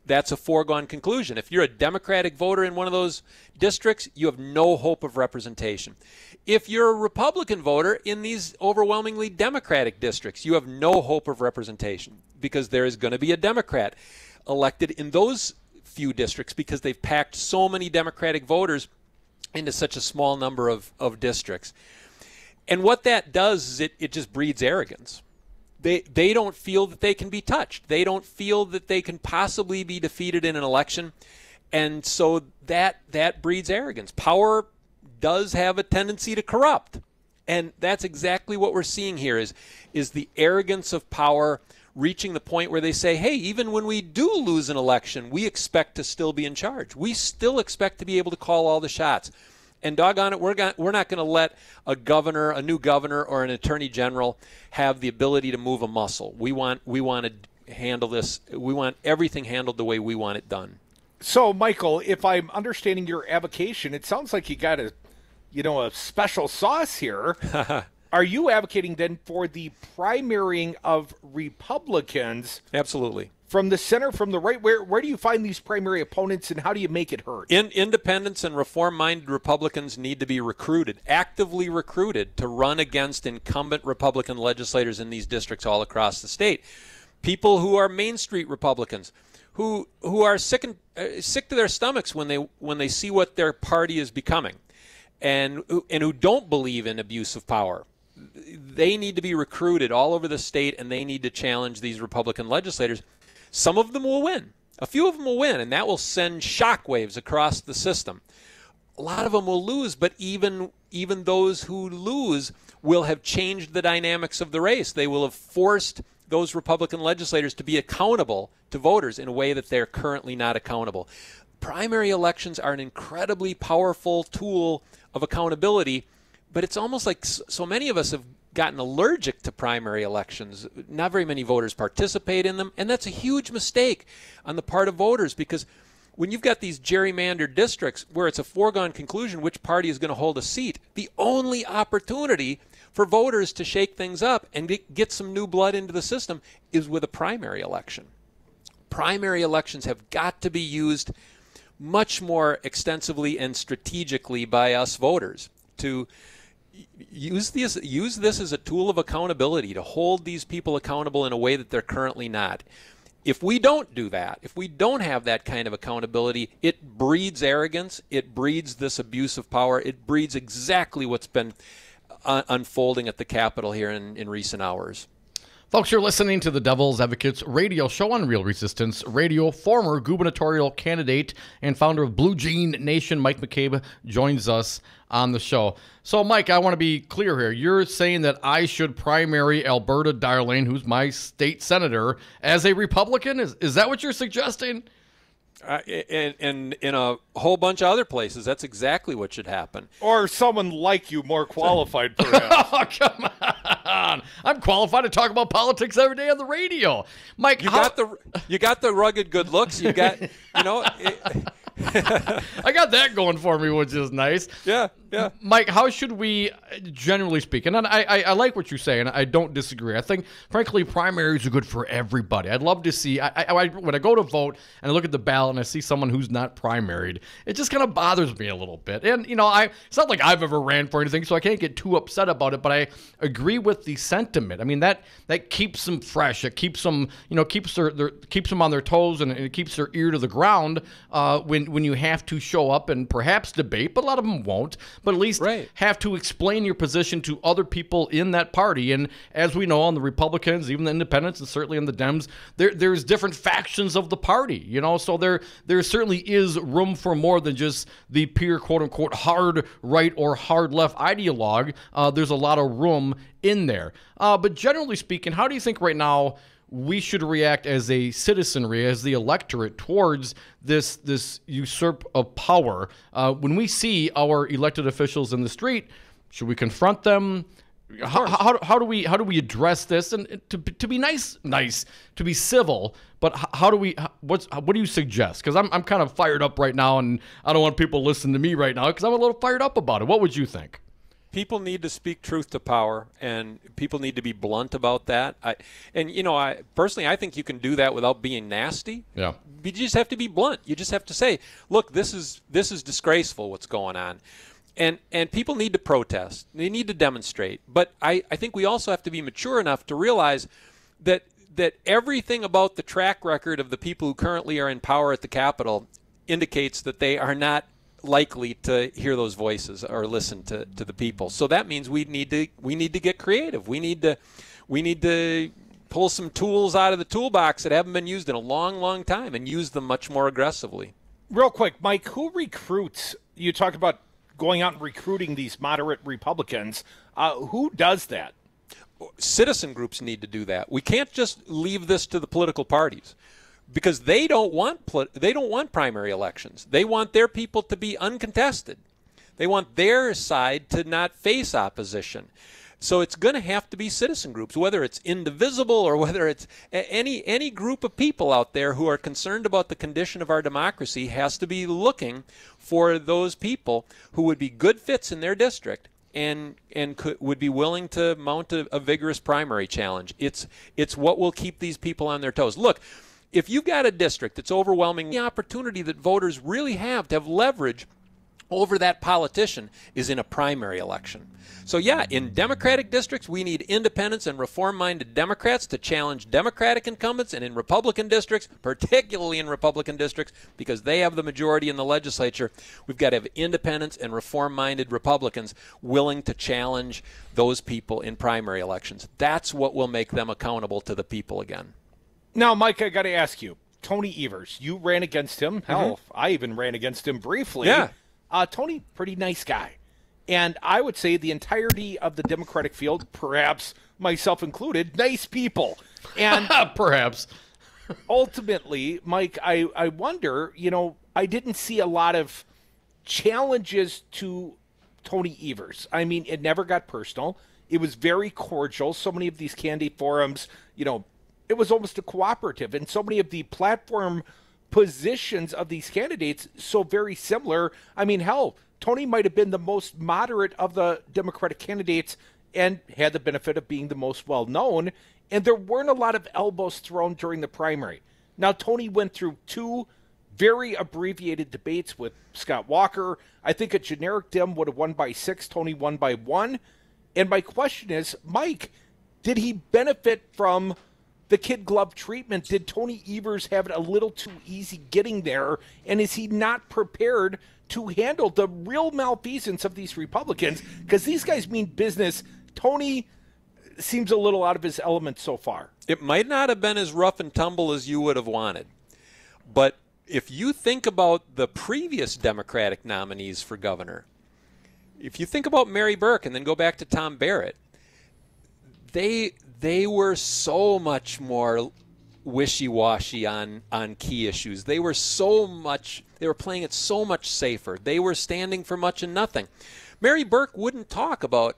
That's a foregone conclusion. If you're a Democratic voter in one of those districts, you have no hope of representation. If you're a Republican voter in these overwhelmingly Democratic districts, you have no hope of representation, because there is going to be a Democrat elected in those few districts, because they've packed so many Democratic voters into such a small number of districts. And what that does is it just breeds arrogance. They don't feel that they can be touched. They don't feel that they can possibly be defeated in an election. And so that breeds arrogance. Power does have a tendency to corrupt. And that's exactly what we're seeing here is the arrogance of power reaching the point where they say, hey, even when we do lose an election, we expect to still be in charge. We still expect to be able to call all the shots. And doggone it, we're not going to let a new governor, or an attorney general have the ability to move a muscle. We want to handle this. We want everything handled the way we want it done. So, Michael, if I'm understanding your avocation, it sounds like you got a special sauce here. Are you advocating then for the primarying of Republicans? Absolutely. From the center, from the right, where do you find these primary opponents, and how do you make it hurt? Independents and reform-minded Republicans need to be actively recruited to run against incumbent Republican legislators in these districts all across the state. People who are Main Street Republicans, who are sick to their stomachs when they see what their party is becoming, and who don't believe in abuse of power. They need to be recruited all over the state, and they need to challenge these Republican legislators. Some of them will win. A few of them will win, and that will send shockwaves across the system. A lot of them will lose, but even those who lose will have changed the dynamics of the race. They will have forced those Republican legislators to be accountable to voters in a way that they're currently not accountable. Primary elections are an incredibly powerful tool of accountability, but it's almost like so many of us have gotten allergic to primary elections. Not very many voters participate in them, and that's a huge mistake on the part of voters, because when you've got these gerrymandered districts where it's a foregone conclusion which party is going to hold a seat, the only opportunity for voters to shake things up and get some new blood into the system is with a primary election. Primary elections have got to be used much more extensively and strategically by us voters to use this as a tool of accountability, to hold these people accountable in a way that they're currently not. If we don't do that, if we don't have that kind of accountability, it breeds arrogance, it breeds this abuse of power, it breeds exactly what's been unfolding at the Capitol here in recent hours. Folks, you're listening to the Devil's Advocates radio show on Real Resistance Radio. Former gubernatorial candidate and founder of Blue Jean Nation, Mike McCabe, joins us on the show. So, Mike, I want to be clear here. You're saying that I should primary Alberta Darling, who's my state senator, as a Republican? Is that what you're suggesting? And in a whole bunch of other places, that's exactly what should happen. Or someone like you, more qualified, perhaps. Oh, come on. I'm qualified to talk about politics every day on the radio. Mike, you got the rugged good looks. You got, I got that going for me, which is nice. Yeah. Mike, how should we, generally speaking, and I like what you're saying. I don't disagree. I think, frankly, primaries are good for everybody. I'd love to see, when I go to vote and I look at the ballot and I see someone who's not primaried, it just kind of bothers me a little bit. And, it's not like I've ever ran for anything, so I can't get too upset about it, but I agree with the sentiment. I mean, that keeps them fresh. It keeps them, keeps them on their toes, and it keeps their ear to the ground when you have to show up and perhaps debate, but a lot of them won't. But at least have to explain your position to other people in that party. And as we know, on the Republicans, even the Independents, and certainly in the Dems, there's different factions of the party. So there certainly is room for more than just the pure quote-unquote hard right or hard left ideologue. There's a lot of room in there. But generally speaking, how do you think right now we should react as a citizenry, as the electorate, towards this usurp of power? When we see our elected officials in the street, should we confront them? How do we address this? And to be nice, to be civil, but what do you suggest? Because I'm kind of fired up right now, and I don't want people listening to me right now because I'm a little fired up about it. What would you think? People need to speak truth to power, and people need to be blunt about that. Personally, I think you can do that without being nasty. Yeah. You just have to be blunt. You just have to say, look, this is disgraceful what's going on. And people need to protest. They need to demonstrate. But I think we also have to be mature enough to realize that everything about the track record of the people who currently are in power at the Capitol indicates that they are not likely to hear those voices or listen to the people. So that means we need to get creative. We need to pull some tools out of the toolbox that haven't been used in a long, long time and use them much more aggressively. Real quick, Mike, who recruits? You talk about going out and recruiting these moderate Republicans. Who does that? Citizen groups need to do that. We can't just leave this to the political parties, because they don't want primary elections. They want their people to be uncontested. They want their side to not face opposition. So it's going to have to be citizen groups, whether it's Indivisible or whether it's any group of people out there who are concerned about the condition of our democracy has to be looking for those people who would be good fits in their district and would be willing to mount a vigorous primary challenge. It's what will keep these people on their toes. Look, if you've got a district that's overwhelming, the opportunity that voters really have to have leverage over that politician is in a primary election. So yeah, in Democratic districts, we need independents and reform-minded Democrats to challenge Democratic incumbents, and in Republican districts, particularly in Republican districts, because they have the majority in the legislature, we've got to have independents and reform-minded Republicans willing to challenge those people in primary elections. That's what will make them accountable to the people again. Now, Mike, I got to ask you, Tony Evers, you ran against him. Hell, I even ran against him briefly. Yeah. Tony, pretty nice guy. And I would say the entirety of the Democratic field, perhaps myself included, nice people. And perhaps. Ultimately, Mike, I wonder, I didn't see a lot of challenges to Tony Evers. I mean, it never got personal. It was very cordial. So many of these candy forums, it was almost a cooperative. And so many of the platform positions of these candidates so very similar. I mean, hell, Tony might have been the most moderate of the Democratic candidates and had the benefit of being the most well-known, and there weren't a lot of elbows thrown during the primary. Now, Tony went through 2 very abbreviated debates with Scott Walker. I think a generic Dem would have won by 6. Tony won by 1. And my question is, Mike, did he benefit from the kid glove treatment? Did Tony Evers have it a little too easy getting there? And is he not prepared to handle the real malfeasance of these Republicans? Because these guys mean business. Tony seems a little out of his element so far. It might not have been as rough and tumble as you would have wanted. But if you think about the previous Democratic nominees for governor, if you think about Mary Burke and then go back to Tom Barrett, they were so much more wishy-washy on key issues. They were playing it so much safer. They were standing for much and nothing. Mary Burke wouldn't talk about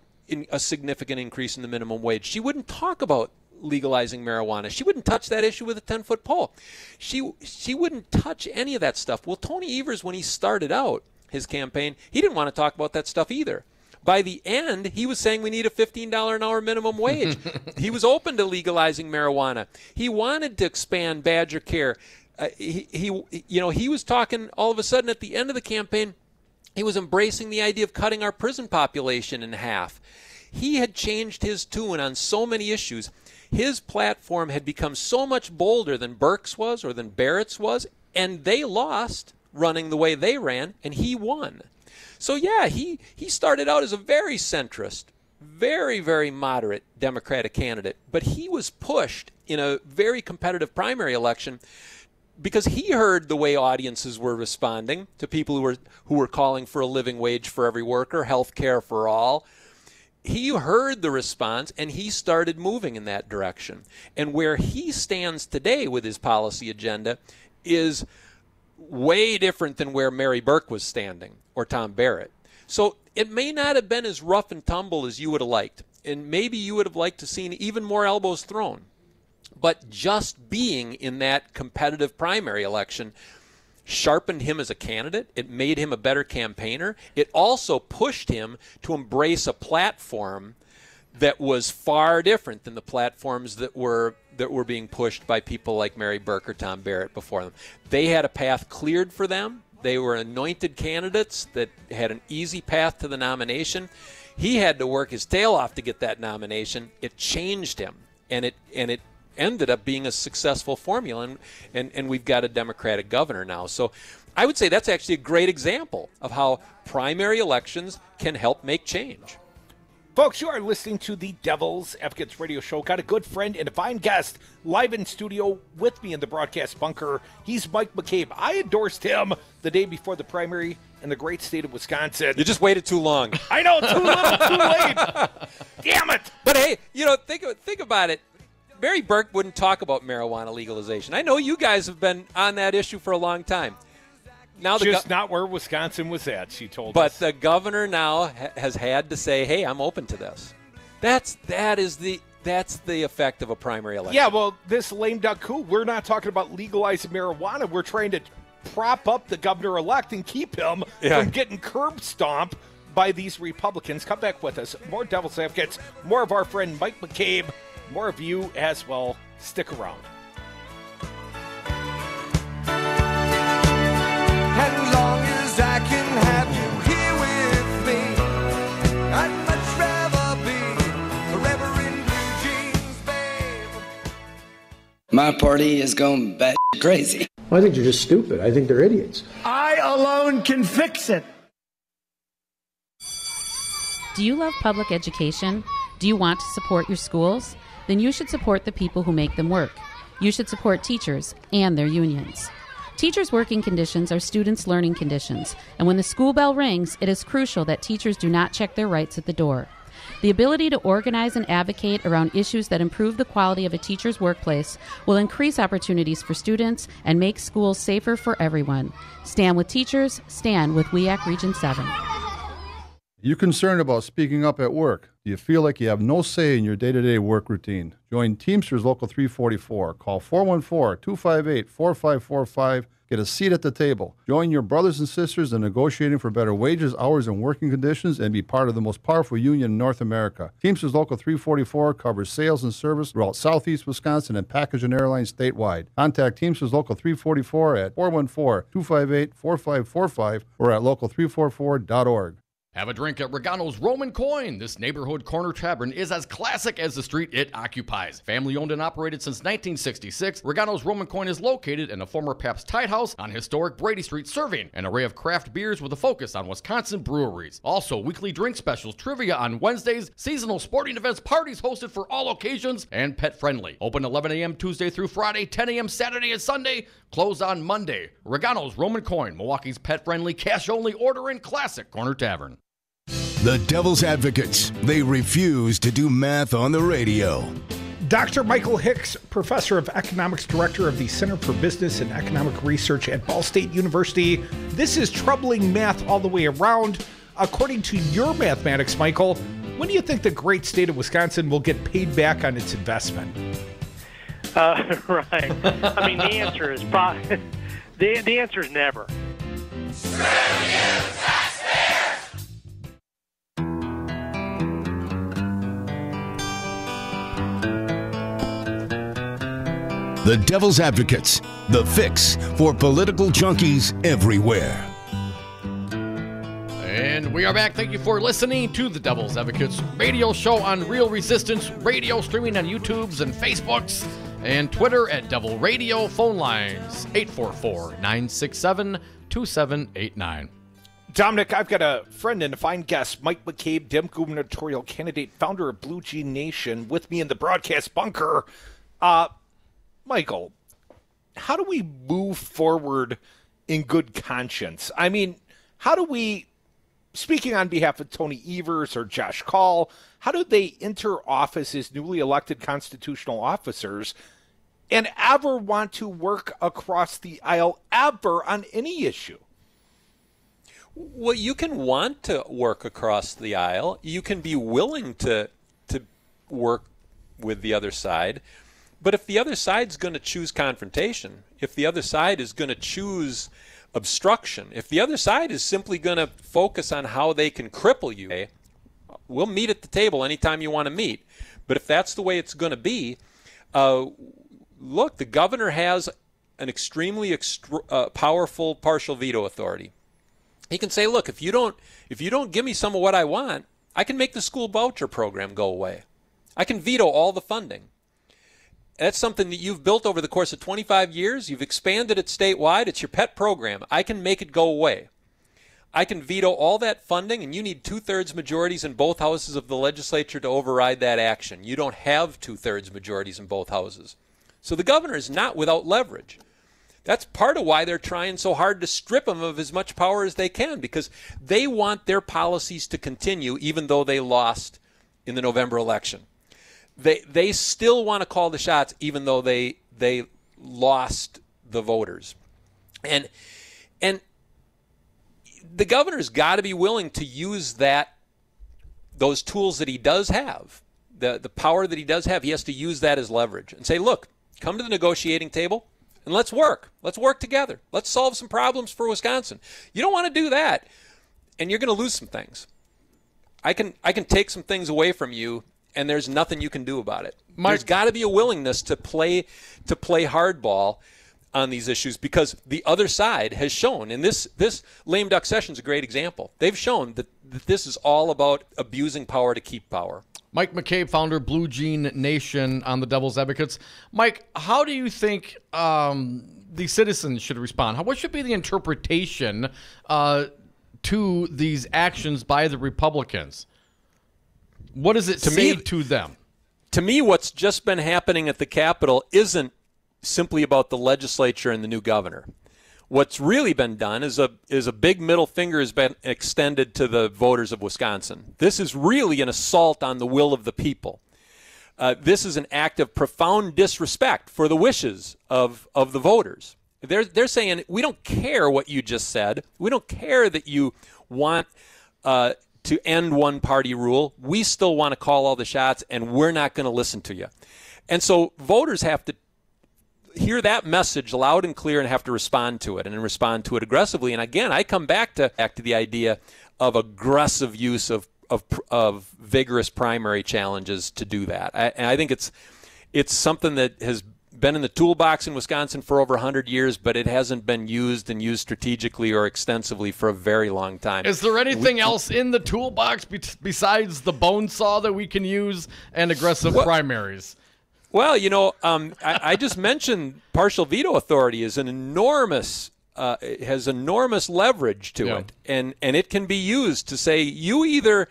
a significant increase in the minimum wage. She wouldn't talk about legalizing marijuana. She wouldn't touch that issue with a 10-foot pole. She wouldn't touch any of that stuff. Well, Tony Evers, when he started out his campaign, he didn't want to talk about that stuff either. By the end, he was saying we need a $15 an hour minimum wage. He was open to legalizing marijuana. He wanted to expand Badger Care. He was talking all of a sudden at the end of the campaign, he was embracing the idea of cutting our prison population in half. He had changed his tune on so many issues. His platform had become so much bolder than Burke's was or than Barrett's was, and they lost running the way they ran, and he won. So, yeah, he started out as a very centrist, very, very moderate Democratic candidate, but he was pushed in a very competitive primary election because he heard the way audiences were responding to people who were calling for a living wage for every worker, health care for all. He heard the response, and he started moving in that direction. And where he stands today with his policy agenda is way different than where Mary Burke was standing or Tom Barrett. So it may not have been as rough and tumble as you would have liked, and maybe you would have liked to seen even more elbows thrown. But just being in that competitive primary election sharpened him as a candidate. It made him a better campaigner. It also pushed him to embrace a platform that was far different than the platforms that were being pushed by people like Mary Burke or Tom Barrett before them. They had a path cleared for them. They were anointed candidates that had an easy path to the nomination. He had to work his tail off to get that nomination. It changed him, and it ended up being a successful formula, and we've got a Democratic governor now. So I would say that's actually a great example of how primary elections can help make change. Folks, you are listening to the Devil's Advocates Radio Show. Got a good friend and a fine guest live in studio with me in the broadcast bunker. He's Mike McCabe. I endorsed him the day before the primary in the great state of Wisconsin. You just waited too long. I know, too little, too late. Damn it. But hey, think about it. Mary Burke wouldn't talk about marijuana legalization. I know you guys have been on that issue for a long time. Now just not where Wisconsin was at, she told us. But the governor now has had to say, hey, I'm open to this. That's the effect of a primary election. Yeah, well, this lame duck coup, we're not talking about legalizing marijuana. We're trying to prop up the governor-elect and keep him from getting curb stomped by these Republicans. Come back with us. More Devil's Advocates, more of our friend Mike McCabe, more of you as well. Stick around. As long as I can have you here with me, I'd much rather be forever in blue jeans, babe. My party is going bat crazy. I think they're just stupid. I think they're idiots. I alone can fix it. Do you love public education? Do you want to support your schools? Then you should support the people who make them work. You should support teachers and their unions. Teachers' working conditions are students' learning conditions, and when the school bell rings, it is crucial that teachers do not check their rights at the door. The ability to organize and advocate around issues that improve the quality of a teacher's workplace will increase opportunities for students and make schools safer for everyone. Stand with teachers, stand with WEAC Region 7. You concerned about speaking up at work? Do you feel like you have no say in your day-to-day work routine? Join Teamsters Local 344. Call 414-258-4545. Get a seat at the table. Join your brothers and sisters in negotiating for better wages, hours, and working conditions, and be part of the most powerful union in North America. Teamsters Local 344 covers sales and service throughout Southeast Wisconsin and package and airlines statewide. Contact Teamsters Local 344 at 414-258-4545 or at local344.org. Have a drink at Regano's Roman Coin. This neighborhood corner tavern is as classic as the street it occupies. Family owned and operated since 1966, Regano's Roman Coin is located in a former Pabst Tide House on historic Brady Street, serving an array of craft beers with a focus on Wisconsin breweries. Also, weekly drink specials, trivia on Wednesdays, seasonal sporting events, parties hosted for all occasions, and pet friendly. Open 11 a.m. Tuesday through Friday, 10 a.m. Saturday and Sunday, closed on Monday. Regano's Roman Coin, Milwaukee's pet friendly, cash only order and classic corner tavern. The Devil's Advocates. They refuse to do math on the radio. Dr. Michael Hicks, professor of economics, director of the Center for Business and Economic Research at Ball State University. This is troubling math all the way around. According to your mathematics, Michael, when do you think the great state of Wisconsin will get paid back on its investment? Right. I mean, the answer is the answer is never. The Devil's Advocates, the fix for political junkies everywhere. And we are back. Thank you for listening to the Devil's Advocates radio show on Real Resistance Radio, streaming on YouTubes and Facebooks and Twitter at Devil Radio. Phone lines 844-967-2789. Dominic, I've got a friend and a fine guest, Mike McCabe, Dem gubernatorial candidate, founder of Blue Jean Nation, with me in the broadcast bunker. Michael, how do we move forward in good conscience? I mean, how do we, speaking on behalf of Tony Evers or Josh Kaul, how do they enter office as newly elected constitutional officers and ever want to work across the aisle ever on any issue? Well, you can want to work across the aisle. You can be willing to work with the other side. But if the other side's going to choose confrontation, if the other side is going to choose obstruction, if the other side is simply going to focus on how they can cripple you, we'll meet at the table anytime you want to meet. But if that's the way it's going to be, look, the governor has an extremely powerful partial veto authority. He can say, look, if you don't give me some of what I want, I can make the school voucher program go away. I can veto all the funding. That's something that you've built over the course of 25 years. You've expanded it statewide. It's your pet program. I can make it go away. I can veto all that funding, and you need 2/3 majorities in both houses of the legislature to override that action. You don't have 2/3 majorities in both houses. So the governor is not without leverage. That's part of why they're trying so hard to strip him of as much power as they can, because they want their policies to continue even though they lost in the November election. They still want to call the shots even though they lost the voters. And the governor's got to be willing to use those tools that he does have, the power that he does have. He has to use that as leverage and say, look, come to the negotiating table and let's work. Let's work together. Let's solve some problems for Wisconsin. You don't want to do that, and you're going to lose some things. I can take some things away from you, and there's nothing you can do about it. There's got to be a willingness to play hardball on these issues, because the other side has shown, and this lame duck session is a great example. They've shown that this is all about abusing power to keep power. Mike McCabe, founder Blue Jean Nation on the Devil's Advocates. Mike, how do you think the citizens should respond? What should be the interpretation to these actions by the Republicans? What does it say to them? To me, what's just been happening at the Capitol isn't simply about the legislature and the new governor. What's really been done is a big middle finger has been extended to the voters of Wisconsin. This is really an assault on the will of the people. This is an act of profound disrespect for the wishes of the voters. They're saying, we don't care what you just said. We don't care that you want to end one-party rule. We still want to call all the shots, and we're not going to listen to you. And so voters have to hear that message loud and clear and have to respond to it, and respond to it aggressively. And again, I come back to the idea of aggressive use of vigorous primary challenges to do that. And I think it's something that has been in the toolbox in Wisconsin for over 100 years, but it hasn't been used strategically or extensively for a very long time. Is there anything else in the toolbox besides the bone saw that we can use and aggressive primaries? Well, I just mentioned partial veto authority is an enormous has enormous leverage to it, and it can be used to say you either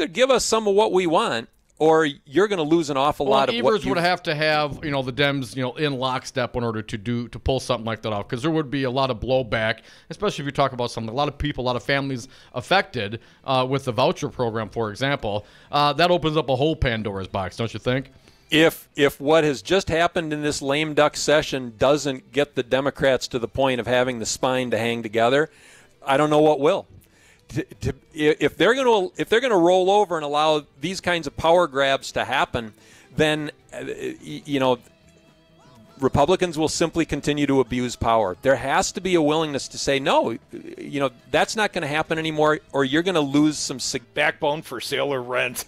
give us some of what we want, or you're going to lose an awful lot of what Evers would have to have, the Dems, in lockstep in order to pull something like that off, because there would be a lot of blowback, especially if you talk about something. A lot of people, a lot of families affected with the voucher program, for example. That opens up a whole Pandora's box, don't you think? If what has just happened in this lame duck session doesn't get the Democrats to the point of having the spine to hang together, I don't know what will. If they're going to roll over and allow these kinds of power grabs to happen, then Republicans will simply continue to abuse power. There has to be a willingness to say no. That's not going to happen anymore, or you're going to lose some backbone for sale or rent.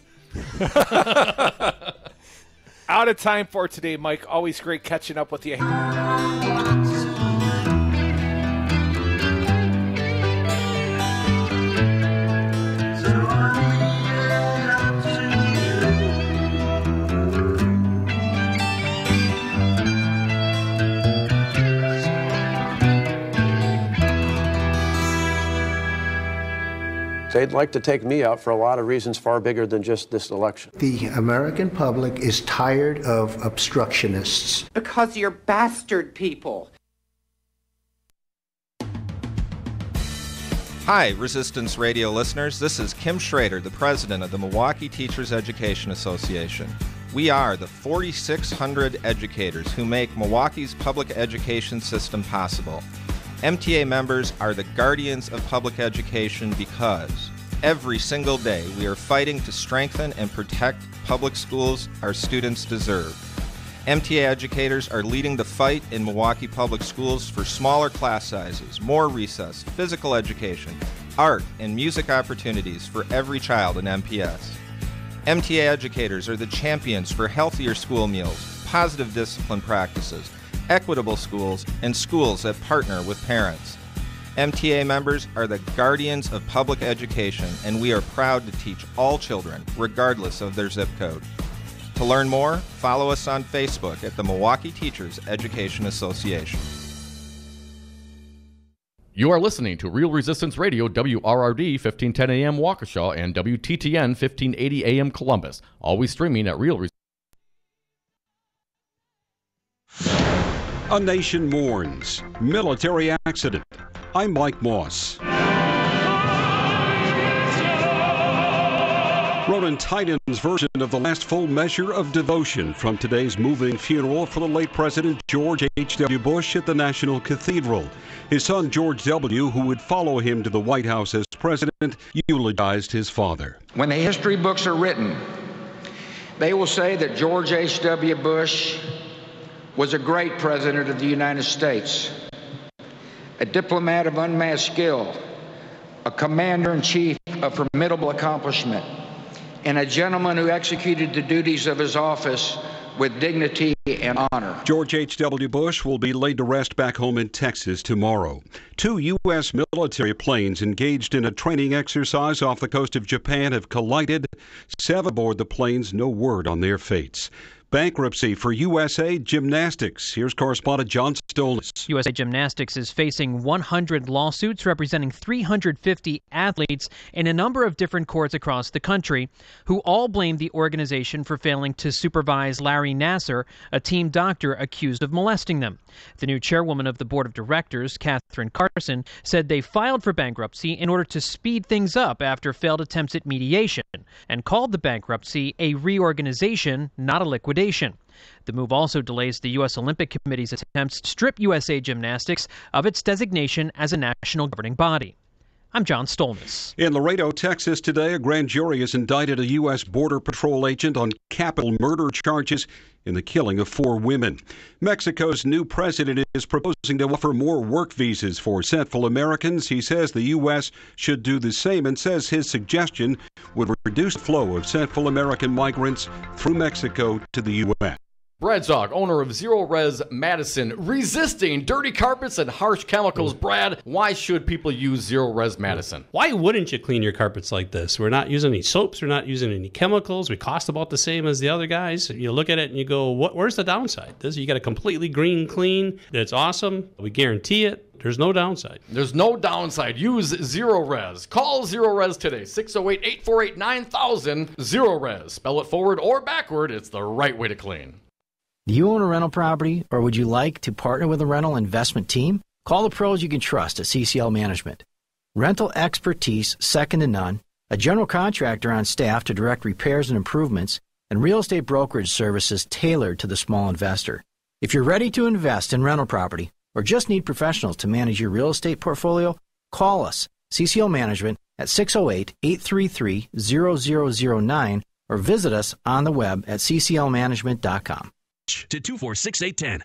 Out of time for today, Mike. Always great catching up with you. They'd like to take me out for a lot of reasons far bigger than just this election. The American public is tired of obstructionists. Because you're bastard people. Hi, Resistance Radio listeners. This is Kim Schrader, the president of the Milwaukee Teachers Education Association. We are the 4,600 educators who make Milwaukee's public education system possible. MTA members are the guardians of public education because every single day we are fighting to strengthen and protect public schools our students deserve. MTA educators are leading the fight in Milwaukee public schools for smaller class sizes, more recess, physical education, art, and music opportunities for every child in MPS. MTA educators are the champions for healthier school meals, positive discipline practices, equitable schools, and schools that partner with parents. MTA members are the guardians of public education, and we are proud to teach all children, regardless of their zip code. To learn more, follow us on Facebook at the Milwaukee Teachers Education Association. You are listening to Real Resistance Radio, WRRD 1510 AM Waukesha and WTTN 1580 AM Columbus. Always streaming at Real Resistance. A nation mourns. Military accident. I'm Mike Moss. Ronan Titan's version of the last full measure of devotion from today's moving funeral for the late President George H.W. Bush at the National Cathedral. His son George W., who would follow him to the White House as president, eulogized his father. When the history books are written, they will say that George H.W. Bush was a great president of the United States, a diplomat of unmatched skill, a commander-in-chief of formidable accomplishment, and a gentleman who executed the duties of his office with dignity and honor. George H.W. Bush will be laid to rest back home in Texas tomorrow. 2 U.S. military planes engaged in a training exercise off the coast of Japan have collided. 7 aboard the planes, no word on their fates. Bankruptcy for USA Gymnastics. Here's correspondent John Stolness. USA Gymnastics is facing 100 lawsuits representing 350 athletes in a number of different courts across the country, who all blame the organization for failing to supervise Larry Nasser, a team doctor accused of molesting them. The new chairwoman of the board of directors, Catherine Carson, said they filed for bankruptcy in order to speed things up after failed attempts at mediation, and called the bankruptcy a reorganization, not a liquidation. The move also delays the U.S. Olympic Committee's attempts to strip USA Gymnastics of its designation as a national governing body. I'm John Stolnis. In Laredo, Texas today, a grand jury has indicted a U.S. Border Patrol agent on capital murder charges in the killing of 4 women. Mexico's new president is proposing to offer more work visas for Central Americans. He says the U.S. should do the same and says his suggestion would reduce the flow of Central American migrants through Mexico to the U.S. Brad Zog, owner of Zero Res Madison, resisting dirty carpets and harsh chemicals. Brad, why should people use Zero Res Madison? Why wouldn't you clean your carpets like this? We're not using any soaps. We're not using any chemicals. We cost about the same as the other guys. You look at it and you go, where's the downside? You got a completely green clean. It's awesome. We guarantee it. There's no downside. There's no downside. Use Zero Res. Call Zero Res today. 608-848-9000. Zero Res. Spell it forward or backward. It's the right way to clean. Do you own a rental property, or would you like to partner with a rental investment team? Call the pros you can trust at CCL Management. Rental expertise second to none, a general contractor on staff to direct repairs and improvements, and real estate brokerage services tailored to the small investor. If you're ready to invest in rental property or just need professionals to manage your real estate portfolio, call us, CCL Management, at 608-833-0009 or visit us on the web at cclmanagement.com. To 246-810.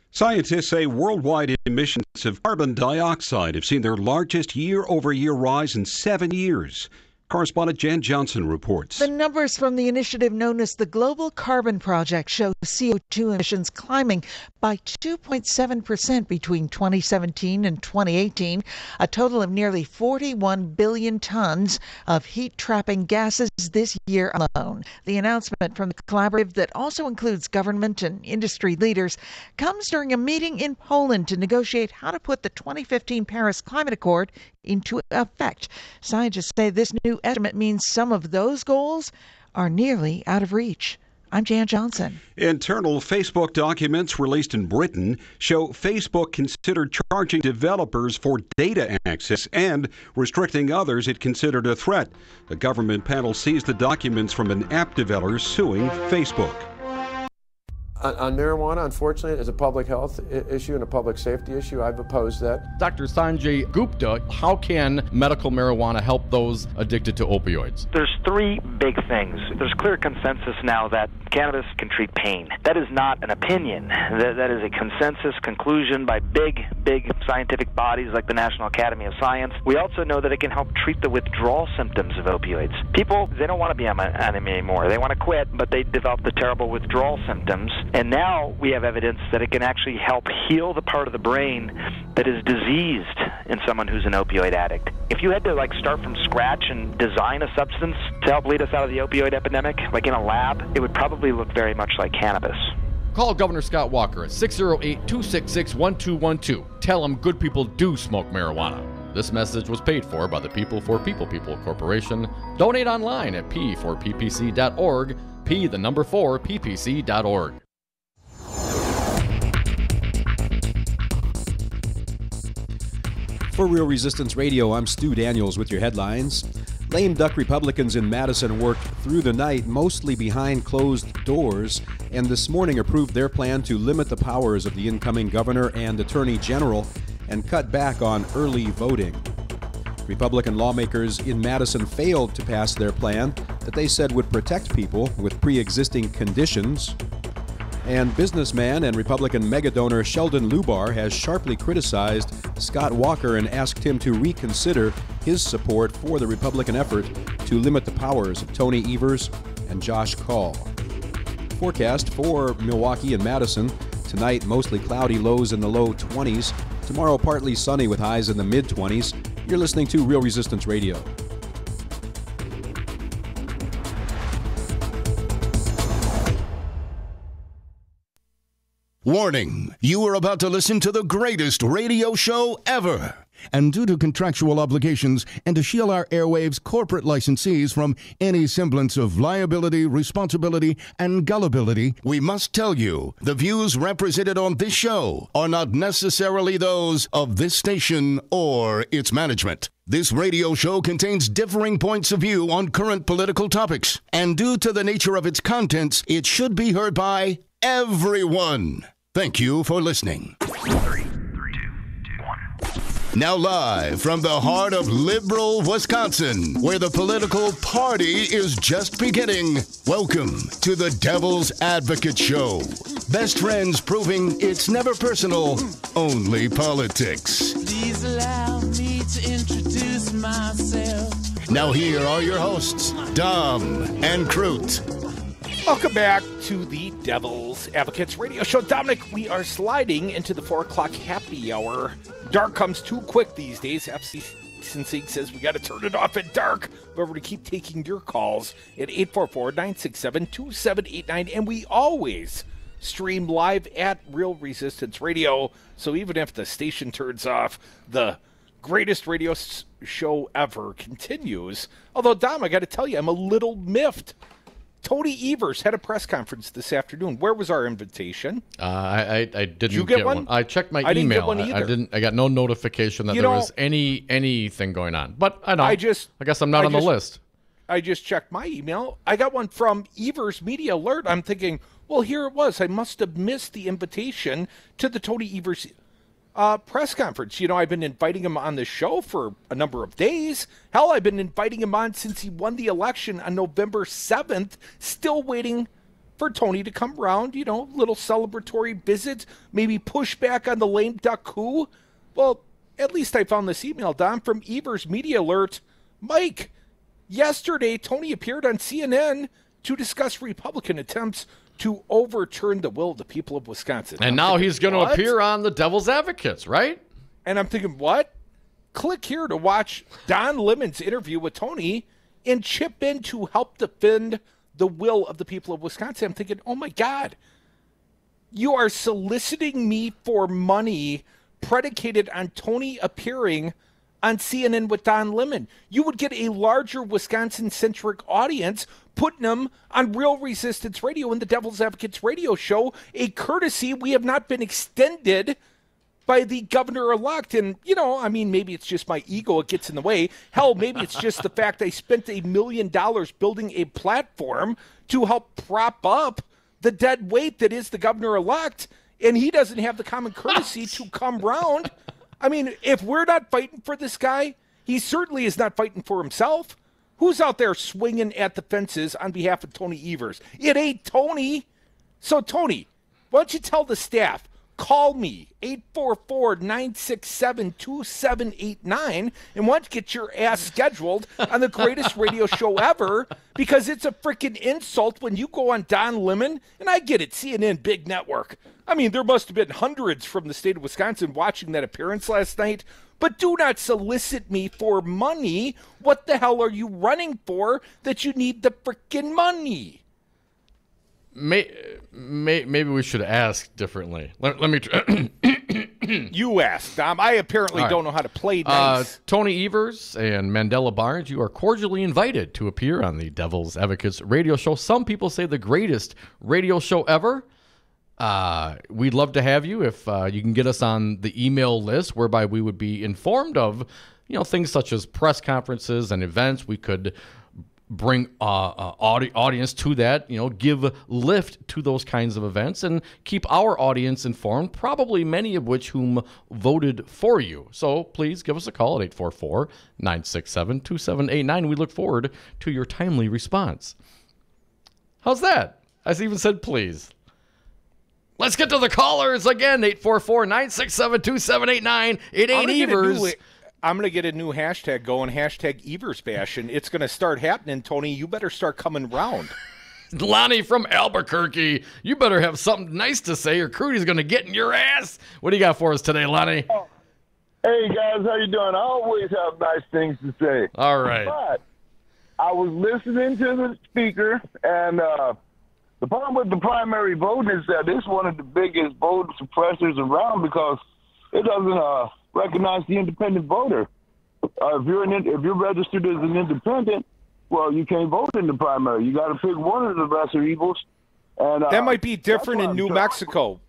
Scientists say worldwide emissions of carbon dioxide have seen their largest year-over-year rise in 7 years. Correspondent Jan Johnson reports. The numbers from the initiative known as the Global Carbon Project show CO2 emissions climbing by 2.7% between 2017 and 2018, a total of nearly 41 billion tons of heat-trapping gases this year alone. The announcement from the collaborative that also includes government and industry leaders comes during a meeting in Poland to negotiate how to put the 2015 Paris Climate Accord into effect. Scientists say this new estimate means some of those goals are nearly out of reach. I'm Jan Johnson. Internal Facebook documents released in Britain show Facebook considered charging developers for data access and restricting others it considered a threat. A government panel seized the documents from an app developer suing Facebook. On marijuana, unfortunately, as a public health issue and a public safety issue, I've opposed that. Dr. Sanjay Gupta, how can medical marijuana help those addicted to opioids? There's 3 big things. There's clear consensus now that cannabis can treat pain. That is not an opinion. That is a consensus conclusion by big scientific bodies like the National Academy of Science. We also know that it can help treat the withdrawal symptoms of opioids. People, they don't want to be on them anymore. They want to quit, but they develop the terrible withdrawal symptoms. And now we have evidence that it can actually help heal the part of the brain that is diseased in someone who's an opioid addict. If you had to start from scratch and design a substance to help lead us out of the opioid epidemic, like in a lab, it would probably look very much like cannabis. Call Governor Scott Walker at 608-266-1212. Tell him good people do smoke marijuana. This message was paid for by the People for People Corporation. Donate online at p4ppc.org, p4ppc.org. For Real Resistance Radio, I'm Stu Daniels with your headlines. Lame duck Republicans in Madison worked through the night, mostly behind closed doors, and this morning approved their plan to limit the powers of the incoming governor and attorney general and cut back on early voting. Republican lawmakers in Madison failed to pass their plan that they said would protect people with pre-existing conditions. And businessman and Republican megadonor Sheldon Lubar has sharply criticized Scott Walker and asked him to reconsider his support for the Republican effort to limit the powers of Tony Evers and Josh Kaul. Forecast for Milwaukee and Madison. Tonight, mostly cloudy, lows in the low 20s. Tomorrow, partly sunny with highs in the mid-20s. You're listening to Real Resistance Radio. Warning, you are about to listen to the greatest radio show ever. And due to contractual obligations and to shield our airwaves' corporate licensees from any semblance of liability, responsibility, and gullibility, we must tell you the views represented on this show are not necessarily those of this station or its management. This radio show contains differing points of view on current political topics, and due to the nature of its contents, it should be heard by everyone. Thank you for listening. 3, 2, 1. Now live from the heart of liberal Wisconsin, where the political party is just beginning, welcome to the Devil's Advocate Show. Best friends proving it's never personal, only politics. Please allow me to introduce myself. Now here are your hosts, Dom and Crute. Welcome back to the Devil's Advocates Radio Show. Dominic, we are sliding into the 4 o'clock happy hour. Dark comes too quick these days. FCC says we got to turn it off at dark. However, to keep taking your calls at 844-967-2789. And we always stream live at Real Resistance Radio. So even if the station turns off, the greatest radio show ever continues. Although, Dom, I got to tell you, I'm a little miffed. Tony Evers had a press conference this afternoon. Where was our invitation? I didn't Did you get one. I checked my email. I didn't get one either. I got no notification that there was anything going on. But I know. I guess I'm not on the list. I just checked my email. I got one from Evers Media Alert. I'm thinking, well, here it was. I must have missed the invitation to the Tony Evers press conference. You know, I've been inviting him on the show for a number of days. Hell, I've been inviting him on since he won the election on November 7th. Still waiting for Tony to come around, you know, little celebratory visit, maybe push back on the lame duck coup. Well, at least I found this email, Dom, from Evers Media Alert. Mike, yesterday Tony appeared on CNN to discuss Republican attempts to overturn the will of the people of Wisconsin. And now he's going to appear on the Devil's Advocates, right? And I'm thinking, what? Click here to watch Don Lemon's interview with Tony and chip in to help defend the will of the people of Wisconsin. I'm thinking, oh my God, you are soliciting me for money predicated on Tony appearing on CNN with Don Lemon. You would get a larger Wisconsin-centric audience putting them on Real Resistance Radio and the Devil's Advocates Radio Show, a courtesy we have not been extended by the governor-elect. And, you know, I mean, maybe it's just my ego, it gets in the way. Hell, maybe it's just the fact I spent $1 million building a platform to help prop up the dead weight that is the governor-elect, and he doesn't have the common courtesy to come round. I mean, if we're not fighting for this guy, he certainly is not fighting for himself. Who's out there swinging at the fences on behalf of Tony Evers? It ain't Tony. So, Tony, why don't you tell the staff, call me, 844-967-2789, and why don't you get your ass scheduled on the greatest radio show ever, because it's a freaking insult when you go on Don Lemon, and I get it, CNN, big network. I mean, there must have been hundreds from the state of Wisconsin watching that appearance last night, but do not solicit me for money. What the hell are you running for that you need the freaking money? Maybe we should ask differently. Let me try. You ask, Dom. I apparently don't know how to play nice. Tony Evers and Mandela Barnes, you are cordially invited to appear on the Devil's Advocates Radio Show. Some people say the greatest radio show ever. We'd love to have you if you can get us on the email list, whereby we would be informed of, you know, things such as press conferences and events. We could bring audience to that, you know, give lift to those kinds of events and keep our audience informed, probably many of which whom voted for you. So please give us a call at 844-967-2789. We look forward to your timely response. How's that? I even said please. Let's get to the callers again. 844-967-2789. It ain't Evers. I'm going to get a new hashtag going, hashtag Evers Bash, and it's going to start happening, Tony. You better start coming round. Lonnie from Albuquerque, you better have something nice to say or Crudy's going to get in your ass. What do you got for us today, Lonnie? Oh. Hey, guys, how you doing? I always have nice things to say. All right. But I was listening to the speaker, and the problem with the primary voting is that it's one of the biggest vote suppressors around because it doesn't recognize the independent voter. If you're registered as an independent, well, you can't vote in the primary. You got to pick one of the lesser evils. And that might be different in New Mexico.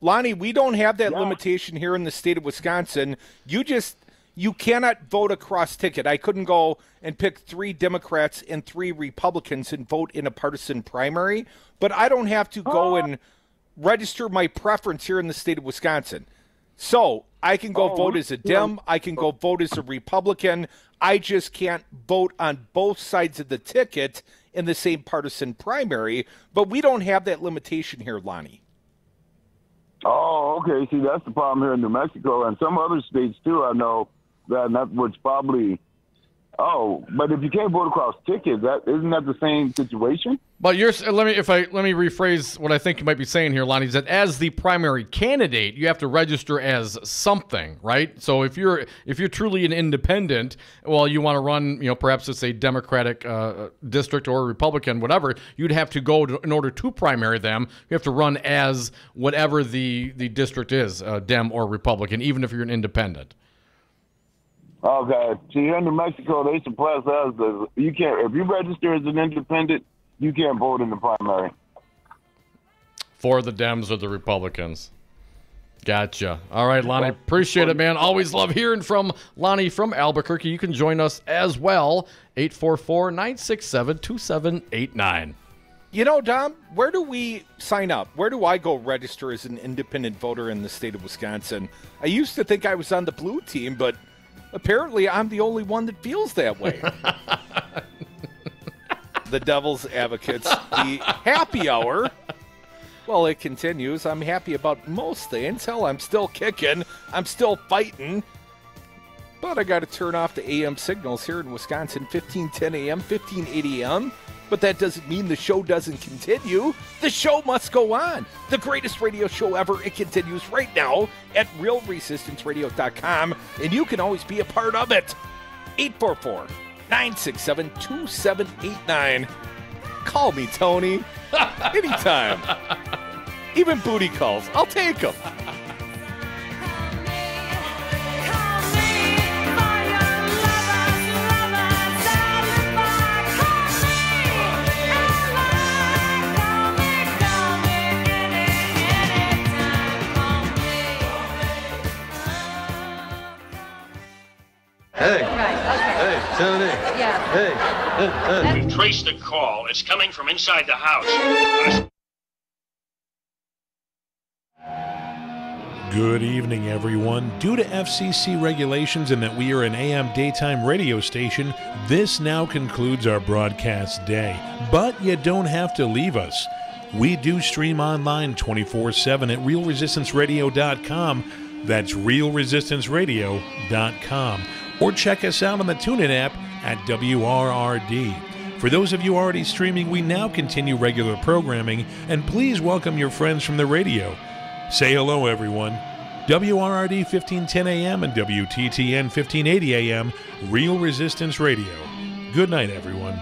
Lonnie, we don't have that limitation here in the state of Wisconsin. You cannot vote across ticket. I couldn't go and pick 3 Democrats and 3 Republicans and vote in a partisan primary, but I don't have to go and register my preference here in the state of Wisconsin. So I can go vote as a Dem. I can go vote as a Republican. I just can't vote on both sides of the ticket in the same partisan primary. But we don't have that limitation here, Lonnie. Oh, okay. See, that's the problem here in New Mexico and some other states too. I know that which probably. Oh, but if you can't vote across tickets, isn't that the same situation? But let me rephrase what I think you might be saying here, Lonnie. Is that as the primary candidate, you have to register as something, right? So if you're truly an independent, well, you want to run, perhaps it's a Democratic district or a Republican, whatever. You'd have to go in order to primary them. You have to run as whatever the district is, Dem or Republican, even if you're an independent. Okay. See, here in New Mexico, they suppress us. You can't, if you register as an independent, you can't vote in the primary. For the Dems or the Republicans. Gotcha. All right, Lonnie, appreciate it, man. Always love hearing from Lonnie from Albuquerque. You can join us as well, 844-967-2789. Dom, where do we sign up? Where do I go register as an independent voter in the state of Wisconsin? I used to think I was on the blue team, but apparently, I'm the only one that feels that way. The Devil's Advocates, the happy hour. Well, it continues. I'm happy about most things. Hell, I'm still kicking. I'm still fighting. But I got to turn off the AM signals here in Wisconsin, 15:10 a.m., 15:80 a.m. But that doesn't mean the show doesn't continue. The show must go on. The greatest radio show ever. It continues right now at realresistanceradio.com, and you can always be a part of it. 844-967-2789. Call me, Tony. Anytime. Even booty calls. I'll take them. Hey, hey, Tony. Yeah. Hey. We've traced the call. It's coming from inside the house. Good evening, everyone. Due to FCC regulations and that we are an AM daytime radio station, this now concludes our broadcast day. But you don't have to leave us. We do stream online 24/7 at realresistanceradio.com. That's realresistanceradio.com. Or check us out on the TuneIn app at WRRD. For those of you already streaming, we now continue regular programming, and please welcome your friends from the radio. Say hello, everyone. WRRD 1510 AM and WTTN 1580 AM, Real Resistance Radio. Good night, everyone.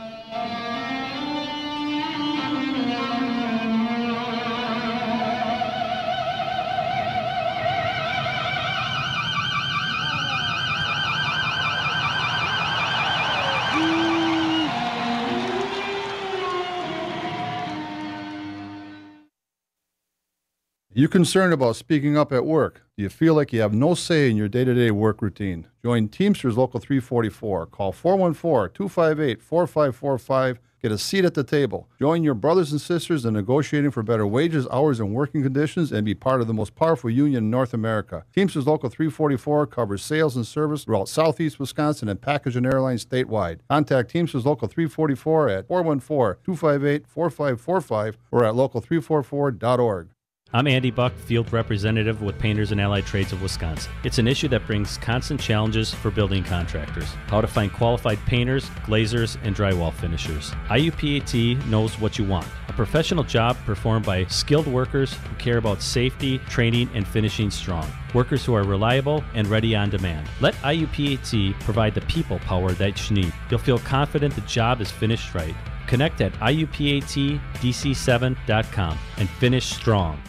You concerned about speaking up at work? Do you feel like you have no say in your day-to-day work routine? Join Teamsters Local 344. Call 414-258-4545. Get a seat at the table. Join your brothers and sisters in negotiating for better wages, hours, and working conditions, and be part of the most powerful union in North America. Teamsters Local 344 covers sales and service throughout Southeast Wisconsin and package and airlines statewide. Contact Teamsters Local 344 at 414-258-4545 or at local344.org. I'm Andy Buck, Field Representative with Painters and Allied Trades of Wisconsin. It's an issue that brings constant challenges for building contractors. How to find qualified painters, glazers, and drywall finishers. IUPAT knows what you want. A professional job performed by skilled workers who care about safety, training, and finishing strong. Workers who are reliable and ready on demand. Let IUPAT provide the people power that you need. You'll feel confident the job is finished right. Connect at IUPATDC7.com and finish strong.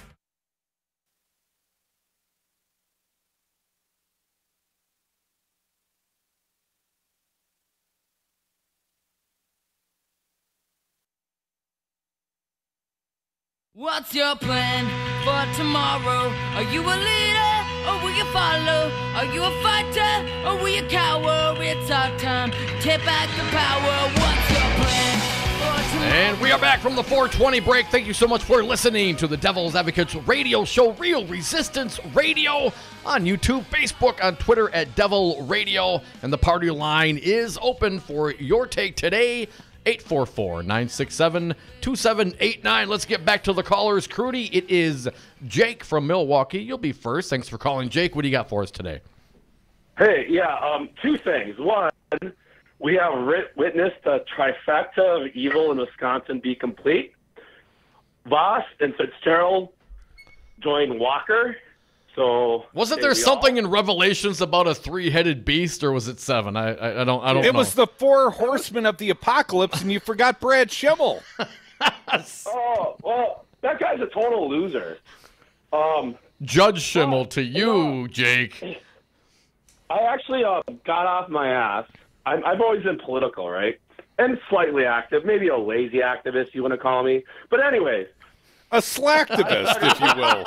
What's your plan for tomorrow? Are you a leader or will you follow? Are you a fighter or will you cower? It's our time, take back the power. What's your plan for And we are back from the 420 break. Thank you so much for listening to the Devil's Advocates radio show, Real Resistance Radio, on YouTube, Facebook, on Twitter at Devil Radio. And the party line is open for your take today, 844-967-2789. Let's get back to the callers. Crudy, it is Jake from Milwaukee. You'll be first. Thanks for calling. Jake, what do you got for us today? Hey, yeah, two things. One, we have witnessed the trifecta of evil in Wisconsin be complete. Voss and Fitzgerald joined Walker. So wasn't there something in Revelations about a three-headed beast, or was it 7? I don't know. It was the 4 horsemen of the apocalypse, and you forgot Brad Schimmel. Oh, well, that guy's a total loser. Judge Schimmel to you, Jake. I actually got off my ass. I've always been political, right? And slightly active, maybe a lazy activist, you want to call me. But anyways. A slacktivist, if you will.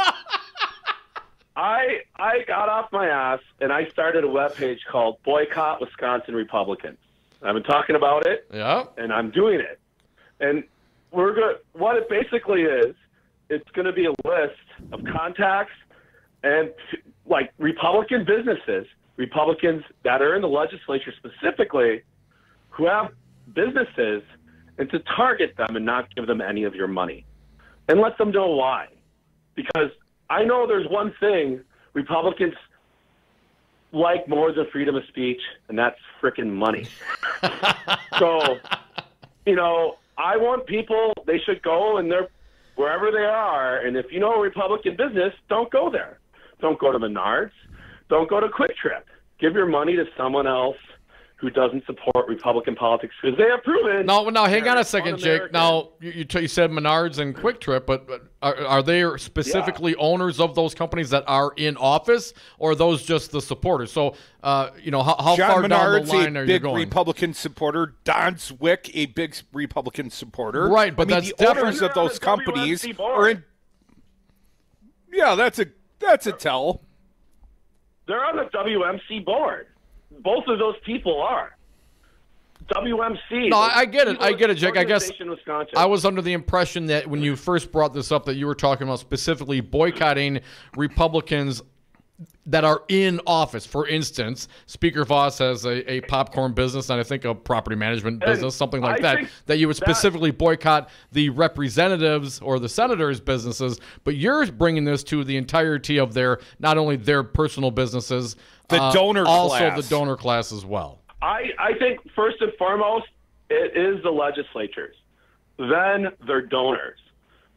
I got off my ass, and I started a webpage called Boycott Wisconsin Republicans. I've been talking about it, and I'm doing it. And what it basically is, it's going to be a list of contacts and, like, Republican businesses, Republicans that are in the legislature specifically, who have businesses, and to target them and not give them any of your money. And let them know why. Because I know there's one thing Republicans like more than freedom of speech, and that's frickin' money. So, I want people, they should go and they're wherever they are, and if you know a Republican business, don't go there. Don't go to Menards. Don't go to Quick Trip. Give your money to someone else who doesn't support Republican politics, because they have proven. No, hang on a second, Jake. Now, you said Menards and Quick Trip, but are they specifically owners of those companies that are in office, or are those just the supporters? So, how John far Menard's down the line are you big going? Republican supporter. Don Zwick, a big Republican supporter. Right, but that's the owners of those companies are in. Yeah, that's a tell. They're on the WMC board. Both of those people are. WMC. No, I get it, Jake. I guess Wisconsin. I was under the impression that when you first brought this up that you were talking about specifically boycotting Republicans that are in office. For instance, Speaker Voss has a popcorn business and I think a property management business, something like that you would specifically boycott the representatives or the senators' businesses, but you're bringing this to the entirety of not only their personal businesses, the donor also class. the donor class as well. I think first and foremost, it is the legislatures. Then they're donors.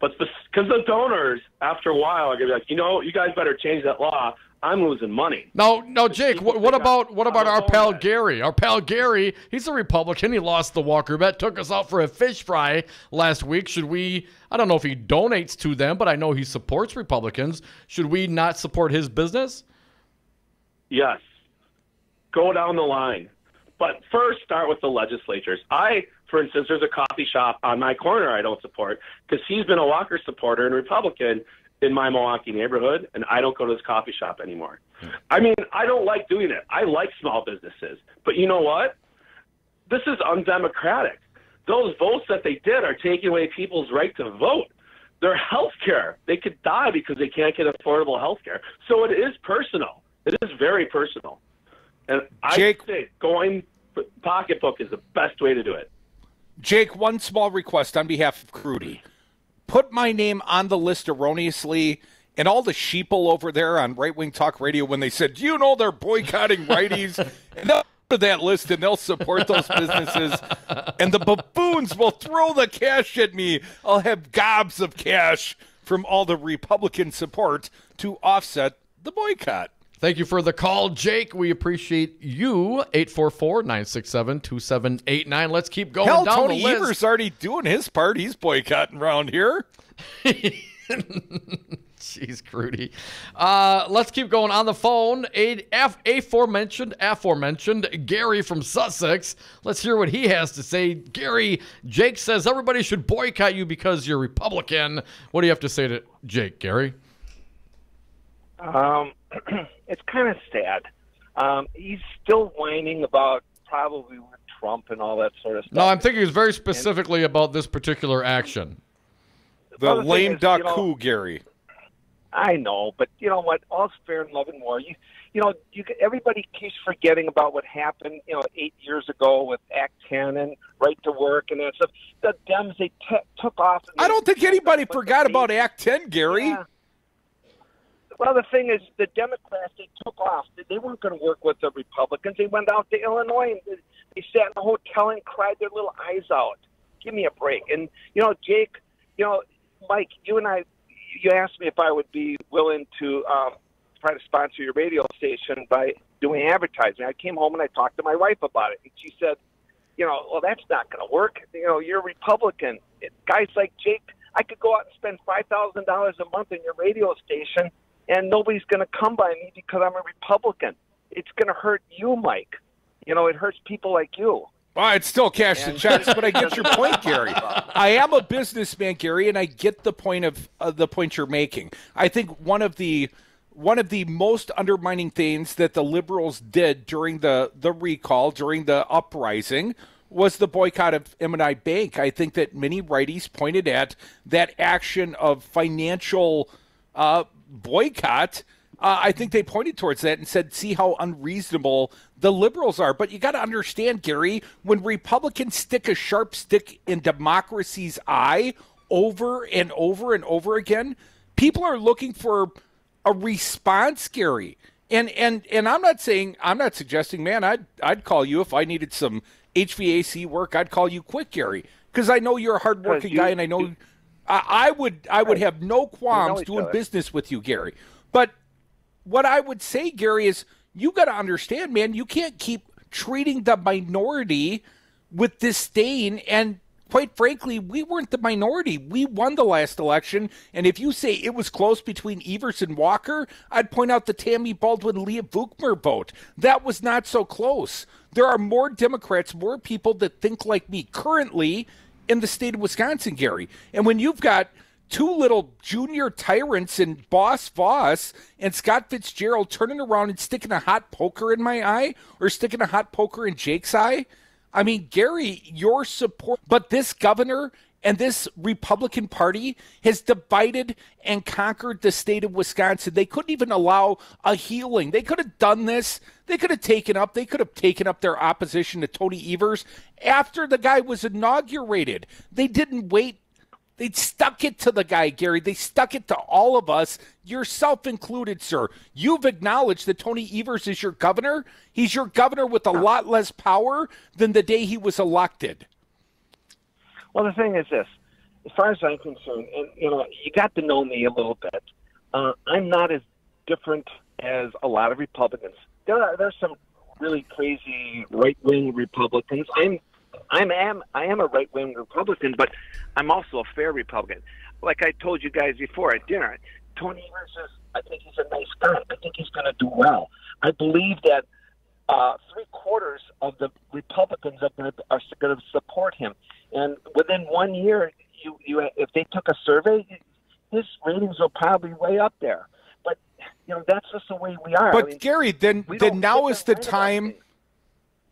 But because the donors, after a while, are going to be like, you guys better change that law. I'm losing money. No, Jake. What about our pal Gary? Our pal Gary, he's a Republican. He lost the Walker bet, took us out for a fish fry last week. Should we? I don't know if he donates to them, but I know he supports Republicans. Should we not support his business? Yes. Go down the line. But first, start with the legislatures. For instance, there's a coffee shop on my corner I don't support because he's been a Walker supporter and Republican in my Milwaukee neighborhood, and I don't go to this coffee shop anymore. I mean, I don't like doing it. I like small businesses. But you know what? This is undemocratic. Those votes that they did are taking away people's right to vote. Their health care, they could die because they can't get affordable health care. So it is personal. It is very personal. And I think going pocketbook is the best way to do it. Jake, one small request on behalf of Crudy. Put my name on the list erroneously, and all the sheeple over there on Right Wing Talk Radio when they said, do you know they're boycotting righties? And they'll go to that list and they'll support those businesses, and the buffoons will throw the cash at me. I'll have gobs of cash from all the Republican support to offset the boycott. Thank you for the call, Jake. We appreciate you. 844-967-2789. Let's keep going down Tony the list. Evers already doing his part. He's boycotting around here. Jeez, Crudy. Let's keep going on the phone. Aforementioned Gary from Sussex. Let's hear what he has to say. Gary, Jake says everybody should boycott you because you're Republican. What do you have to say to Jake, Gary? It's kind of sad. He's still whining about probably Trump and all that sort of stuff. No, I'm thinking very specifically about this particular action. The lame duck coup, Gary. I know, but you know what? All's fair in love and war. Everybody keeps forgetting about what happened, 8 years ago with Act 10 and Right to Work and that stuff. The Dems, they took off. I don't think anybody forgot about Act 10, Gary. Yeah. Well, the thing is, the Democrats, they took off. They weren't going to work with the Republicans. They went out to Illinois, and they sat in a hotel and cried their little eyes out. Give me a break. And, Jake, Mike, you and I, you asked me if I would be willing to try to sponsor your radio station by doing advertising. I came home and I talked to my wife about it. And she said, well, that's not going to work. You're a Republican. Guys like Jake, I could go out and spend $5,000 a month in your radio station, and nobody's going to come by me because I'm a Republican. It's going to hurt you, Mike. It hurts people like you. Well, it's still cash the checks, but I get your point, Gary. I am a businessman, Gary, and I get the point of the point you're making. I think one of the most undermining things that the liberals did during the recall, during the uprising, was the boycott of M&I Bank. I think that many righties pointed at that action of financial boycott. I think they pointed towards that and said, see how unreasonable the liberals are. But you got to understand, Gary, when Republicans stick a sharp stick in democracy's eye over and over and over again, people are looking for a response, Gary. And I'm not suggesting, man, I'd call you if I needed some HVAC work. I'd call you quick, Gary, because I know you're a hardworking guy, and I know I would have no qualms doing business with you, Gary. But what I would say, Gary, is you got to understand, man, you can't keep treating the minority with disdain. And quite frankly, we weren't the minority. We won the last election. And if you say it was close between Evers and Walker, I'd point out the Tammy Baldwin-Leah Vukmir vote. That was not so close. There are more Democrats, more people that think like me currently in the state of Wisconsin, Gary. And when you've got two little junior tyrants in Boss Voss and Scott Fitzgerald turning around and sticking a hot poker in my eye or sticking a hot poker in Jake's eye, I mean, Gary, your support, but this governor and this Republican Party has divided and conquered the state of Wisconsin. They couldn't even allow a healing. They could have done this. They could have taken up their opposition to Tony Evers after the guy was inaugurated. They didn't wait. They stuck it to the guy, Gary. They stuck it to all of us, yourself included, sir. You've acknowledged that Tony Evers is your governor. He's your governor with a lot less power than the day he was elected. Well, the thing is this. As far as I'm concerned, and you got to know me a little bit, I'm not as different as a lot of Republicans. There's some really crazy right-wing Republicans. I am a right-wing Republican, but I'm also a fair Republican. Like I told you guys before at dinner, Tony Evers I think he's a nice guy. I think he's going to do well. I believe that 3/4 of the Republicans are going to support him. And within 1 year, if they took a survey, his ratings will probably way up there. But that's just the way we are. But Gary, then now is the time.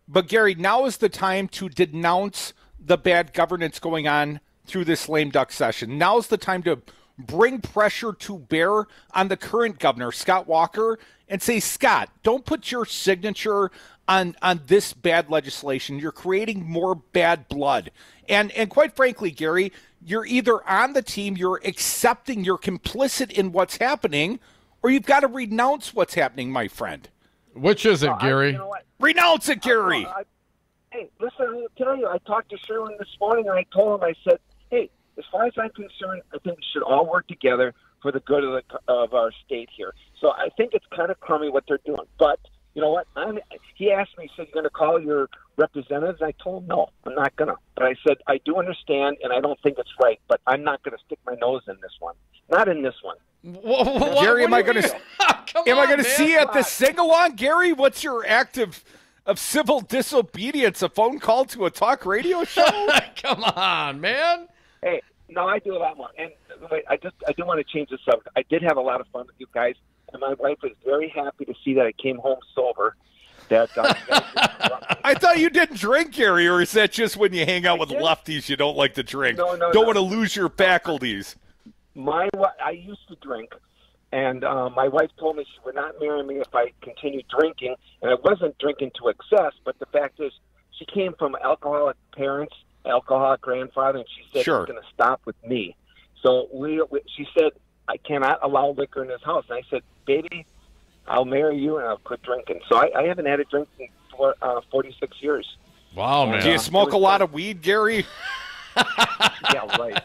But Gary, now is the time to denounce the bad governance going on through this lame duck session. Now is the time to bring pressure to bear on the current governor, Scott Walker, and say, Scott, don't put your signature on this bad legislation. You're creating more bad blood. And quite frankly, Gary, you're either on the team, you're accepting, you're complicit in what's happening, or you've got to renounce what's happening, my friend. Which is it, Gary? Renounce it, Gary. Hey, listen, I'll tell you, I talked to Sherwin this morning, and I told him, I said, hey, as far as I'm concerned, I think we should all work together for the good of our state here. So I think it's kind of crummy what they're doing. But you know what? He asked me, he said, you're going to call your representatives? And I told him, no, I'm not going to. But I said, I do understand, and I don't think it's right, but I'm not going to stick my nose in this one. Not in this one. Gary, am I going to see you at the sing-along? Gary, what's your act of civil disobedience? A phone call to a talk radio show? Come on, man. Hey, no, I do a lot more. And wait, I do want to change the subject. I did have a lot of fun with you guys, and my wife was very happy to see that I came home sober. I thought you didn't drink, Gary, or is that just when you hang out with lefties you don't like to drink? No, don't want to lose your faculties. I used to drink, and my wife told me she would not marry me if I continued drinking, and I wasn't drinking to excess, but the fact is she came from alcoholic parents, alcoholic grandfather, and she said Sure. it's going to stop with me. So she said, I cannot allow liquor in this house. And I said, baby, I'll marry you and I'll quit drinking. So I haven't had a drink in 46 years. Wow, man. Do you smoke a lot of weed, Gary? Yeah, right.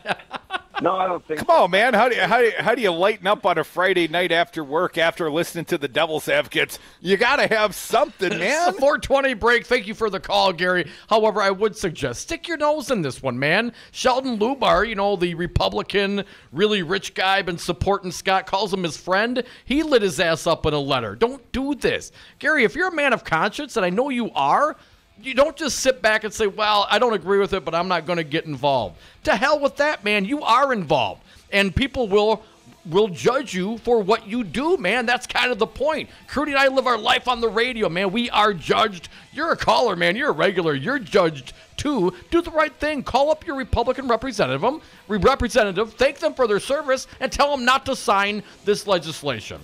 No, I don't think. Come on, man. How do you lighten up on a Friday night after work after listening to the Devil's Advocates? You got to have something, man. It's a 420 break. Thank you for the call, Gary. However, I would suggest stick your nose in this one, man. Sheldon Lubar, the Republican, really rich guy, been supporting Scott, calls him his friend. He lit his ass up in a letter. Don't do this. Gary, if you're a man of conscience, and I know you are, you don't just sit back and say, well, I don't agree with it, but I'm not going to get involved. To hell with that, man. You are involved. And people will judge you for what you do, man. That's kind of the point. Crudy and I live our life on the radio, man. We are judged. You're a caller, man. You're a regular. You're judged, too. Do the right thing. Call up your Republican representative, thank them for their service, and tell them not to sign this legislation.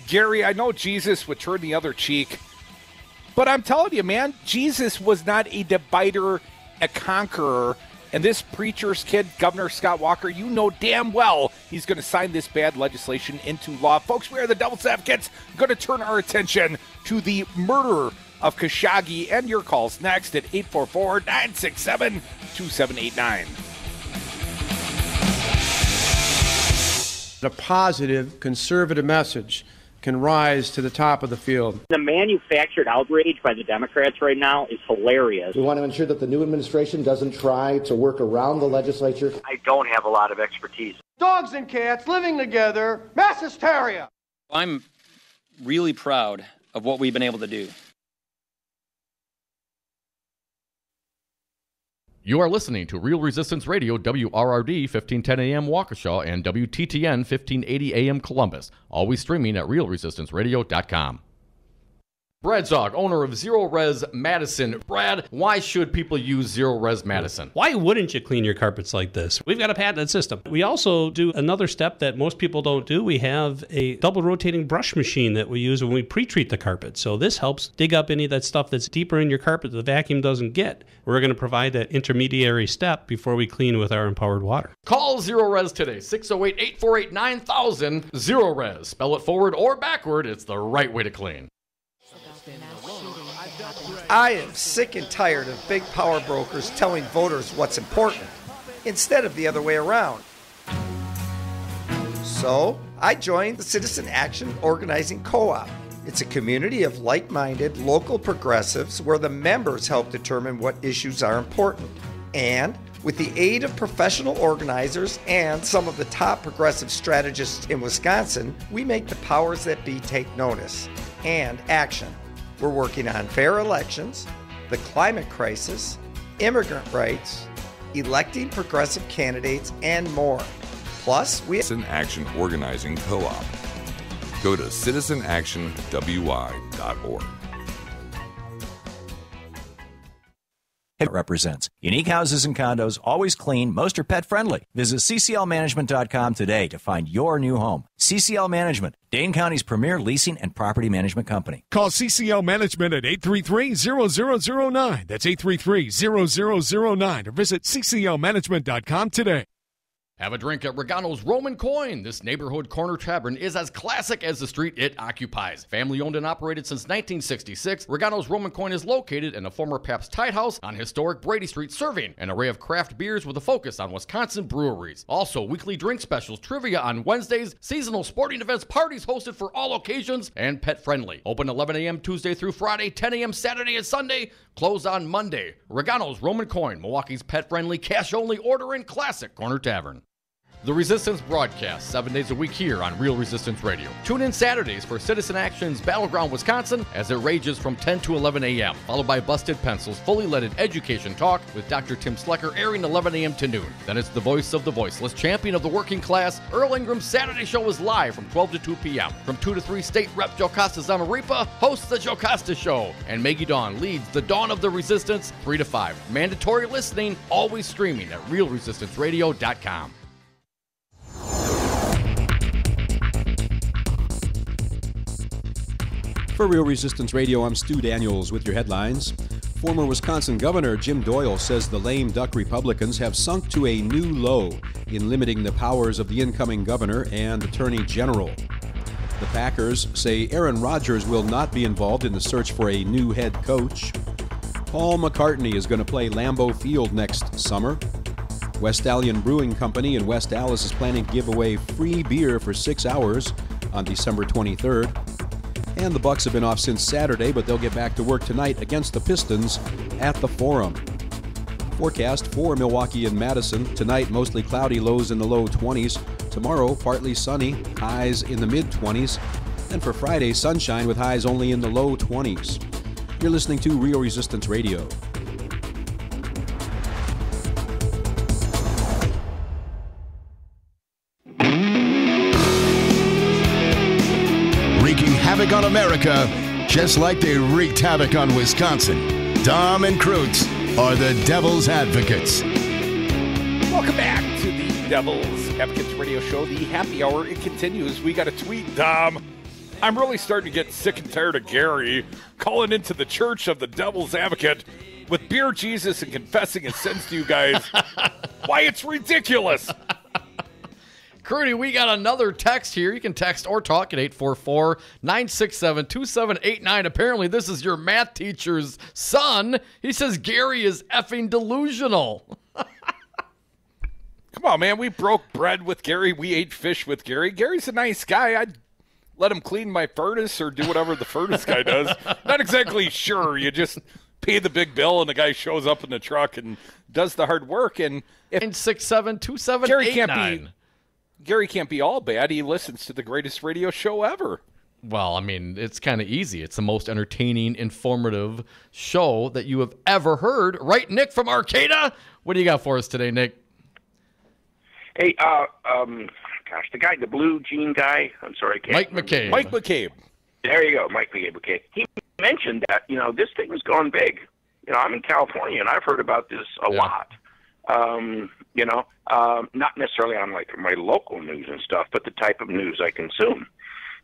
Gary, I know Jesus would turn the other cheek, but I'm telling you, man, Jesus was not a divider, a conqueror. And this preacher's kid, Governor Scott Walker, you know damn well he's going to sign this bad legislation into law. Folks, we are the Devil's Advocates. Going to turn our attention to the murder of Khashoggi, and your calls next at 844-967-2789. A positive conservative message can rise to the top of the field. The manufactured outrage by the Democrats right now is hilarious. We want to ensure that the new administration doesn't try to work around the legislature. I don't have a lot of expertise. Dogs and cats living together, mass hysteria. I'm really proud of what we've been able to do. You are listening to Real Resistance Radio, WRRD 1510 AM Waukesha and WTTN 1580 AM Columbus. Always streaming at realresistanceradio.com. Brad Zog, owner of Zero Res Madison. Brad, why should people use Zero Res Madison? Why wouldn't you clean your carpets like this? We've got a patented system. We also do another step that most people don't do. We have a double rotating brush machine that we use when we pre-treat the carpet. So this helps dig up any of that stuff that's deeper in your carpet that the vacuum doesn't get. We're going to provide that intermediary step before we clean with our empowered water. Call Zero Res today, 608-848-9000. Zero Res. Spell it forward or backward. It's the right way to clean. I am sick and tired of big power brokers telling voters what's important instead of the other way around. So I joined the Citizen Action Organizing Co-op. It's a community of like-minded local progressives where the members help determine what issues are important. And with the aid of professional organizers and some of the top progressive strategists in Wisconsin, we make the powers that be take notice and action. We're working on fair elections, the climate crisis, immigrant rights, electing progressive candidates, and more. Plus, we Citizen Action Organizing Co-op. Go to citizenactionwy.org. It represents unique houses and condos, always clean, most are pet friendly. Visit cclmanagement.com today to find your new home. CCL Management, Dane County's premier leasing and property management company. Call CCL Management at 833-0009. That's 833-0009, or visit cclmanagement.com today. Have a drink at Regano's Roman Coin. This neighborhood corner tavern is as classic as the street it occupies. Family owned and operated since 1966, Regano's Roman Coin is located in a former Pabst Tide House on historic Brady Street, serving an array of craft beers with a focus on Wisconsin breweries. Also, weekly drink specials, trivia on Wednesdays, seasonal sporting events, parties hosted for all occasions, and pet friendly. Open 11 a.m. Tuesday through Friday, 10 a.m. Saturday and Sunday, closed on Monday. Regano's Roman Coin, Milwaukee's pet friendly, cash only ordering classic corner tavern. The Resistance broadcast 7 days a week here on Real Resistance Radio. Tune in Saturdays for Citizen Action's Battleground Wisconsin as it rages from 10 to 11 a.m., followed by Busted Pencils, fully leaded education talk with Dr. Tim Slecker airing 11 a.m. to noon. Then it's the voice of the voiceless, champion of the working class. Earl Ingram's Saturday show is live from 12 to 2 p.m. From 2 to 3, State Rep Jocasta Zamaripa hosts the Jocasta Show. And Maggie Dawn leads the Dawn of the Resistance 3 to 5. Mandatory listening, always streaming at realresistanceradio.com. For Real Resistance Radio, I'm Stu Daniels with your headlines. Former Wisconsin Governor Jim Doyle says the lame duck Republicans have sunk to a new low in limiting the powers of the incoming governor and attorney general. The Packers say Aaron Rodgers will not be involved in the search for a new head coach. Paul McCartney is going to play Lambeau Field next summer. West Stallion Brewing Company in West Allis is planning to give away free beer for 6 hours on December 23rd. And the Bucks have been off since Saturday, but they'll get back to work tonight against the Pistons at the Forum. Forecast for Milwaukee and Madison. Tonight, mostly cloudy, lows in the low 20s. Tomorrow, partly sunny, highs in the mid-20s. And for Friday, sunshine with highs only in the low 20s. You're listening to Real Resistance Radio. Havoc on America, just like they wreaked havoc on Wisconsin. Dom and Krutz are the Devil's Advocates. Welcome back to the Devil's Advocates radio show, the happy hour. It continues. We got a tweet, Dom. I'm really starting to get sick and tired of Gary calling into the church of the Devil's Advocate with beer Jesus and confessing his sins to you guys. Why, it's ridiculous. Crudy, we got another text here. You can text or talk at 844-967-2789. Apparently, this is your math teacher's son. He says Gary is effing delusional. Come on, man. We broke bread with Gary. We ate fish with Gary. Gary's a nice guy. I'd let him clean my furnace or do whatever the furnace guy does. Not exactly sure. You just pay the big bill, and the guy shows up in the truck and does the hard work. And if 967-2789. Gary can't be all bad. He listens to the greatest radio show ever. Well, I mean, it's kind of easy. It's the most entertaining, informative show that you have ever heard. Right, Nick from Arcata? What do you got for us today, Nick? Hey, the guy, the blue jean guy. I'm sorry, I can't Mike McCabe. Mike McCabe. There you go, Mike McCabe. Okay. He mentioned that, this thing was going big. I'm in California, and I've heard about this a lot. Not necessarily on like my local news and stuff, but the type of news I consume.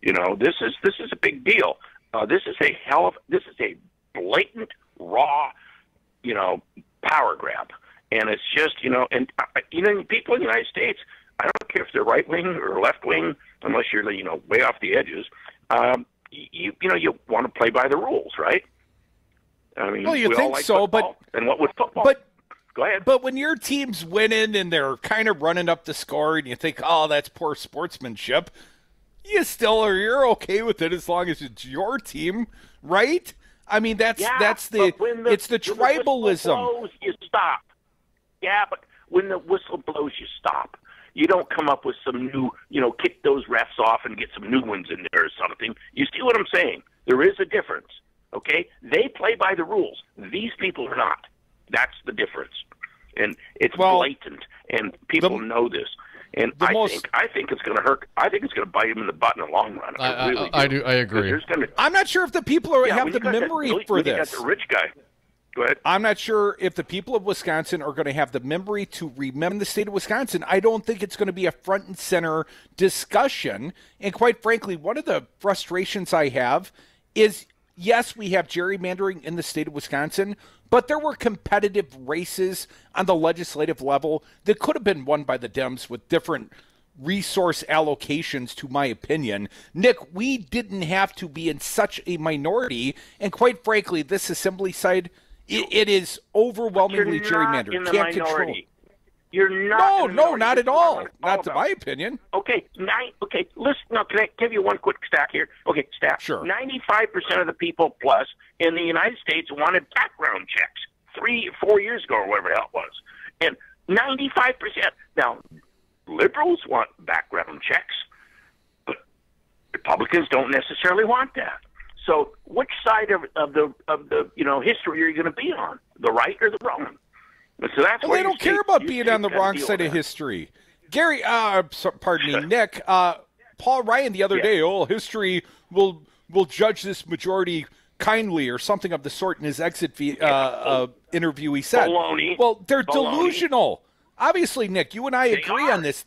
This is a big deal. This is a blatant, raw, power grab. And it's just, people in the United States, I don't care if they're right wing or left wing, unless you're, way off the edges. You want to play by the rules, right? I mean, well, you we think all like so, football. And what would football? Go ahead. But when your team's winning and they're kind of running up the score and you think, oh, that's poor sportsmanship, you're okay with it as long as it's your team, right? I mean, it's the tribalism. Blows, you stop. Yeah, but when the whistle blows, you stop. You don't come up with some new, kick those refs off and get some new ones in there or something. You see what I'm saying? There is a difference, okay? They play by the rules. These people are not. That's the difference. And it's blatant, and people know this. And I think it's going to hurt. I think it's going to bite him in the butt in the long run. I agree. I'm not sure if the people have the memory for this. That's a rich guy. Go ahead. I'm not sure if the people of Wisconsin are going to have the memory to remember the state of Wisconsin. I don't think it's going to be a front and center discussion. And quite frankly, one of the frustrations I have is, yes, we have gerrymandering in the state of Wisconsin, but there were competitive races on the legislative level that could have been won by the Dems with different resource allocations, to my opinion. Nick, we didn't have to be in such a minority, and quite frankly, this assembly side, it is overwhelmingly gerrymandered. Can't control. You're not. No, not at all. Not to my opinion. Okay, listen. No, can I give you one quick stat here? Okay, stat. Sure. 95% of the people plus in the United States wanted background checks 3 or 4 years ago, or whatever the hell it was, and 95%. Now, liberals want background checks, but Republicans don't necessarily want that. So which side of the history are you going to be on, the right or the wrong? So that's well, they don't care about being on the wrong side of history. Gary, Nick, Paul Ryan the other day, history will judge this majority kindly or something of the sort in his exit interview he said. Baloney. Well, they're delusional. Obviously, Nick, you and I agree on this.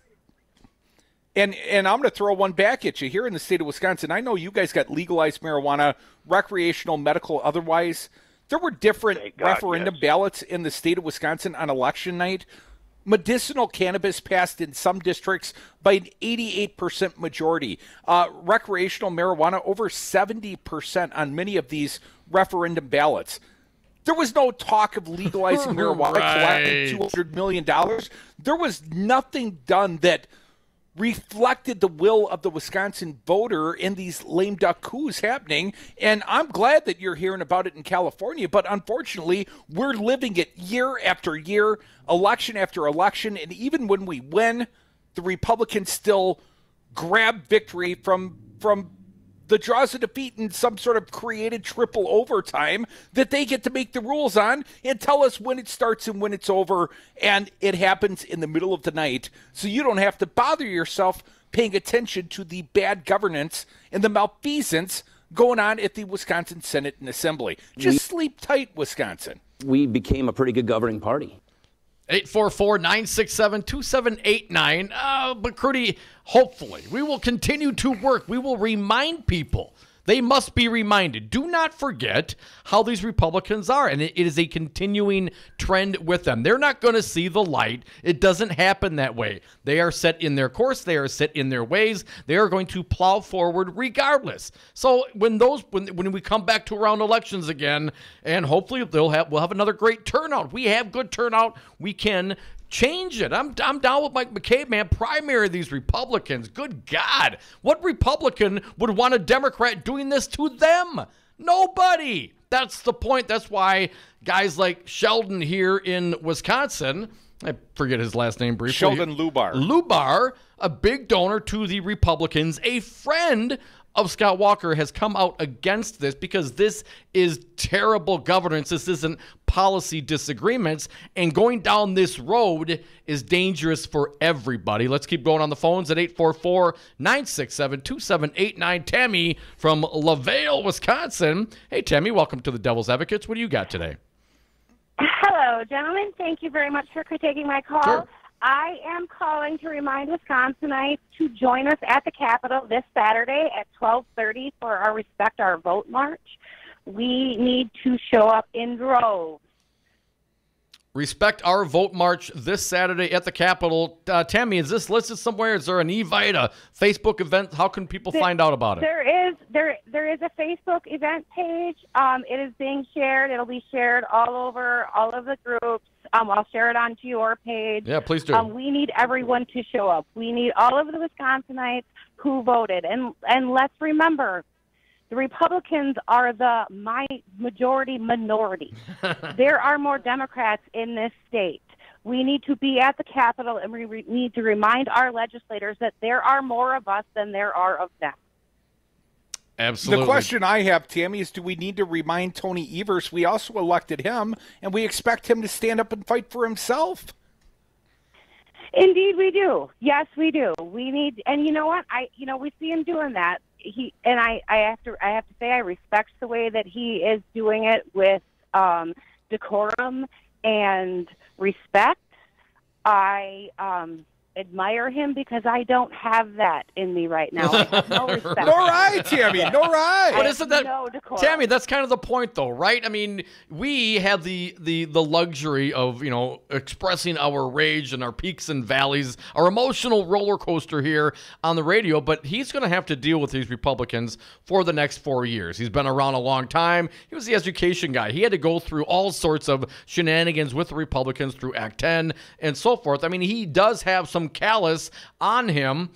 And I'm going to throw one back at you. Here in the state of Wisconsin, I know you guys got legalized marijuana, recreational, medical, otherwise. There were different referendum ballots in the state of Wisconsin on election night. Medicinal cannabis passed in some districts by an 88% majority. Recreational marijuana, over 70% on many of these referendum ballots. There was no talk of legalizing marijuana, collecting $200 million. There was nothing done that reflected the will of the Wisconsin voter in these lame duck coups happening. And I'm glad that you're hearing about it in California, but unfortunately, we're living it year after year, election after election, and even when we win, the Republicans still grab victory from the jaws of defeat in some sort of created triple overtime that they get to make the rules on and tell us when it starts and when it's over, and it happens in the middle of the night, so you don't have to bother yourself paying attention to the bad governance and the malfeasance going on at the Wisconsin Senate and Assembly. Just sleep tight, Wisconsin. We became a pretty good governing party. 844-967-2789. But, Crudy, hopefully, we will continue to work. We will remind people. They must be reminded. Do not forget how these Republicans are, and it is a continuing trend with them. They're not going to see the light. It doesn't happen that way. They are set in their course. They are set in their ways. They are going to plow forward regardless. So when we come back to around elections again, and hopefully we'll have another great turnout. We have good turnout. We can change it. I'm down with Mike McCabe, man. Primary these Republicans. Good God. What Republican would want a Democrat doing this to them? Nobody. That's the point. That's why guys like Sheldon here in Wisconsin, I forget his last name briefly. Sheldon Lubar. Lubar, a big donor to the Republicans, a friend of Scott Walker, has come out against this because this is terrible governance. This isn't policy disagreements, and going down this road is dangerous for everybody. Let's keep going on the phones at 844-967-2789. Tammy from LaVale, Wisconsin. Hey, Tammy, welcome to the Devil's Advocates. What do you got today? Hello, gentlemen. Thank you very much for taking my call. Sure. I am calling to remind Wisconsinites to join us at the Capitol this Saturday at 12:30 for our Respect Our Vote March. We need to show up in droves. Respect Our Vote March this Saturday at the Capitol. Tammy, is this listed somewhere? Is there an Evite, a Facebook event? How can people find out about it? There is a Facebook event page. It is being shared. It'll be shared all over all of the groups. I'll share it onto your page. Yeah, please do. We need everyone to show up. We need all of the Wisconsinites who voted. And let's remember, the Republicans are the majority minority. There are more Democrats in this state. We need to be at the Capitol, and we need to remind our legislators that there are more of us than there are of them. Absolutely. The question I have, Tammy, is do we need to remind Tony Evers we also elected him, and we expect him to stand up and fight for himself? Indeed, we do. Yes, we do. We need, and you know what? We see him doing that. I have to say I respect the way that he is doing it with decorum and respect. I admire him because I don't have that in me right now. I have no respect. Nor I, Tammy. Nor I. But isn't that, Tammy, that's kind of the point, though, right? I mean, we have the luxury of, expressing our rage and our peaks and valleys, our emotional roller coaster here on the radio, but he's going to have to deal with these Republicans for the next 4 years. He's been around a long time. He was the education guy. He had to go through all sorts of shenanigans with the Republicans through Act 10 and so forth. I mean, he does have some calluses on him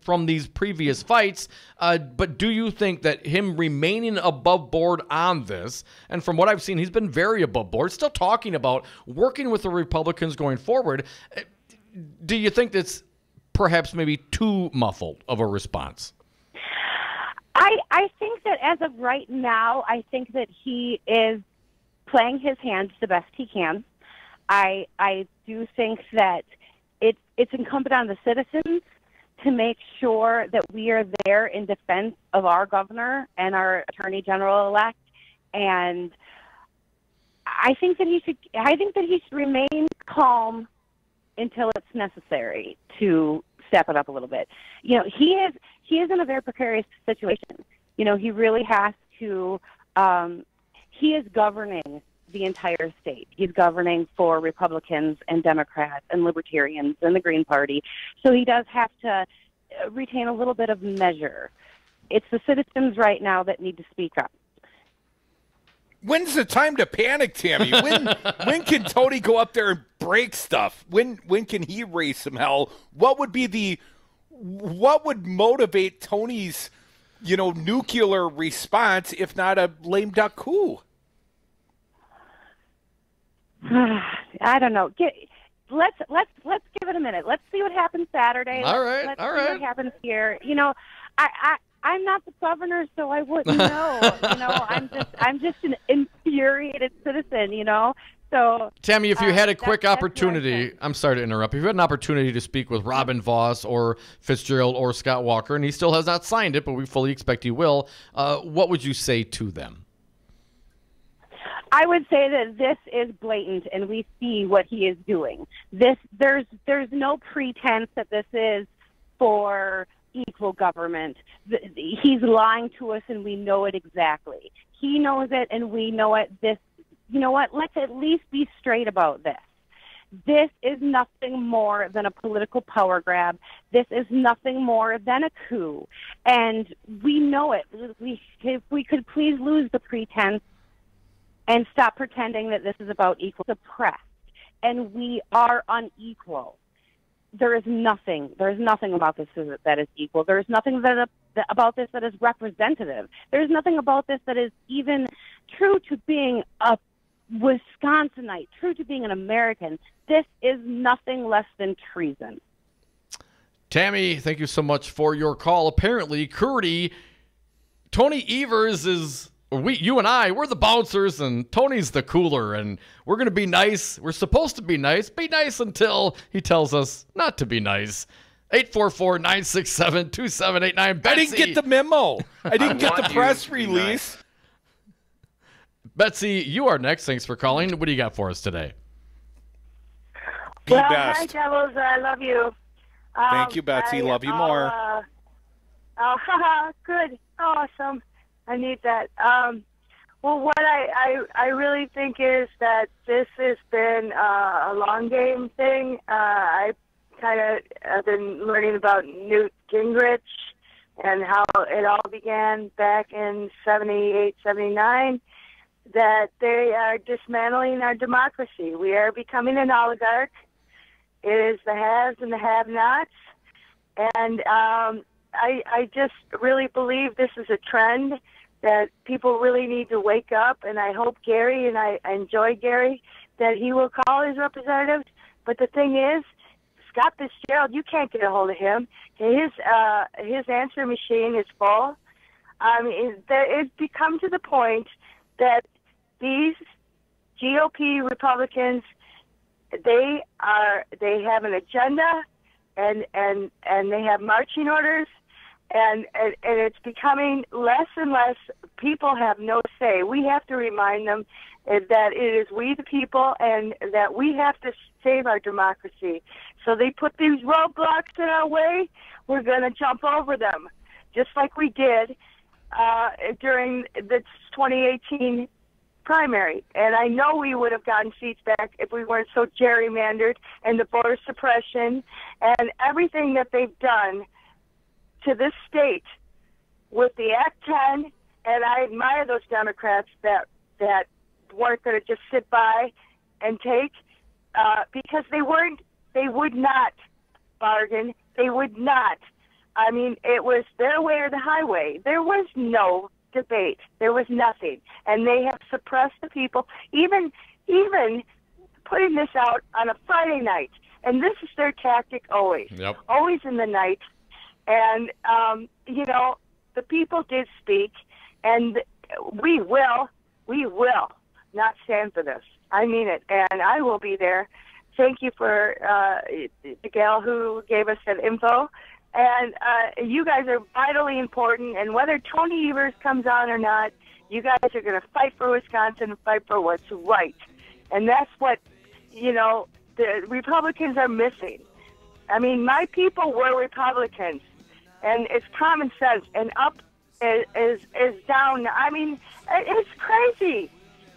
from these previous fights. But do you think that him remaining above board on this, and from what I've seen, he's been very above board, still talking about working with the Republicans going forward. do you think that's perhaps maybe too muffled of a response? I think that as of right now, I think that he is playing his hand the best he can. I do think that it's incumbent on the citizens to make sure that we are there in defense of our governor and our attorney general-elect. And I think that he should remain calm until it's necessary to step it up a little bit. You know, he is in a very precarious situation. You know, he really has to. He is governing the entire state. He's governing for Republicans and Democrats and Libertarians and the Green Party. So he does have to retain a little bit of measure. It's the citizens right now that need to speak up. When's the time to panic, Tammy? When can Tony go up there and break stuff? When can he raise some hell? What would motivate Tony's, nuclear response if not a lame duck coup? I don't know. Let's give it a minute. Let's see what happens Saturday. Let's see what happens here. I'm not the governor, so I wouldn't know. I'm just an infuriated citizen. So Tammy, if you had a quick opportunity, I'm sorry to interrupt. If you had an opportunity to speak with Robin Voss or Fitzgerald or Scott Walker, and he still has not signed it, but we fully expect he will, what would you say to them? I would say that this is blatant, and we see what he is doing. There's no pretense that this is for equal government. He's lying to us, and we know it exactly. He knows it, and we know it. You know what? Let's at least be straight about this. This is nothing more than a political power grab. This is nothing more than a coup, and we know it. If we could please lose the pretense and stop pretending that this is about equal suppressed. And we are unequal. There is nothing about this that is equal. There is nothing about this that is representative. There is nothing about this that is even true to being a Wisconsinite, true to being an American. This is nothing less than treason. Tammy, thank you so much for your call. Apparently, Curdy, Tony Evers is... you and I, we're the bouncers, and Tony's the cooler, and we're going to be nice. We're supposed to be nice. Be nice until he tells us not to be nice. 844-967-2789. Betsy. I didn't get the memo. I didn't get the press release. Nice. Betsy, you are next. Thanks for calling. What do you got for us today? Hi, Devils. I love you. Thank you, Betsy. Love you more. Good. Awesome. I need that. Well, what I really think is that this has been a long game thing. I've been learning about Newt Gingrich and how it all began back in 78, 79, that they are dismantling our democracy. We are becoming an oligarch. It is the haves and the have-nots. And I just really believe this is a trend that people really need to wake up, and I hope Gary, and I enjoy Gary, that he will call his representatives. But the thing is, Scott Fitzgerald, you can't get a hold of him. His answer machine is full. It's become to the point that these GOP Republicans, they have an agenda, and they have marching orders. And it's becoming less and less. People have no say. We have to remind them that it is we the people, and that we have to save our democracy. So they put these roadblocks in our way. We're going to jump over them, just like we did during the 2018 primary. And I know we would have gotten seats back if we weren't so gerrymandered, and the voter suppression and everything that they've done to this state with the at.and, and I admire those Democrats that weren't going to just sit by and take, because they would not bargain. They would not. I mean, it was their way or the highway. There was no debate. There was nothing. And they have suppressed the people, even putting this out on a Friday night. And this is their tactic always. Yep. Always in the night. And, the people did speak, and we will not stand for this. I mean it, and I will be there. Thank you for the gal who gave us that info. And you guys are vitally important, and whether Tony Evers comes on or not, you guys are going to fight for Wisconsin and fight for what's right. And that's what, the Republicans are missing. I mean, my people were Republicans, and it's common sense, and up is down. I mean, it's crazy.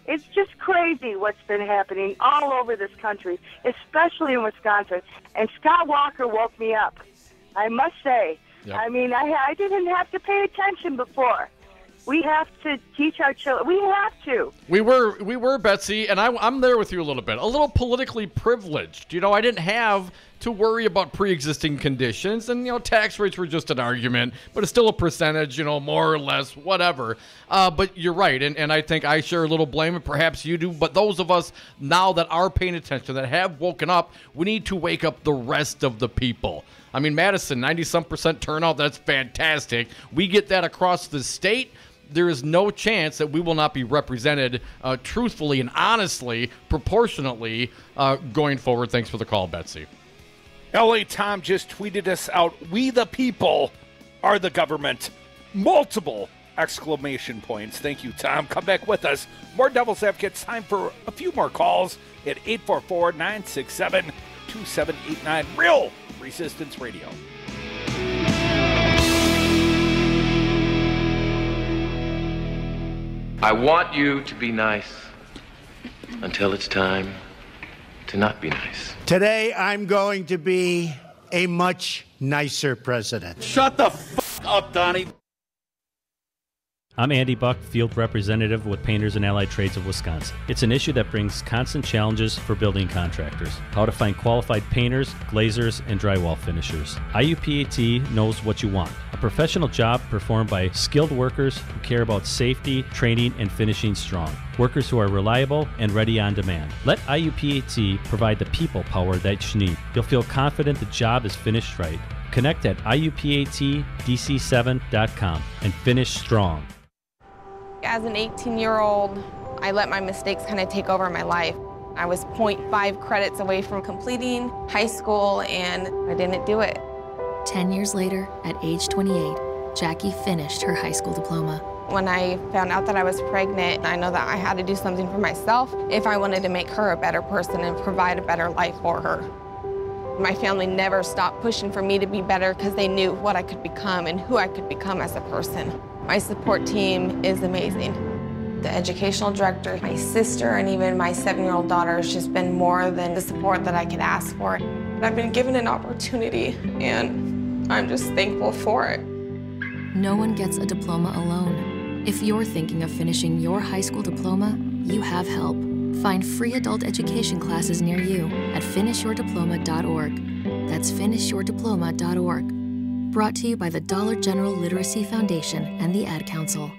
It's just crazy what's been happening all over this country, especially in Wisconsin. And Scott Walker woke me up, I must say. Yep. I mean, I didn't have to pay attention before. We have to teach our children. We have to. We were, Betsy, and I'm there with you a little bit. A little politically privileged. I didn't have to worry about pre-existing conditions, and, tax rates were just an argument, but it's still a percentage, more or less, whatever. But you're right, and I think I share a little blame, and perhaps you do, but those of us now that are paying attention, that have woken up, we need to wake up the rest of the people. I mean, Madison, 90-some% turnout, that's fantastic. We get that across the state. There is no chance that we will not be represented truthfully and honestly, proportionately going forward. Thanks for the call, Betsy. L.A. Tom just tweeted us out, "We the people are the government." Multiple exclamation points. Thank you, Tom. Come back with us. More Devil's Advocates. Time for a few more calls at 844-967-2789. Real Resistance Radio. I want you to be nice until it's time to not be nice. Today, I'm going to be a much nicer president. Shut the f*** up, Donnie. I'm Andy Buck, Field Representative with Painters and Allied Trades of Wisconsin. It's an issue that brings constant challenges for building contractors. How to find qualified painters, glazers, and drywall finishers. IUPAT knows what you want. A professional job performed by skilled workers who care about safety, training, and finishing strong. Workers who are reliable and ready on demand. Let IUPAT provide the people power that you need. You'll feel confident the job is finished right. Connect at IUPATDC7.com and finish strong. As an 18-year-old, I let my mistakes kind of take over my life. I was 0.5 credits away from completing high school, and I didn't do it. 10 years later, at age 28, Jackie finished her high school diploma. When I found out that I was pregnant, I know that I had to do something for myself if I wanted to make her a better person and provide a better life for her. My family never stopped pushing for me to be better because they knew what I could become and who I could become as a person. My support team is amazing. The educational director, my sister, and even my 7-year-old daughter has just been more than the support that I could ask for. I've been given an opportunity, and I'm just thankful for it. No one gets a diploma alone. If you're thinking of finishing your high school diploma, you have help. Find free adult education classes near you at finishyourdiploma.org. That's finishyourdiploma.org. Brought to you by the Dollar General Literacy Foundation and the Ad Council.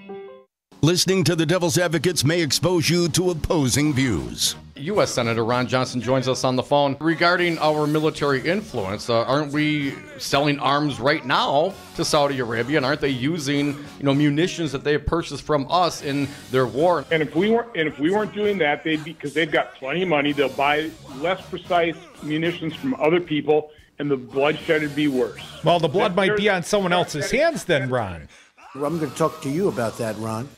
Listening to the Devil's Advocates may expose you to opposing views. U.S. Senator Ron Johnson joins us on the phone regarding our military influence. Aren't we selling arms right now to Saudi Arabia, and aren't they using, munitions that they have purchased from us in their war? And if we weren't doing that, because they've got plenty of money, they'll buy less precise munitions from other people, and the bloodshed would be worse. Well, the blood might be on someone else's hands then, Ron. Well, I'm going to talk to you about that, Ron.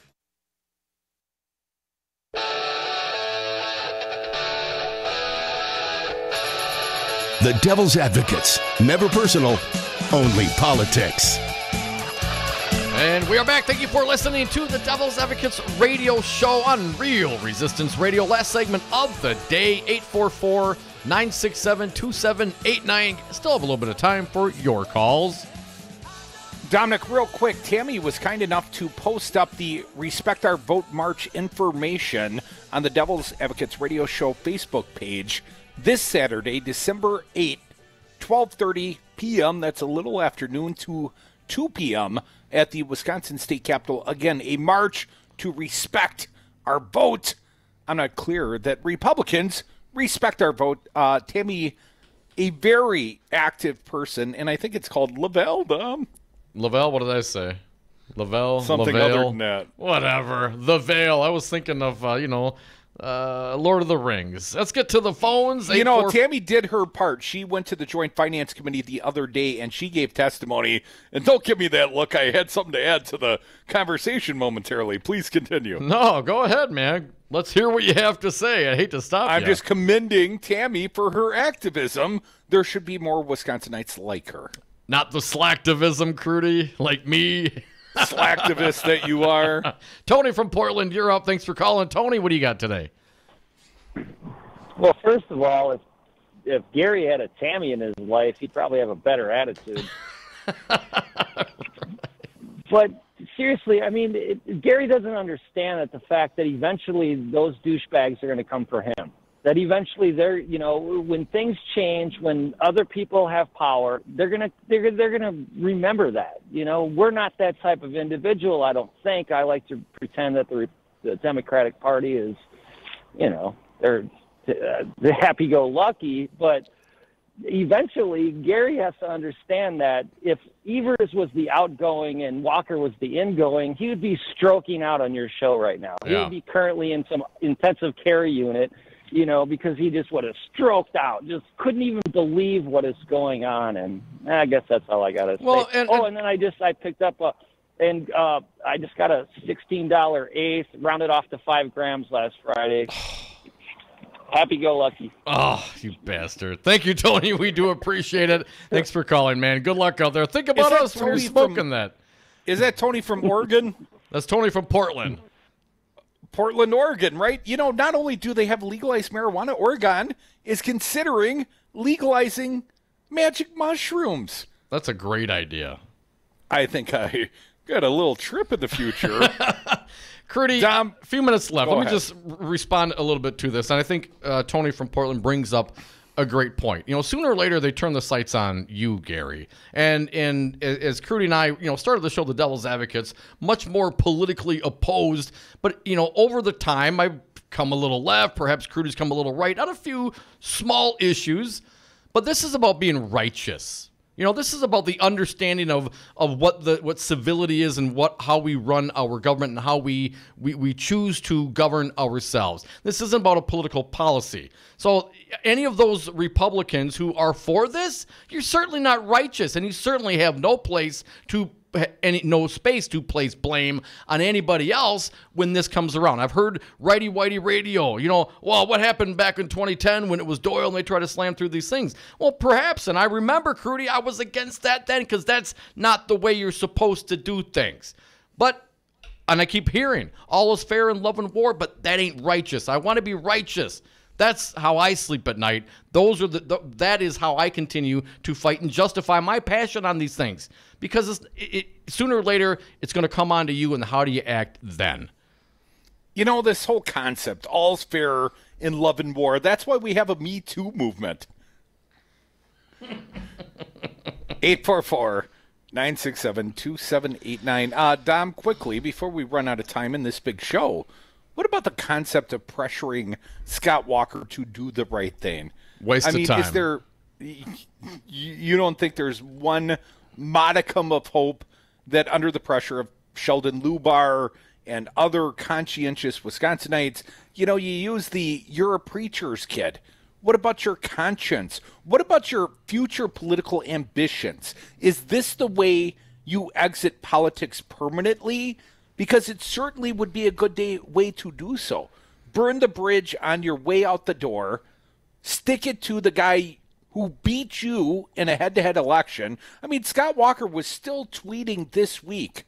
The Devil's Advocates. Never personal, only politics. And we are back. Thank you for listening to the Devil's Advocates radio show on Real Resistance Radio. Last segment of the day, 844-967-2789. Still have a little bit of time for your calls. Dominic, real quick, Tammy was kind enough to post up the Respect Our Vote March information on the Devil's Advocates radio show Facebook page this Saturday, December 8th, 12:30 p.m. That's a little afternoon to 2 p.m. at the Wisconsin State Capitol. Again, a march to respect our vote. I'm not clear that Republicans respect our vote. Tammy a very active person, and I think it's called Lavelle, Dom. Lavelle, what did I say? Lavelle? Something Lavelle, other than that. Whatever. The Veil. I was thinking of, Lord of the Rings. Let's get to the phones. Tammy did her part. She went to the Joint Finance Committee the other day, and she gave testimony. And don't give me that look. I had something to add to the conversation momentarily. Please continue. No, go ahead, man. Let's hear what you have to say. I hate to stop you. I'm just commending Tammy for her activism. There should be more Wisconsinites like her. Not the slacktivism, Crudy, like me. Slacktivist that you are. Tony from Portland, you're up. Thanks for calling. Tony, what do you got today? Well, first of all, if Gary had a Tammy in his life, he'd probably have a better attitude. But seriously, I mean, Gary doesn't understand that the fact that eventually those douchebags are going to come for him. That eventually when things change, when other people have power, they're gonna remember that. We're not that type of individual. I don't think. I like to pretend that the Democratic Party is, they're happy-go-lucky. But eventually, Gary has to understand that if Evers was the outgoing and Walker was the ingoing, he would be stroking out on your show right now. Yeah. He would be currently in some intensive care unit. Because he just would have stroked out, just couldn't even believe what is going on. And I guess that's all I got to say. And then I picked up I just got a $16 eighth, rounded off to 5 grams last Friday. Happy-go-lucky. Oh, you bastard. Thank you, Tony. We do appreciate it. Thanks for calling, man. Good luck out there. Think about us when you're smoking that. Is that Tony from Oregon? That's Tony from Portland. Portland, Oregon, right? Not only do they have legalized marijuana, Oregon is considering legalizing magic mushrooms. That's a great idea. I think I got a little trip in the future. Crudy, a few minutes left. Let me just respond a little bit to this. And I think Tony from Portland brings up a great point. Sooner or later they turn the sights on you, Gary. And as Crudy and I, started the show, The Devil's Advocates, much more politically opposed. But over the time, I've come a little left. Perhaps Crudy's come a little right on a few small issues. But this is about being righteous. This is about the understanding of what civility is and how we run our government and how we choose to govern ourselves. This isn't about a political policy. So any of those Republicans who are for this, you're certainly not righteous, and you certainly have no space to place blame on anybody else when this comes around. I've heard righty-whitey radio, what happened back in 2010 when it was Doyle and they tried to slam through these things? Well, perhaps, and I remember, Crudy, I was against that then because that's not the way you're supposed to do things. And I keep hearing, all is fair in love and war, but that ain't righteous. I want to be righteous. That's how I sleep at night. That is how I continue to fight and justify my passion on these things. Because sooner or later, it's going to come on to you, and how do you act then? This whole concept, all's fair in love and war, that's why we have a Me Too movement. 844-967-2789. Dom, quickly, before we run out of time in this big show, what about the concept of pressuring Scott Walker to do the right thing? Waste of time. Is there? You don't think there's one modicum of hope that under the pressure of Sheldon Lubar and other conscientious Wisconsinites, you use you're a preacher's kid. What about your conscience? What about your future political ambitions? Is this the way you exit politics permanently? Because it certainly would be a good way to do so. Burn the bridge on your way out the door. Stick it to the guy who beat you in a head-to-head election. Scott Walker was still tweeting this week,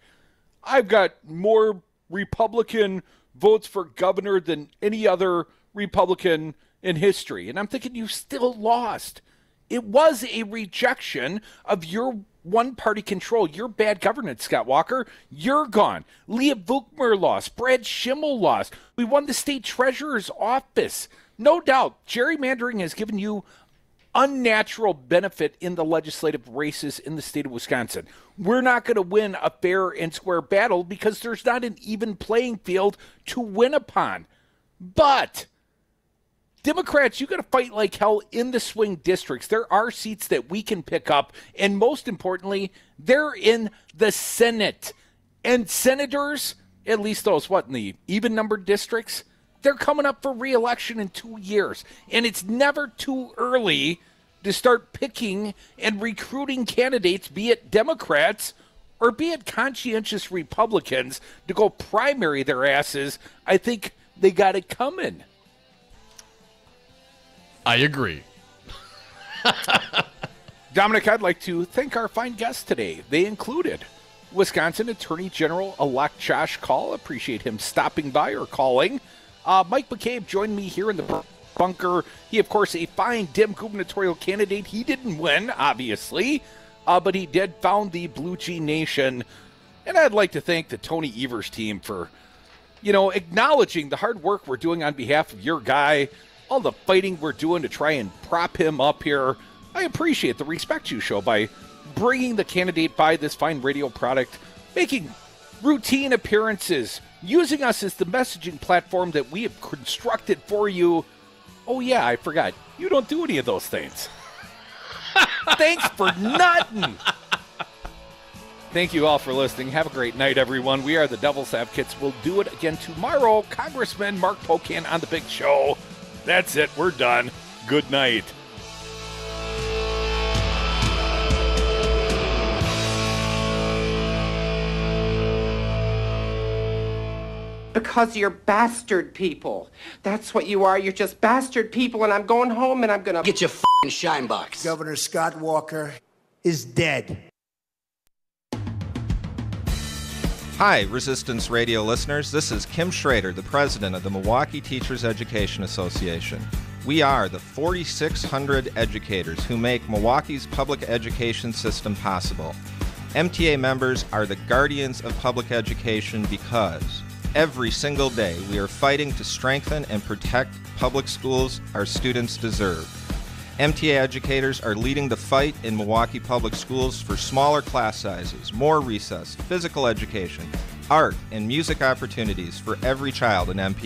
I've got more Republican votes for governor than any other Republican in history. And I'm thinking, you still lost. It was a rejection of your one-party control, your bad governance, Scott Walker. You're gone. Leah Vukmer lost. Brad Schimmel lost. We won the state treasurer's office. No doubt, gerrymandering has given you unnatural benefit in the legislative races in the state of Wisconsin. We're not going to win a fair and square battle because there's not an even playing field to win upon. But Democrats, you got to fight like hell in the swing districts. There are seats that we can pick up, and most importantly, they're in the Senate. And senators, at least those, in the even-numbered districts, they're coming up for re-election in 2 years. And it's never too early to start picking and recruiting candidates, be it Democrats or be it conscientious Republicans, to go primary their asses. I think they got it coming. I agree. Dominic, I'd like to thank our fine guests today. They included Wisconsin Attorney General-elect Josh Kaul. Appreciate him stopping by or calling. Mike McCabe joined me here in the bunker. He, of course, a fine Dem gubernatorial candidate. He didn't win, obviously, but he did found the Blue G Nation. And I'd like to thank the Tony Evers team for, acknowledging the hard work we're doing on behalf of your guy, all the fighting we're doing to try and prop him up here. I appreciate the Respect You show by bringing the candidate by this fine radio product, making routine appearances, using us as the messaging platform that we have constructed for you. Oh, yeah, I forgot. You don't do any of those things. Thanks for nothing. Thank you all for listening. Have a great night, everyone. We are the Devil's Advocates. We'll do it again tomorrow. Congressman Mark Pocan on the big show. That's it. We're done. Good night. Because you're bastard people. That's what you are. You're just bastard people, and I'm going home and I'm gonna get your f***ing shine box. Governor Scott Walker is dead. Hi, Resistance Radio listeners. This is Kim Schrader, the president of the Milwaukee Teachers Education Association. We are the 4,600 educators who make Milwaukee's public education system possible. MTA members are the guardians of public education because every single day we are fighting to strengthen and protect public schools our students deserve. MTA educators are leading the fight in Milwaukee public schools for smaller class sizes, more recess, physical education, art, and music opportunities for every child in MP.